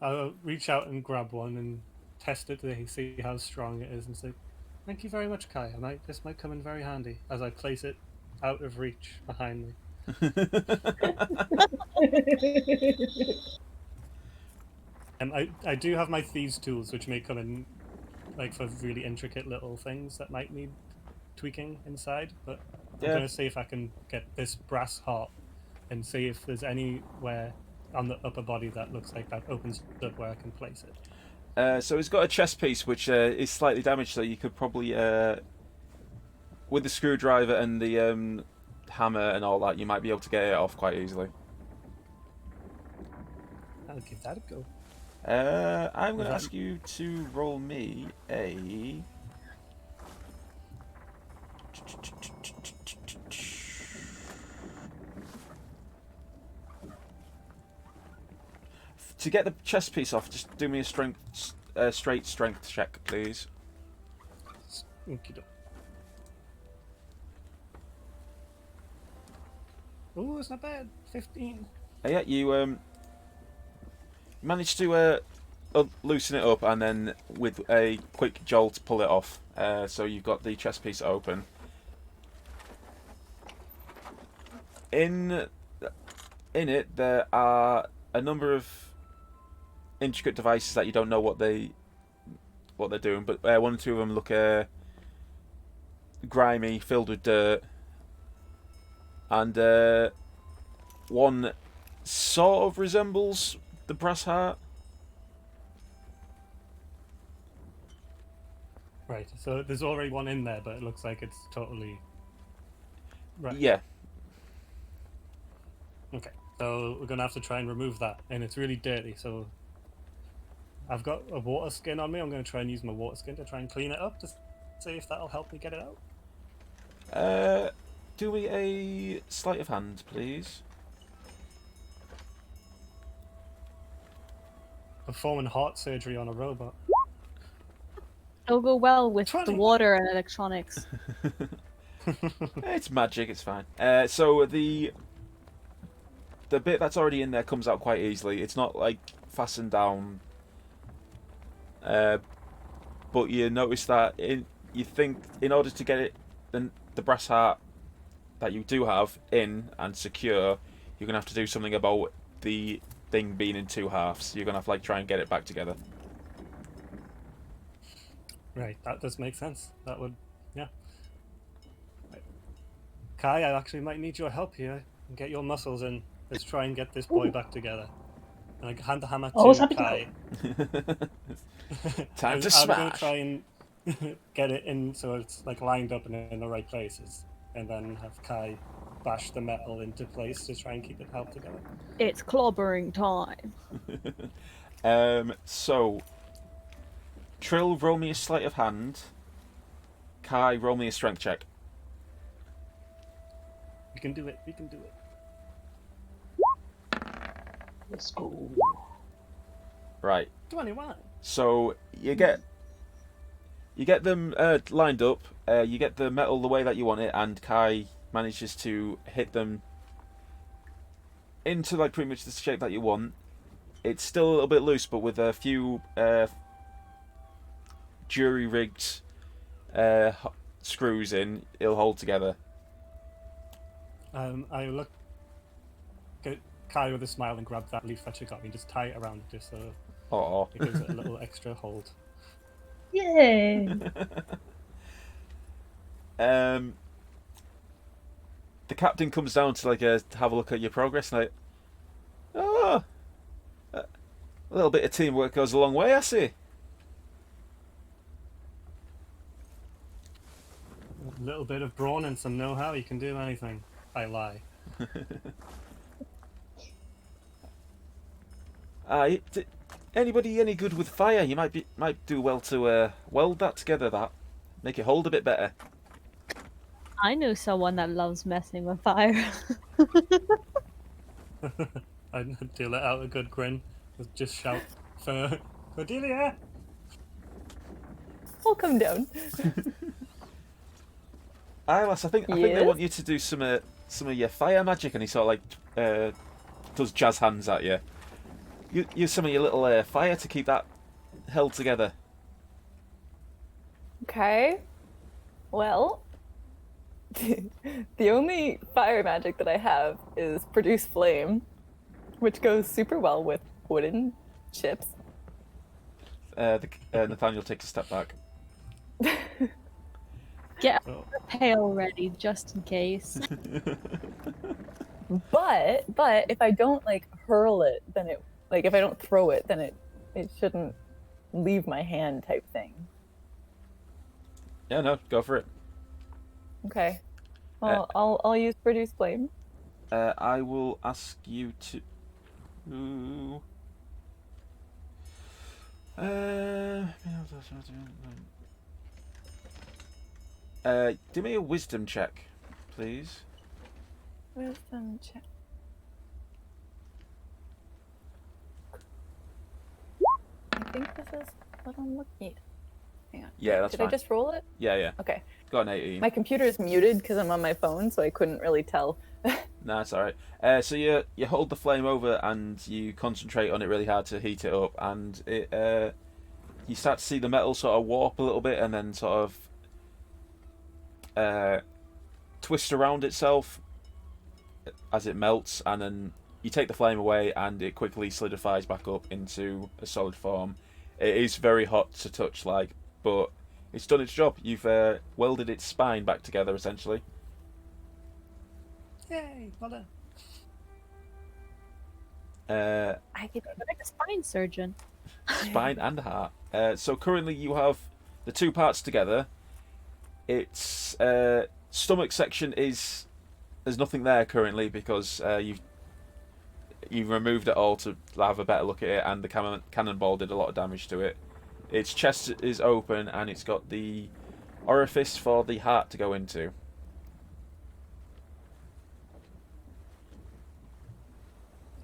I'll reach out and grab one and test it to see how strong it is, and say, "Thank you very much, Kai. This might come in very handy," as I place it out of reach behind me. I do have my thieves' tools, which may come in like for really intricate little things that might need tweaking inside. But I'm Yeah. going to see if I can get this brass heart and see if there's anywhere on the upper body that looks like that opens up where I can place it. So it's got a chest piece which is slightly damaged, so you could probably, with the screwdriver and the hammer and all that, you might be able to get it off quite easily. I'll give that a go. I'm going to ask you to roll me a... To get the chest piece off, just do me a straight strength check, please. Okey-doke. Oh, it's not bad. 15. Yeah, you managed to loosen it up, and then with a quick jolt pull it off. So you've got the chest piece open. In it, there are a number of intricate devices that you don't know what they're doing, but one or two of them look grimy, filled with dirt, and one sort of resembles the brass heart. Right, so there's already one in there, but it looks like it's totally... Right. Yeah. Okay, so we're going to have to try and remove that, and it's really dirty, so... I've got a water skin on me. I'm going to try and use my water skin to try and clean it up to See if that'll help me get it out. Do me a sleight of hand, please. Performing heart surgery on a robot. It'll go well with 20. the water and electronics. It's magic, it's fine. So the bit that's already in there comes out quite easily. It's not like fastened down. But you notice that you think in order to get it, the brass heart that you do have in and secure, you're gonna have to do something about the thing being in two halves. You're gonna have to try and get it back together. Right, that does make sense. That would, yeah. Right. Kai, I actually might need your help here. Get your muscles in. Let's try and get this boy back together. And I hand the hammer to Always happy to Kai. Time to I'm gonna smash. try and get it in so it's lined up and in the right places, and then have Kai bash the metal into place to try and keep it held together. It's clobbering time. So Trill, roll me a sleight of hand. Kai, roll me a strength check. We can do it. We can do it. Let's go. Right. 21. So you get them lined up. You get the metal the way that you want it, and Kai manages to hit them into pretty much the shape that you want. It's still a little bit loose, but with a few jury-rigged screws in, it'll hold together. I look at Kai with a smile and grab that leaf that you got me and just tie it around it just so Oh. it gives it a little extra hold. Yay! The captain comes down to have a look at your progress, and a little bit of teamwork goes a long way, I see. A little bit of brawn and some know-how, you can do anything. I lie. Anybody any good with fire? You might do well to weld that together. That make it hold a bit better. I know someone that loves messing with fire. I'd deal it out a good grin. Just shout for Cordelia. I'll come down. Lass, I think they Yes? want you to do some of your fire magic, and he sort of does jazz hands at you. Use some of your little fire to keep that held together. Okay. Well, the only fire magic that I have is produce flame, which goes super well with wooden chips. Nathaniel takes a step back. Get Oh, a pail ready just in case. But if I don't hurl it, then it if I don't throw it, then it shouldn't leave my hand type thing. Yeah, no, go for it. Okay. Well, I'll use produce flame. I will ask you to. Do me a wisdom check, please. Wisdom check. I think this is what I'm looking at. Hang on. Yeah, that's Did fine. I just roll it? Yeah. Okay. Got an 18. My computer is muted because I'm on my phone, so I couldn't really tell. No, it's alright. So you hold the flame over and you concentrate on it really hard to heat it up, and it you start to see the metal sort of warp a little bit and then sort of twist around itself as it melts, and then you take the flame away and it quickly solidifies back up into a solid form. It is very hot to touch, but it's done its job. You've welded its spine back together, essentially. yay! Well done. I could Like a spine surgeon. Spine and heart. So currently you have the two parts together. Its stomach section there's nothing there currently because you've removed it all to have a better look at it, and the cannonball did a lot of damage to it. Its chest is open and it's got the orifice for the heart to go into.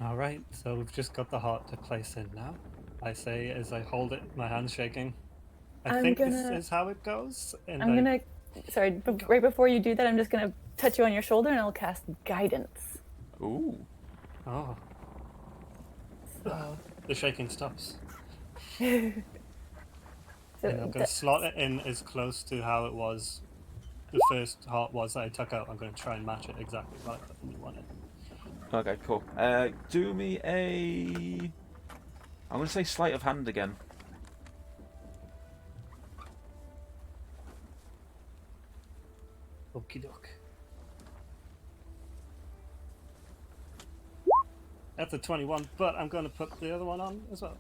All right, so we've just got the heart to place in now. I say as I hold it, my hand's shaking. I I'm think this gonna- is how it goes. And I'm gonna. Sorry, right before you do that, I'm just gonna touch you on your shoulder and I'll cast guidance. Ooh. Oh, So, the shaking stops. so And I'm going to slot it in as close to how it was. The first heart was that I took out. I'm going to try and match it exactly while I put the new one in. Okay, cool. Do me a... I'm going to say sleight of hand again. Okie doke. That's a 21, but I'm going to put the other one on as well.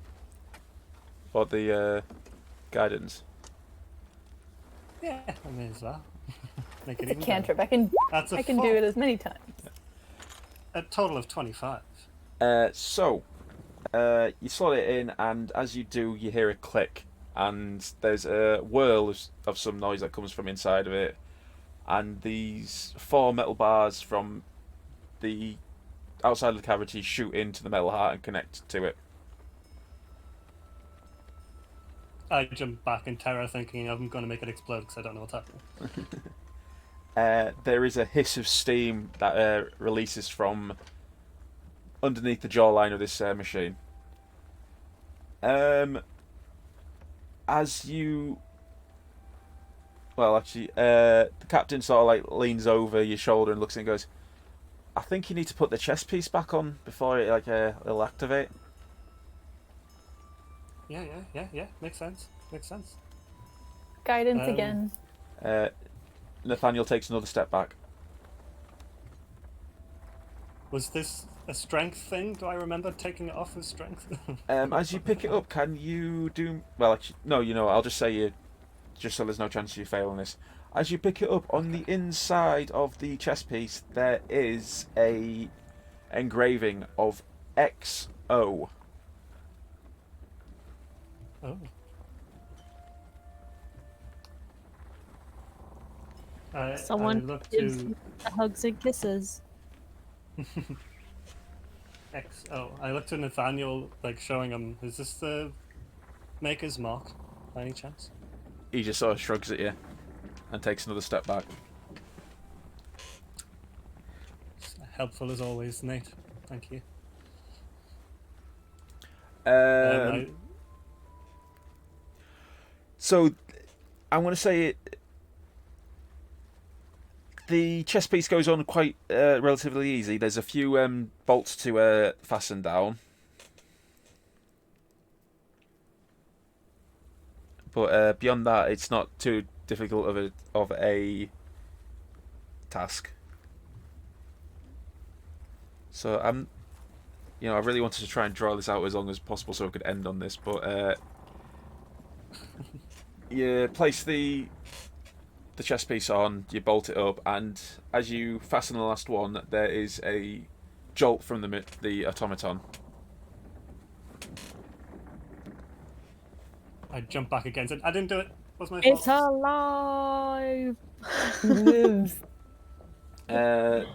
For the guidance. Yeah, I may as well. Make it it's a even cantrip. better. That's a I can four. do it as many times. A total of 25. So, you slot it in, and as you do, you hear a click, and there's a whirl of some noise that comes from inside of it, and these 4 metal bars from the outside of the cavity shoot into the metal heart and connect to it. I jump back in terror, thinking I'm going to make it explode because I don't know what's happening. There is a hiss of steam that releases from underneath the jawline of this machine. As you... Well, actually, the captain sort of like leans over your shoulder and looks and goes, I think you need to put the chest piece back on before it it'll activate. Yeah. Makes sense. Guidance again. Nathaniel takes another step back. Was this a strength thing? Do I remember taking it off as strength? As you pick it up, can you do... Well, actually, no, you know what, I'll just say you... Just so there's no chance of you failing this. As you pick it up, on the inside of the chest piece, there is a engraving of XO. Oh. I Someone look gives to you the hugs and kisses. XO. I look to Nathaniel, like showing him. Is this the Maker's Mark, by any chance? He just sort of shrugs at you and takes another step back. Helpful as always, Nate. Thank you. So, I'm going to say it. The chest piece goes on quite relatively easy. There's a few bolts to fasten down. But beyond that, it's not too difficult of a task. So I really wanted to try and draw this out as long as possible so I could end on this. But you place the chest piece on, you bolt it up, and as you fasten the last one, there is a jolt from the automaton. I jump back again. Said, I didn't do it. What's my It's fault? alive! Lives. The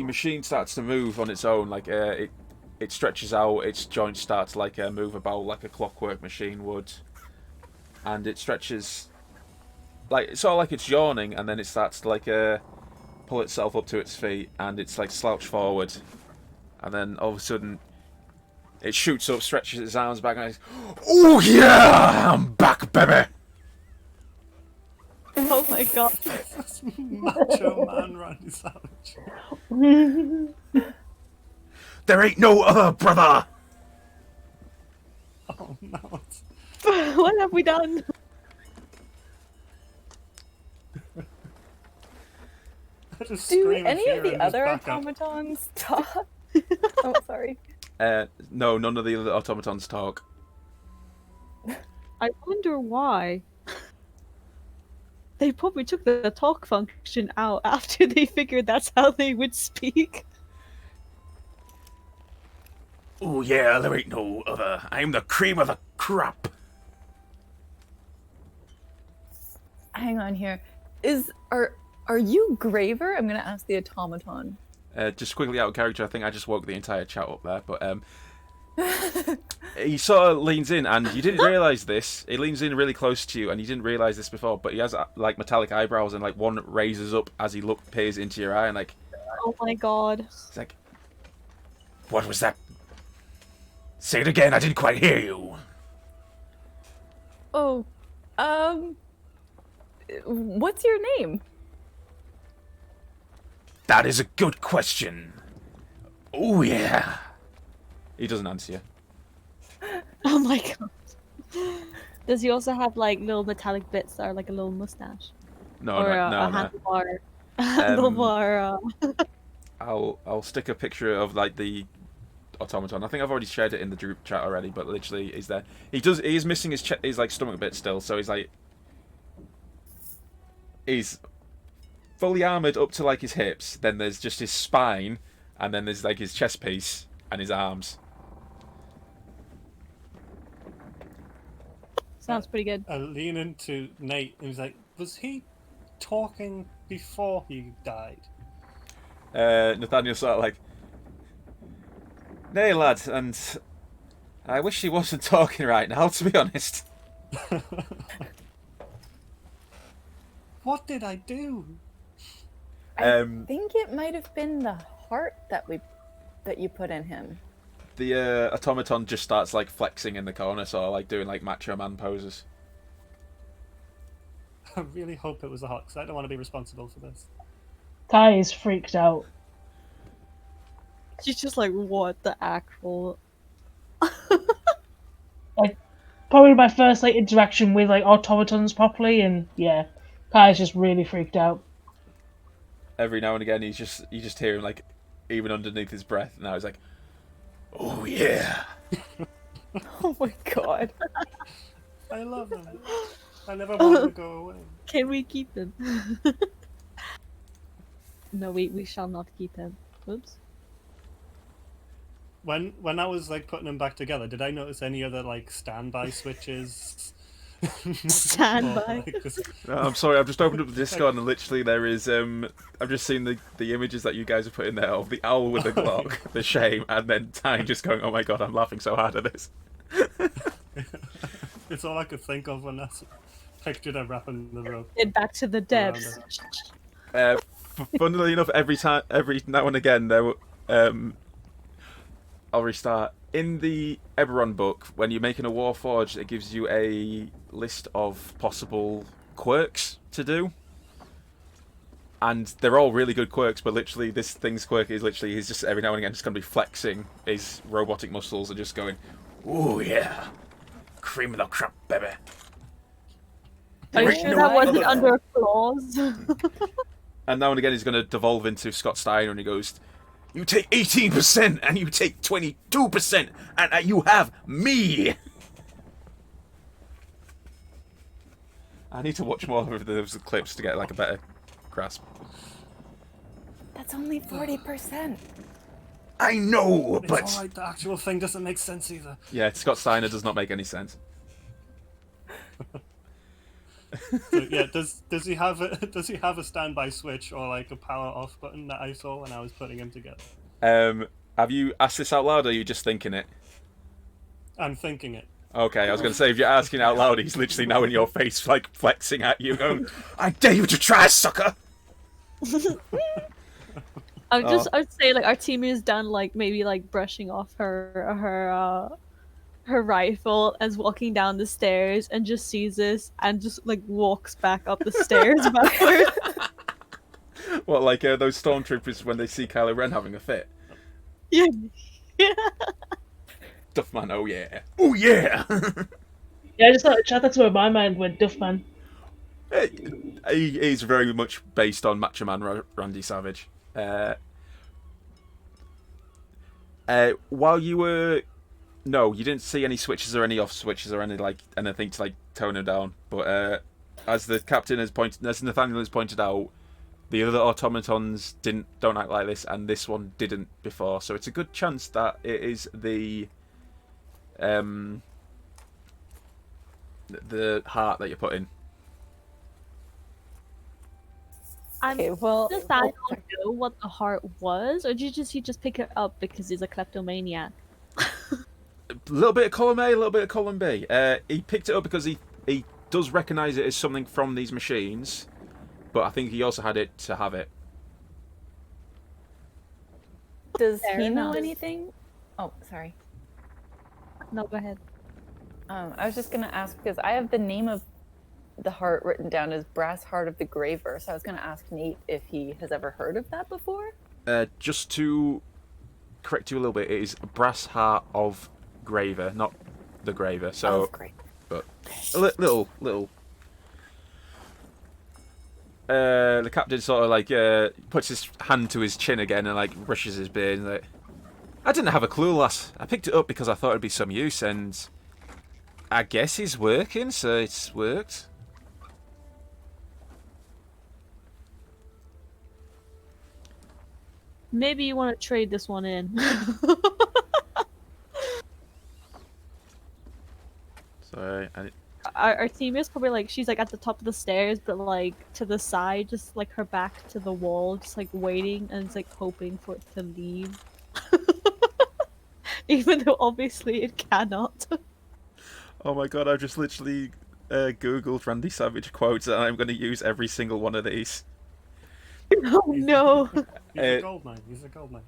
machine starts to move on its own, like it stretches out, its joints start to move about like a clockwork machine would, and it stretches it's sort of like it's yawning, and then it starts to pull itself up to its feet, and it's slouched forward, and then all of a sudden it shoots up, stretches its arms back, and it's, oh yeah, I'm back, baby. Oh my god. That's Macho Man Randy Savage. There ain't no other brother. Oh no. What have we done? I just Do scream in any fear of the and just other back up. automatons talk? Oh, sorry. No, none of the other automatons talk. I wonder why. They probably took the talk function out after they figured that's how they would speak. Oh yeah, there ain't no other. I'm the cream of the crop. hang on here. Are you Graver? I'm gonna ask the automaton. Just quickly out of character, I think I just woke the entire chat up there, but he sort of leans in, and you didn't realise this. He leans in really close to you, and you didn't realise this before, but he has like metallic eyebrows, and like one raises up as he peers into your eye, and like, Oh my god. it's like, what was that? Say it again. I didn't quite hear you. Oh, what's your name? That is a good question. Oh yeah. He doesn't answer you. Oh my god. Does he also have like little metallic bits that are like a little mustache? No, Or no, a no, no. handlebar? Handlebar. I'll stick a picture of like the automaton. I think I've already shared it in the group chat already, but literally he's there. He is missing his like stomach bit still, so he's fully armored up to like his hips. Then there's just his spine, and then there's like his chest piece and his arms. Sounds pretty good. I lean into Nate and he's like, was he talking before he died? Nathaniel's sort of like, nay lad, and I wish he wasn't talking right now, to be honest. What did I do? I think it might have been the heart that you put in him. The automaton just starts like flexing in the corner, sort of like doing like macho man poses. I really hope it was a heart, because I don't want to be responsible for this. Kai is freaked out. She's just like, what the actual... Like, probably my first like interaction with like automatons properly, and yeah, Kai is just really freaked out. Every now and again, you just hear him like, even underneath his breath. And now he's like, "Oh yeah." Oh my god. I love him. I never want him to go away. Can we keep him? No, we shall not keep him. Oops. When I was like putting them back together, did I notice any other like standby switches? Standby. No, I'm sorry, I've just opened up the Discord and literally there is I've just seen the images that you guys have put in there of the owl with the Glock, the shame, and then Ty just going, "Oh my god, I'm laughing so hard at this." It's all I could think of when I pictured her wrapping the rope. Get back to the depths. Funnily enough, every now and again there I'll restart. In the Eberron book, when you're making a Warforged, it gives you a list of possible quirks to do. And they're all really good quirks, but literally this thing's quirk is literally he's just every now and again just going to be flexing his robotic muscles and just going, "Ooh yeah, cream of the crop, baby." Are you sure that wasn't under applause? And now and again he's going to devolve into Scott Steiner and he goes, "You take 18% and you take 22% and you have me." I need to watch more of those clips to get like a better grasp. That's only 40%. I know, It's but alright, the actual thing doesn't make sense either. yeah, Scott Steiner does not make any sense. So, yeah, does he have a standby switch or like a power off button that I saw when I was putting him together? Have you asked this out loud or are you just thinking it? I'm thinking it. Okay, I was going to say, if you're asking out loud, he's literally now in your face, like, flexing at you, going, "I dare you to try, sucker!" I'd say like our team is done like maybe like brushing off her rifle as walking down the stairs and just sees this and just like walks back up the stairs backwards. What, like those stormtroopers when they see Kylo Ren having a fit? Yeah. Duffman, oh yeah. Oh yeah! Yeah, I just thought that's where my mind went, Duffman. He is very much based on Macho Man Randy Savage. While you were... No, you didn't see any switches or any off switches or anything to like tone him down. But as the captain has as Nathaniel has pointed out, the other automatons don't act like this, and this one didn't before. So it's a good chance that it is the heart that you put in. Okay, well, Does Daniel know what the heart was, or did he just pick it up because he's a kleptomaniac? A little bit of column A, a little bit of column B. He picked it up because he does recognise it as something from these machines, but I think he also had it to have it. does Fair he know enough. anything? Oh, sorry. No, go ahead. I was just gonna ask because I have the name of the heart written down as Brass Heart of the Graver. So I was gonna ask Nate if he has ever heard of that before. Just to correct you a little bit, it is Brass Heart of Graver, not the Graver. So, Oh, great. but a little. The captain sort of like puts his hand to his chin again and like brushes his beard. And like, I didn't have a clue, lass. I picked it up because I thought it'd be some use, and I guess he's working, so it's worked. Maybe you want to trade this one in. So, Our team is probably like she's like at the top of the stairs, but like to the side, just like her back to the wall, just like waiting and like hoping for it to leave. Even though obviously it cannot. oh my god, I've just literally googled Randy Savage quotes, and I'm going to use every single one of these. Oh no! He's a gold mine. He's a gold mine.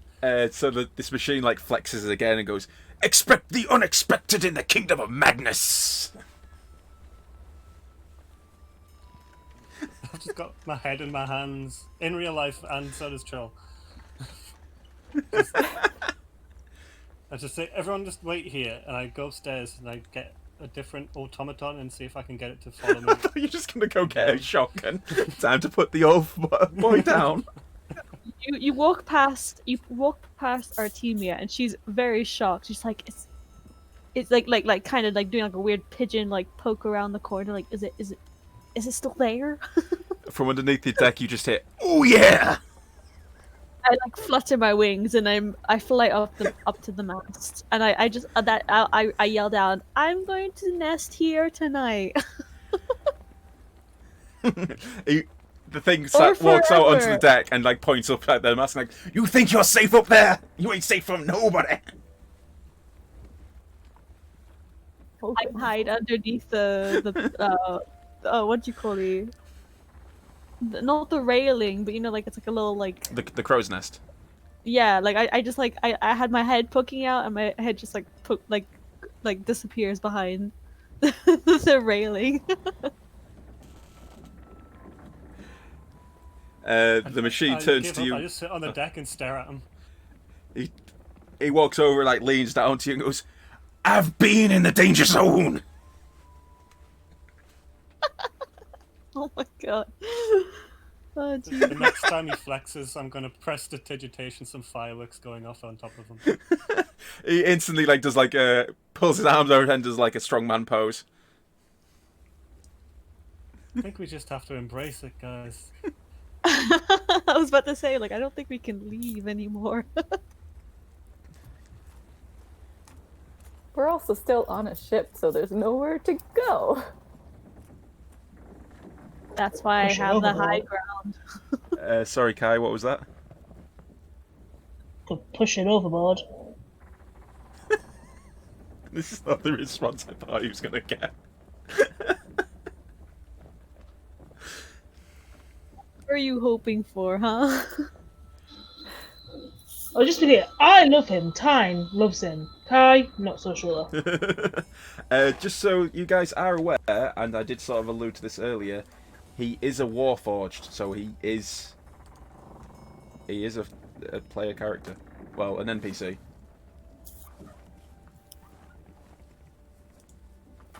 So this machine like flexes again and goes, "Expect the unexpected in the kingdom of madness." I've just got my head in my hands in real life, and so does Troll. I just say, everyone, just wait here, and I go upstairs and I get a different automaton and see if I can get it to follow me. You're just going to go get a shotgun. Time to put the old boy down. You walk past Artemia and she's very shocked. She's like it's like kind of like doing like a weird pigeon like poke around the corner. Like is it still there? From underneath the deck, you just hit, "Oh yeah!" I like flutter my wings and I fly up to the mast and I yell down, "I'm going to nest here tonight." The thing Or walks out onto the forever. deck and like points up at the mast like, "You think you're safe up there? You ain't safe from nobody." I hide underneath the what do you call it? Not the railing, but you know, like it's like a little like The crow's nest. yeah, like I just like I had my head poking out and my head just like like disappears behind the railing. The machine I turns give to up. you. I just sit on the deck and stare at him. He walks over, like leans down to you and goes, "I've been in the danger zone." Oh my god. Oh The jeez. next time he flexes, I'm gonna press the digitation, some fireworks going off on top of him. He instantly like does like pulls his arms over and does like a strongman pose. I think we just have to embrace it, guys. I was about to say, like, I don't think we can leave anymore. We're also still on a ship, so there's nowhere to go. That's why I Push it have the high overboard. ground. Sorry, Kai, what was that? Could push it overboard. This is not the response I thought he was gonna get. What are you hoping for, huh? I'll just be it. I love him. Tyne loves him. Kai, not so sure. Just so you guys are aware, and I did sort of allude to this earlier, he is a warforged, so he is a player character. Well, an NPC.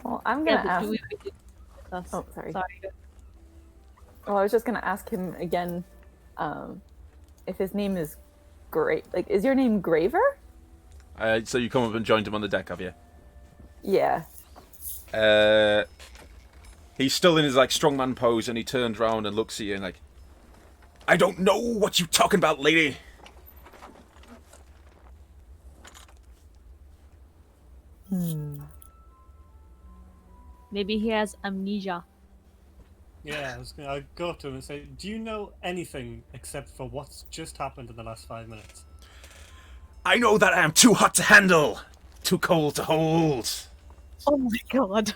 Well, I'm gonna but ask. do we with us? Oh, sorry. Sorry. Well, I was just gonna ask him again, if his name is like, is your name Graver? So you come up and joined him on the deck, have you? Yeah. He's still in his like strongman pose, and he turns around and looks at you and like, "I don't know what you talking about, lady." Maybe he has amnesia. Yeah, I'll go up to him and say, do you know anything except for what's just happened in the last 5 minutes? I know that I am too hot to handle, too cold to hold. Oh my god.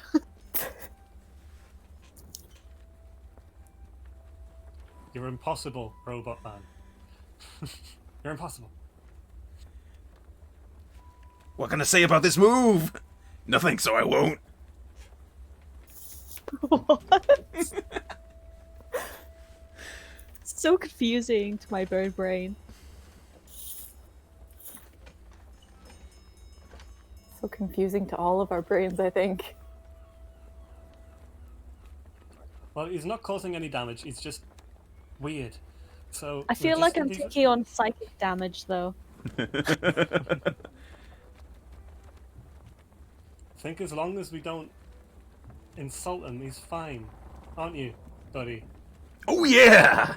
You're impossible, robot man. You're impossible. What can I say about this move? Nothing, so I won't. What? So confusing to my bird brain. So confusing to all of our brains, I think. Well, he's not causing any damage. He's just weird. So I feel like I'm taking on psychic damage though. I think as long as we don't insult him, he's fine, aren't you, buddy? Oh yeah!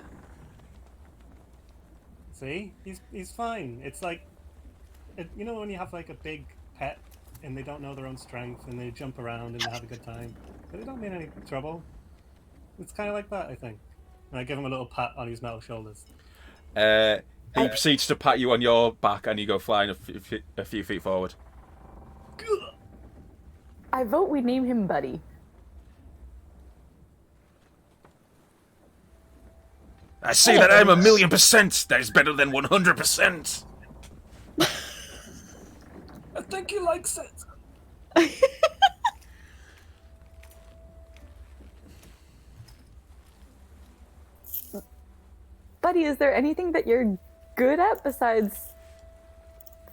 See, he's fine. It's like, you know, when you have like a big pet and they don't know their own strength and they jump around and they have a good time, but they don't mean any trouble. It's kind of like that, I think. And I give him a little pat on his metal shoulders. He proceeds to pat you on your back, and you go flying a few feet forward. I vote we name him Buddy. I say that I'm 1,000,000%. That is better than 100%. I think he likes it. Buddy, is there anything that you're good at besides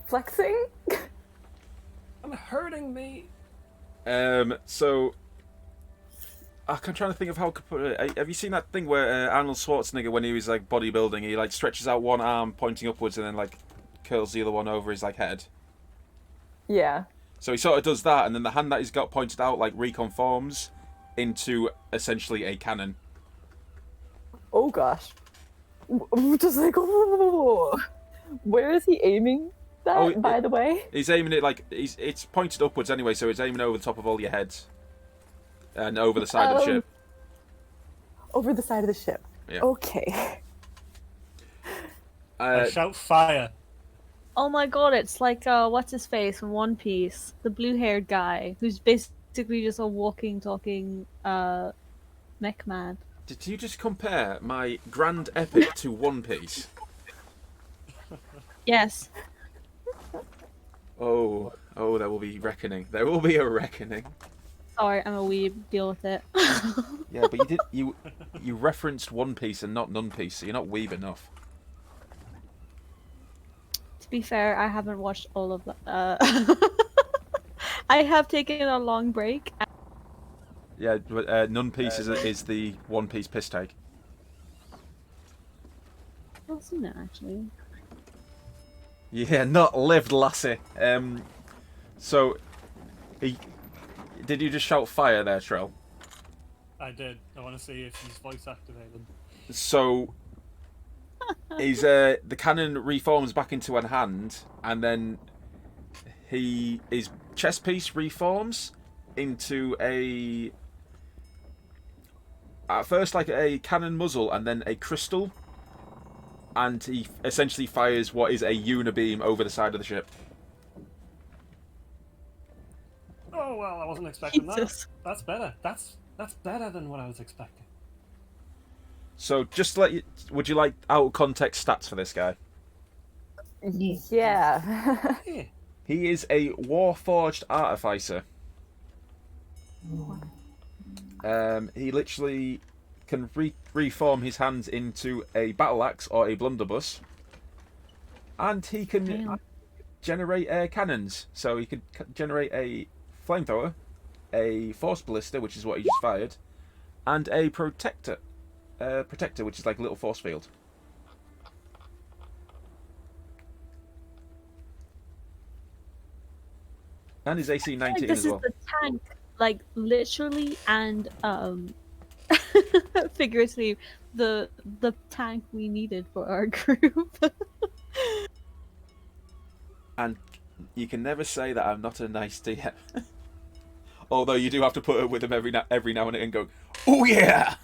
flexing? I'm hurting me. So I'm trying to think of how I could put it. Have you seen that thing where Arnold Schwarzenegger, when he was like bodybuilding, he like stretches out one arm pointing upwards and then like curls the other one over his like head? Yeah. So he sort of does that, and then the hand that he's got pointed out like reconforms into essentially a cannon. Oh gosh. Just like, oh. Where is he aiming that, by the way? He's aiming it like it's pointed upwards anyway, so it's aiming over the top of all your heads and over the side of the ship. Over the side of the ship. Yeah. Okay. I shout fire. Oh my god, it's like what's his face from One Piece, the blue-haired guy who's basically just a walking, talking mech man. Did you just compare my grand epic to One Piece? Yes. Oh, there will be reckoning. There will be a reckoning. Sorry, I'm a weeb. Deal with it. Yeah, but you referenced One Piece and not None Piece, so you're not weeb enough. To be fair, I haven't watched all of that. I have taken a long break. Yeah, but None Piece is the One Piece piss take. I've seen it actually. Yeah, not lived, lassie. So, did you just shout fire there, Trell? I did. I want to see if he's voice activated. So, the cannon reforms back into a hand, and then his chest piece reforms into at first like a cannon muzzle and then a crystal, and he essentially fires what is a unibeam over the side of the ship. Oh well, I wasn't expecting Jesus. that. That's better. That's better than what I was expecting. So just would you like out of context stats for this guy? Yeah. Yeah. He is a Warforged Artificer. He literally can reform his hands into a battle axe or a blunderbuss, and he can generate cannons. So he can generate a flamethrower, a force ballista, which is what he just fired, and a protector, which is like a little force field. And his AC 19 this as well. is the tank, like literally and figuratively, the tank we needed for our group. And you can never say that I'm not a nice DM. Although you do have to put up with him every now and then and go, oh yeah!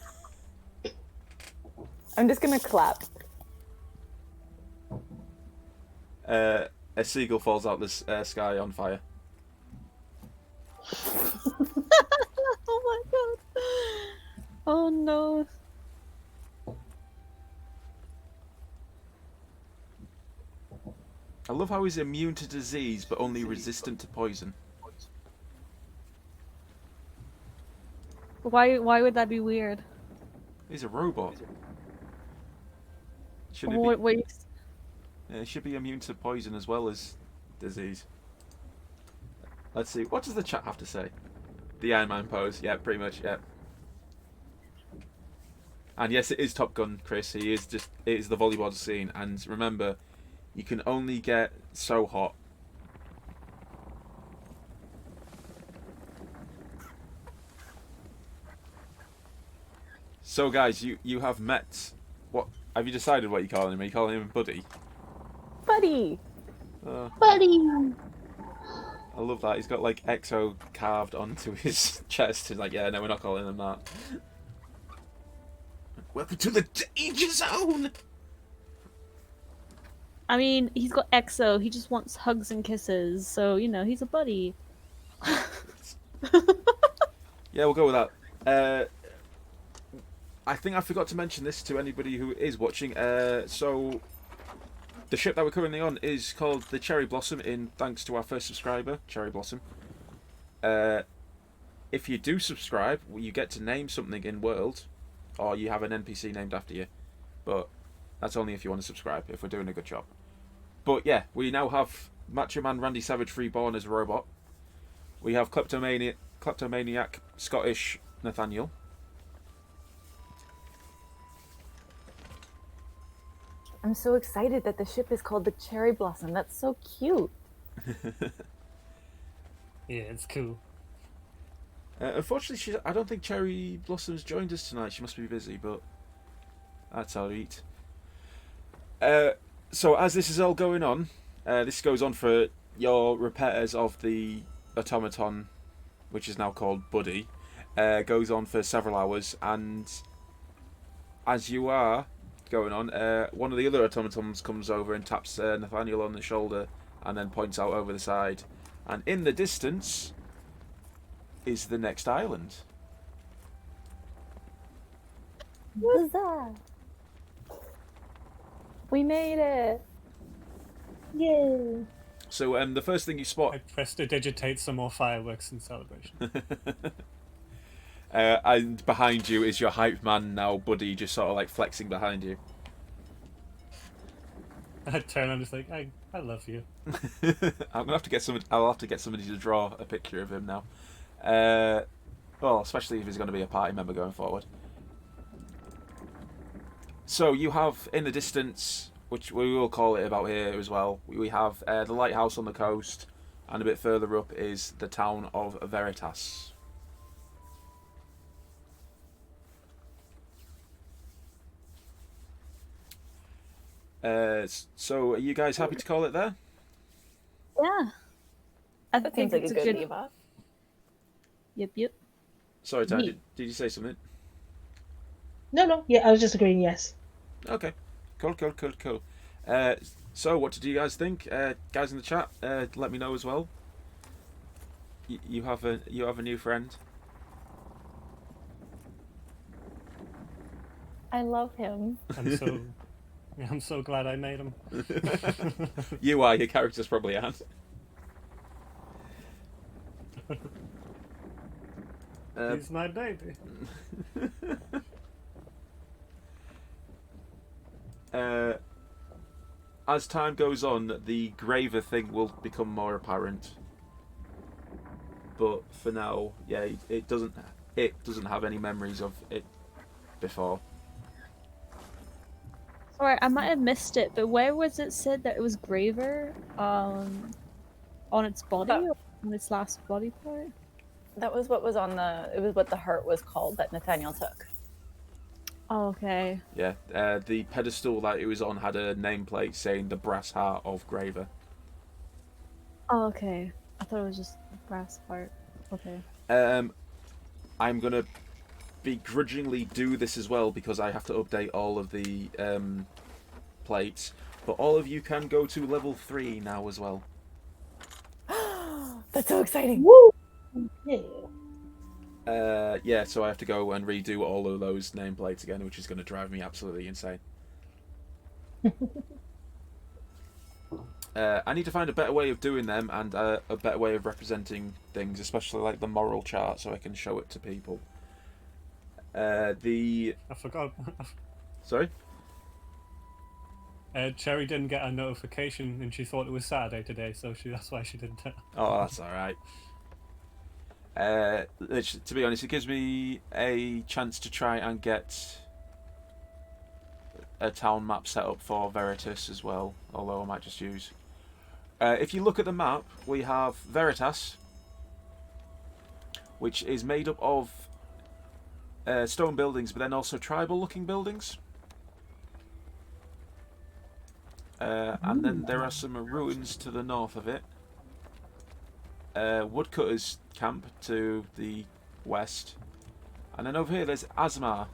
I'm just gonna clap. A seagull falls out the sky on fire. Oh my god. Oh no. I love how he's immune to disease but only resistant to poison. Why would that be weird? He's a robot. Shouldn't What he wait. he should be immune to poison as well as disease. Let's see. What does the chat have to say? The Iron Man pose. Yeah, pretty much. Yeah. And yes, it is Top Gun, Chris. It is the volleyball scene. And remember, you can only get so hot. So, guys, you have met. What have you decided? What you calling him? Are you calling him Buddy? Buddy! Buddy! I love that. He's got like EXO carved onto his chest. He's like, yeah, no, we're not calling him that. Welcome to the danger zone. I mean, he's got EXO, he just wants hugs and kisses, so he's a buddy. Yeah, we'll go with that. I think I forgot to mention this to anybody who is watching. So, the ship that we're currently on is called the Cherry Blossom, in thanks to our first subscriber, Cherry Blossom. If you do subscribe, you get to name something in world, or you have an NPC named after you. But that's only if you want to subscribe, if we're doing a good job. But yeah, we now have Macho Man Randy Savage reborn as a robot. We have kleptomaniac Scottish Nathaniel. I'm so excited that the ship is called the Cherry Blossom. That's so cute. Yeah, it's cool. Unfortunately, I don't think Cherry Blossom's joined us tonight. She must be busy, but that's alright. So as this is all going on, this goes on for your repairs of the automaton, which is now called Buddy, goes on for several hours, and as you are going on, one of the other automatons comes over and taps Nathaniel on the shoulder and then points out over the side, and in the distance is the next island. Huzzah! We made it! Yay! So the first thing you spot, I prestidigitate some more fireworks in celebration. and behind you is your hype man now, Buddy, just sort of like flexing behind you. I turn and just like, I love you. I'll have to get somebody to draw a picture of him now. Well, especially if he's going to be a party member going forward. So you have in the distance, which we will call it about here as well, we have the lighthouse on the coast, and a bit further up is the town of Veritas. So are you guys happy to call it there? Yeah. I That think seems like it's a good leave off. Yep. Sorry, Ty, Me. did you say something? No, yeah, I was just agreeing, yes. Okay, cool. So what did you guys think? Guys in the chat, let me know as well. You have a new friend. I love him. I'm so glad I made him. You are. Your characters probably aren't. He's my baby. As time goes on, the graver thing will become more apparent. But for now, yeah, it doesn't have any memories of it before. Sorry, I might have missed it, but where was it said that it was graver? On its body, or on its last body part? That was what was on it was what the heart was called that Nathaniel took. Oh, okay. Yeah, the pedestal that it was on had a nameplate saying the brass heart of Graver. Oh, okay. I thought it was just the brass part. Okay. I'm gonna begrudgingly do this as well because I have to update all of the plates. But all of you can go to level 3 now as well. That's so exciting. Woo! Yeah. Yeah, so I have to go and redo all of those nameplates again, which is going to drive me absolutely insane. I need to find a better way of doing them and a better way of representing things, especially like the moral chart, so I can show it to people. I forgot. Sorry? Cherry didn't get a notification and she thought it was Saturday today, so that's why she didn't. Oh, that's alright. To be honest, it gives me a chance to try and get a town map set up for Veritas as well, although I might just use... if you look at the map, we have Veritas, which is made up of stone buildings, but then also tribal-looking buildings. And then there are some ruins to the north of it. Woodcutters camp to the west. And then over here there's Asmar,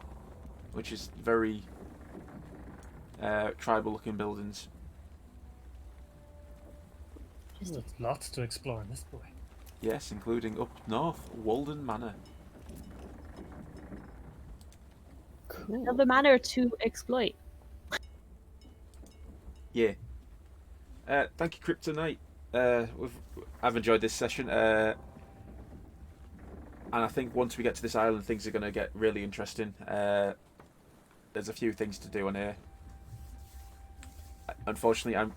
which is very tribal-looking buildings. There's lots to explore in this boy. Yes, including up north, Walden Manor. Cool. Another manner to exploit. Yeah. Thank you, Kryptonite. I've enjoyed this session. And I think once we get to this island, things are going to get really interesting. There's a few things to do on here. Unfortunately, I'm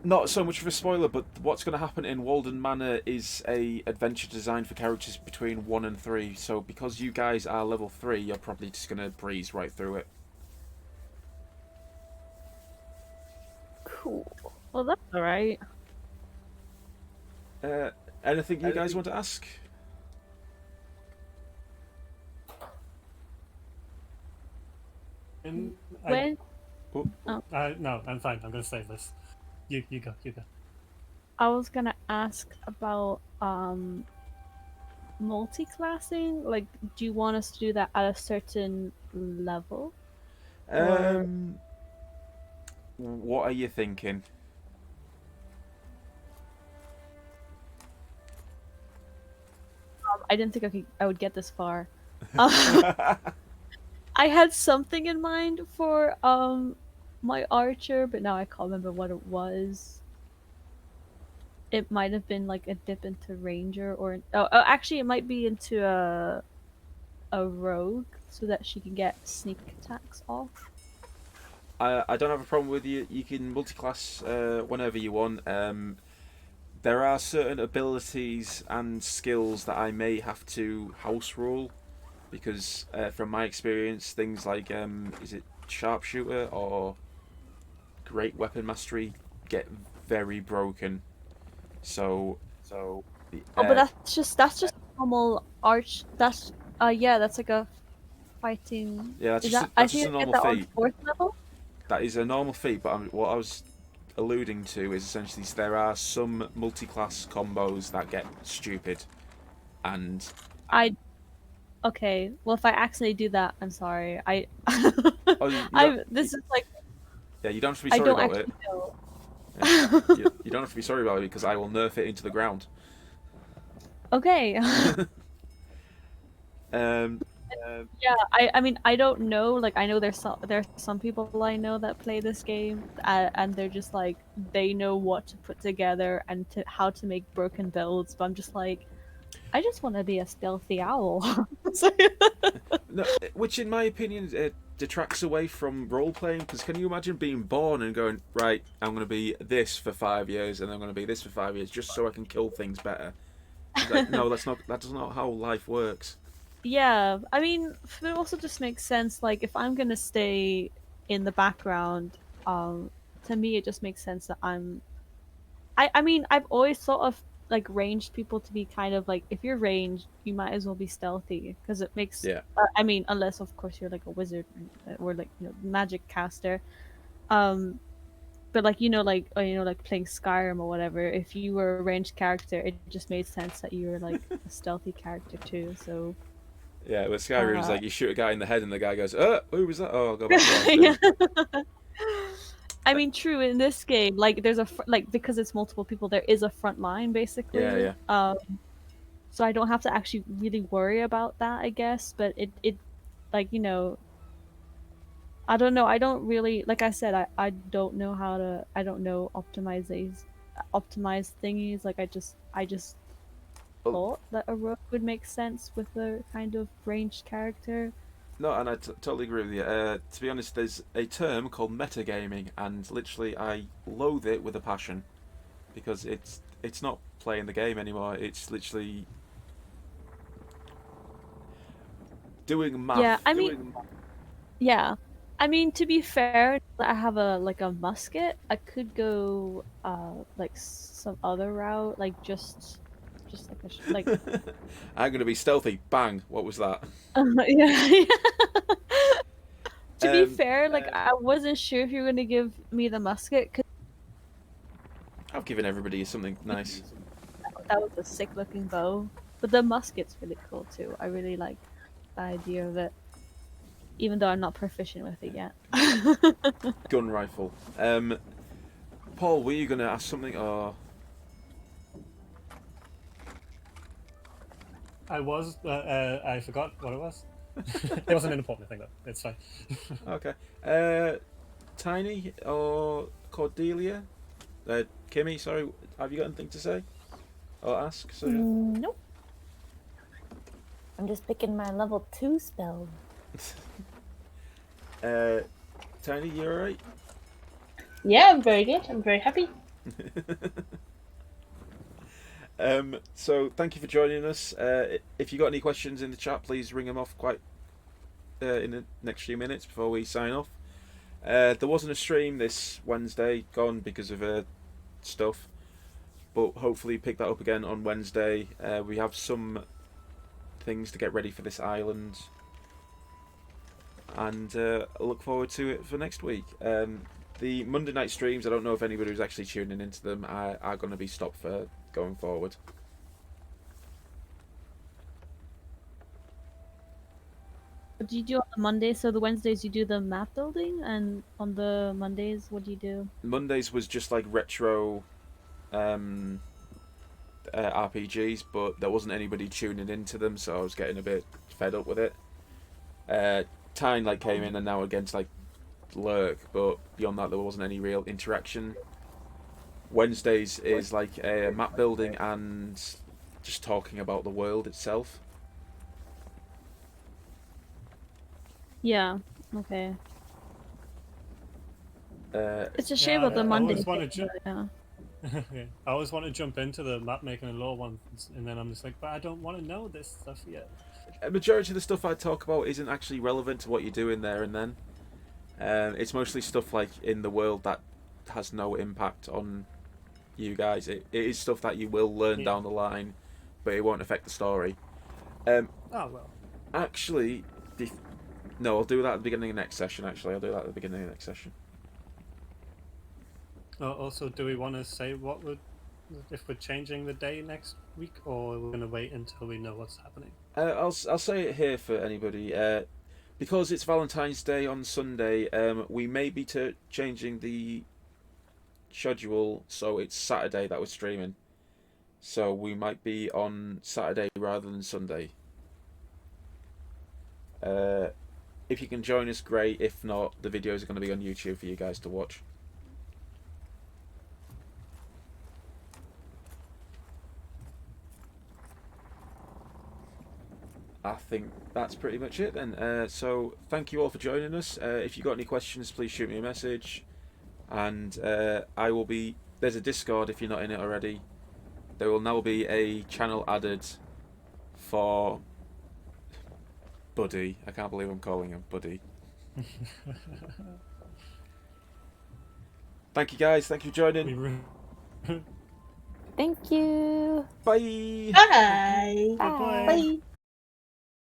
not so much of a spoiler, but what's going to happen in Walden Manor is a adventure designed for characters between 1 and 3. So because you guys are level 3, you're probably just going to breeze right through it. Cool. Well, that's alright. Anything you guys want to ask? And When no, I'm fine. I'm gonna save this. You go. I was gonna ask about multi-classing, like, do you want us to do that at a certain level? What are you thinking? I didn't think I would get this far. I had something in mind for my archer, but now I can't remember what it was. It might have been like a dip into ranger, or actually, it might be into a rogue, so that she can get sneak attacks off. I don't have a problem with you. You can multi-class whenever you want. There are certain abilities and skills that I may have to house rule, because from my experience, things like is it sharpshooter or great weapon mastery get very broken. So But that's just normal arch. That's that's like a fighting. yeah, that's Is just that, a I think I get normal that on feat. 4th level. That is a normal feat, but what I was alluding to is essentially there are some multi-class combos that get stupid, and Okay, well, if I accidentally do that, I'm sorry. This is like, yeah, you don't have to be I sorry don't about it. actually know. You don't have to be sorry about it because I will nerf it into the ground. Okay. Yeah, I mean, I don't know. Like, I know there's some people I know that play this game, and they're just like, they know what to put together and how to make broken builds. But I'm just like, I just want to be a stealthy owl. No, which, in my opinion, detracts away from role playing. Because can you imagine being born and going, right, I'm going to be this for 5 years, and I'm going to be this for 5 years, just so I can kill things better? It's like, no, that's not how life works. Yeah, I mean, it also just makes sense. Like, if I'm gonna stay in the background, to me, it just makes sense that I mean, I've always thought of like ranged people to be kind of like, if you're ranged, you might as well be stealthy because it makes. Yeah. I mean, unless of course you're like a wizard or like magic caster, But like like playing Skyrim or whatever, if you were a ranged character, it just made sense that you were like a stealthy character too. So Yeah, but Skyrim's like you shoot a guy in the head and the guy goes, who was that? Oh, I'll go back to what I was yeah. doing. I mean, true in this game, like there's because it's multiple people, there is a front line basically. Yeah. So I don't have to actually really worry about that, I guess. But it like I don't know. I don't really, like I said, I don't know how to. I don't know optimize thingies. Like I just Well, thought that a rogue would make sense with a kind of ranged character. no, and I totally agree with you. To be honest, there's a term called metagaming, and literally I loathe it with a passion because it's not playing the game anymore. It's literally doing math. Yeah, I mean, yeah. I mean, to be fair, I have a musket. I could go like some other route, like just like like I'm gonna be stealthy. Bang! What was that? yeah. To be Um, fair, like I wasn't sure if you were gonna give me the musket because I've given everybody something nice. that was a sick looking bow, but the musket's really cool too. I really like the idea of it, even though I'm not proficient with it yet. Gun rifle. Paul, were you gonna ask something or? I was, I forgot what it was. It wasn't an important thing though. It's fine. Okay. Tiny or Cordelia? Kimmy, sorry. Have you got anything to say or ask? So, Nope. I'm just picking my level 2 spell. Tiny, you alright? Yeah, I'm very good. I'm very happy. So thank you for joining us. If you got any questions in the chat, please ring them off quite in the next few minutes before we sign off. There wasn't a stream this Wednesday, gone because of stuff, but hopefully pick that up again on Wednesday. We have some things to get ready for this island, and I look forward to it for next week. The Monday night streams, I don't know if anybody who's actually tuning into them are going to be stopped for going forward. What do you do on the Mondays? So the Wednesdays you do the map building, and on the Mondays, what do you do? Mondays was just like retro RPGs, but there wasn't anybody tuning into them, so I was getting a bit fed up with it. Tyne like came in and now again to like lurk, but beyond that there wasn't any real interaction. Wednesdays is like map building and just talking about the world itself. Yeah. Okay. It's a shame Yeah, about the I Monday. always wanna Yeah. Yeah. I always want to jump into the map making and lore ones, and then I'm just like, but I don't want to know this stuff yet. A majority of the stuff I talk about isn't actually relevant to what you're doing there and then. It's mostly stuff like in the world that has no impact on you guys. It is stuff that you will learn down the line, but it won't affect the story. Oh well. Actually, no, I'll do that at the beginning of next session. Actually, I'll do that at the beginning of next session. Also, do we want to say if we're changing the day next week, or we're going to wait until we know what's happening? I'll say it here for anybody. Because it's Valentine's Day on Sunday, we may be changing the schedule, so it's Saturday that we're streaming. So we might be on Saturday rather than Sunday. If you can join us, great. If not, the videos are going to be on YouTube for you guys to watch. I think that's pretty much it then. So thank you all for joining us. If you've got any questions, please shoot me a message. And I will be... There's a Discord if you're not in it already. There will now be a channel added for Buddy. I can't believe I'm calling him Buddy. Thank you guys. Thank you for joining. Thank you. Bye. Bye. Bye. Bye.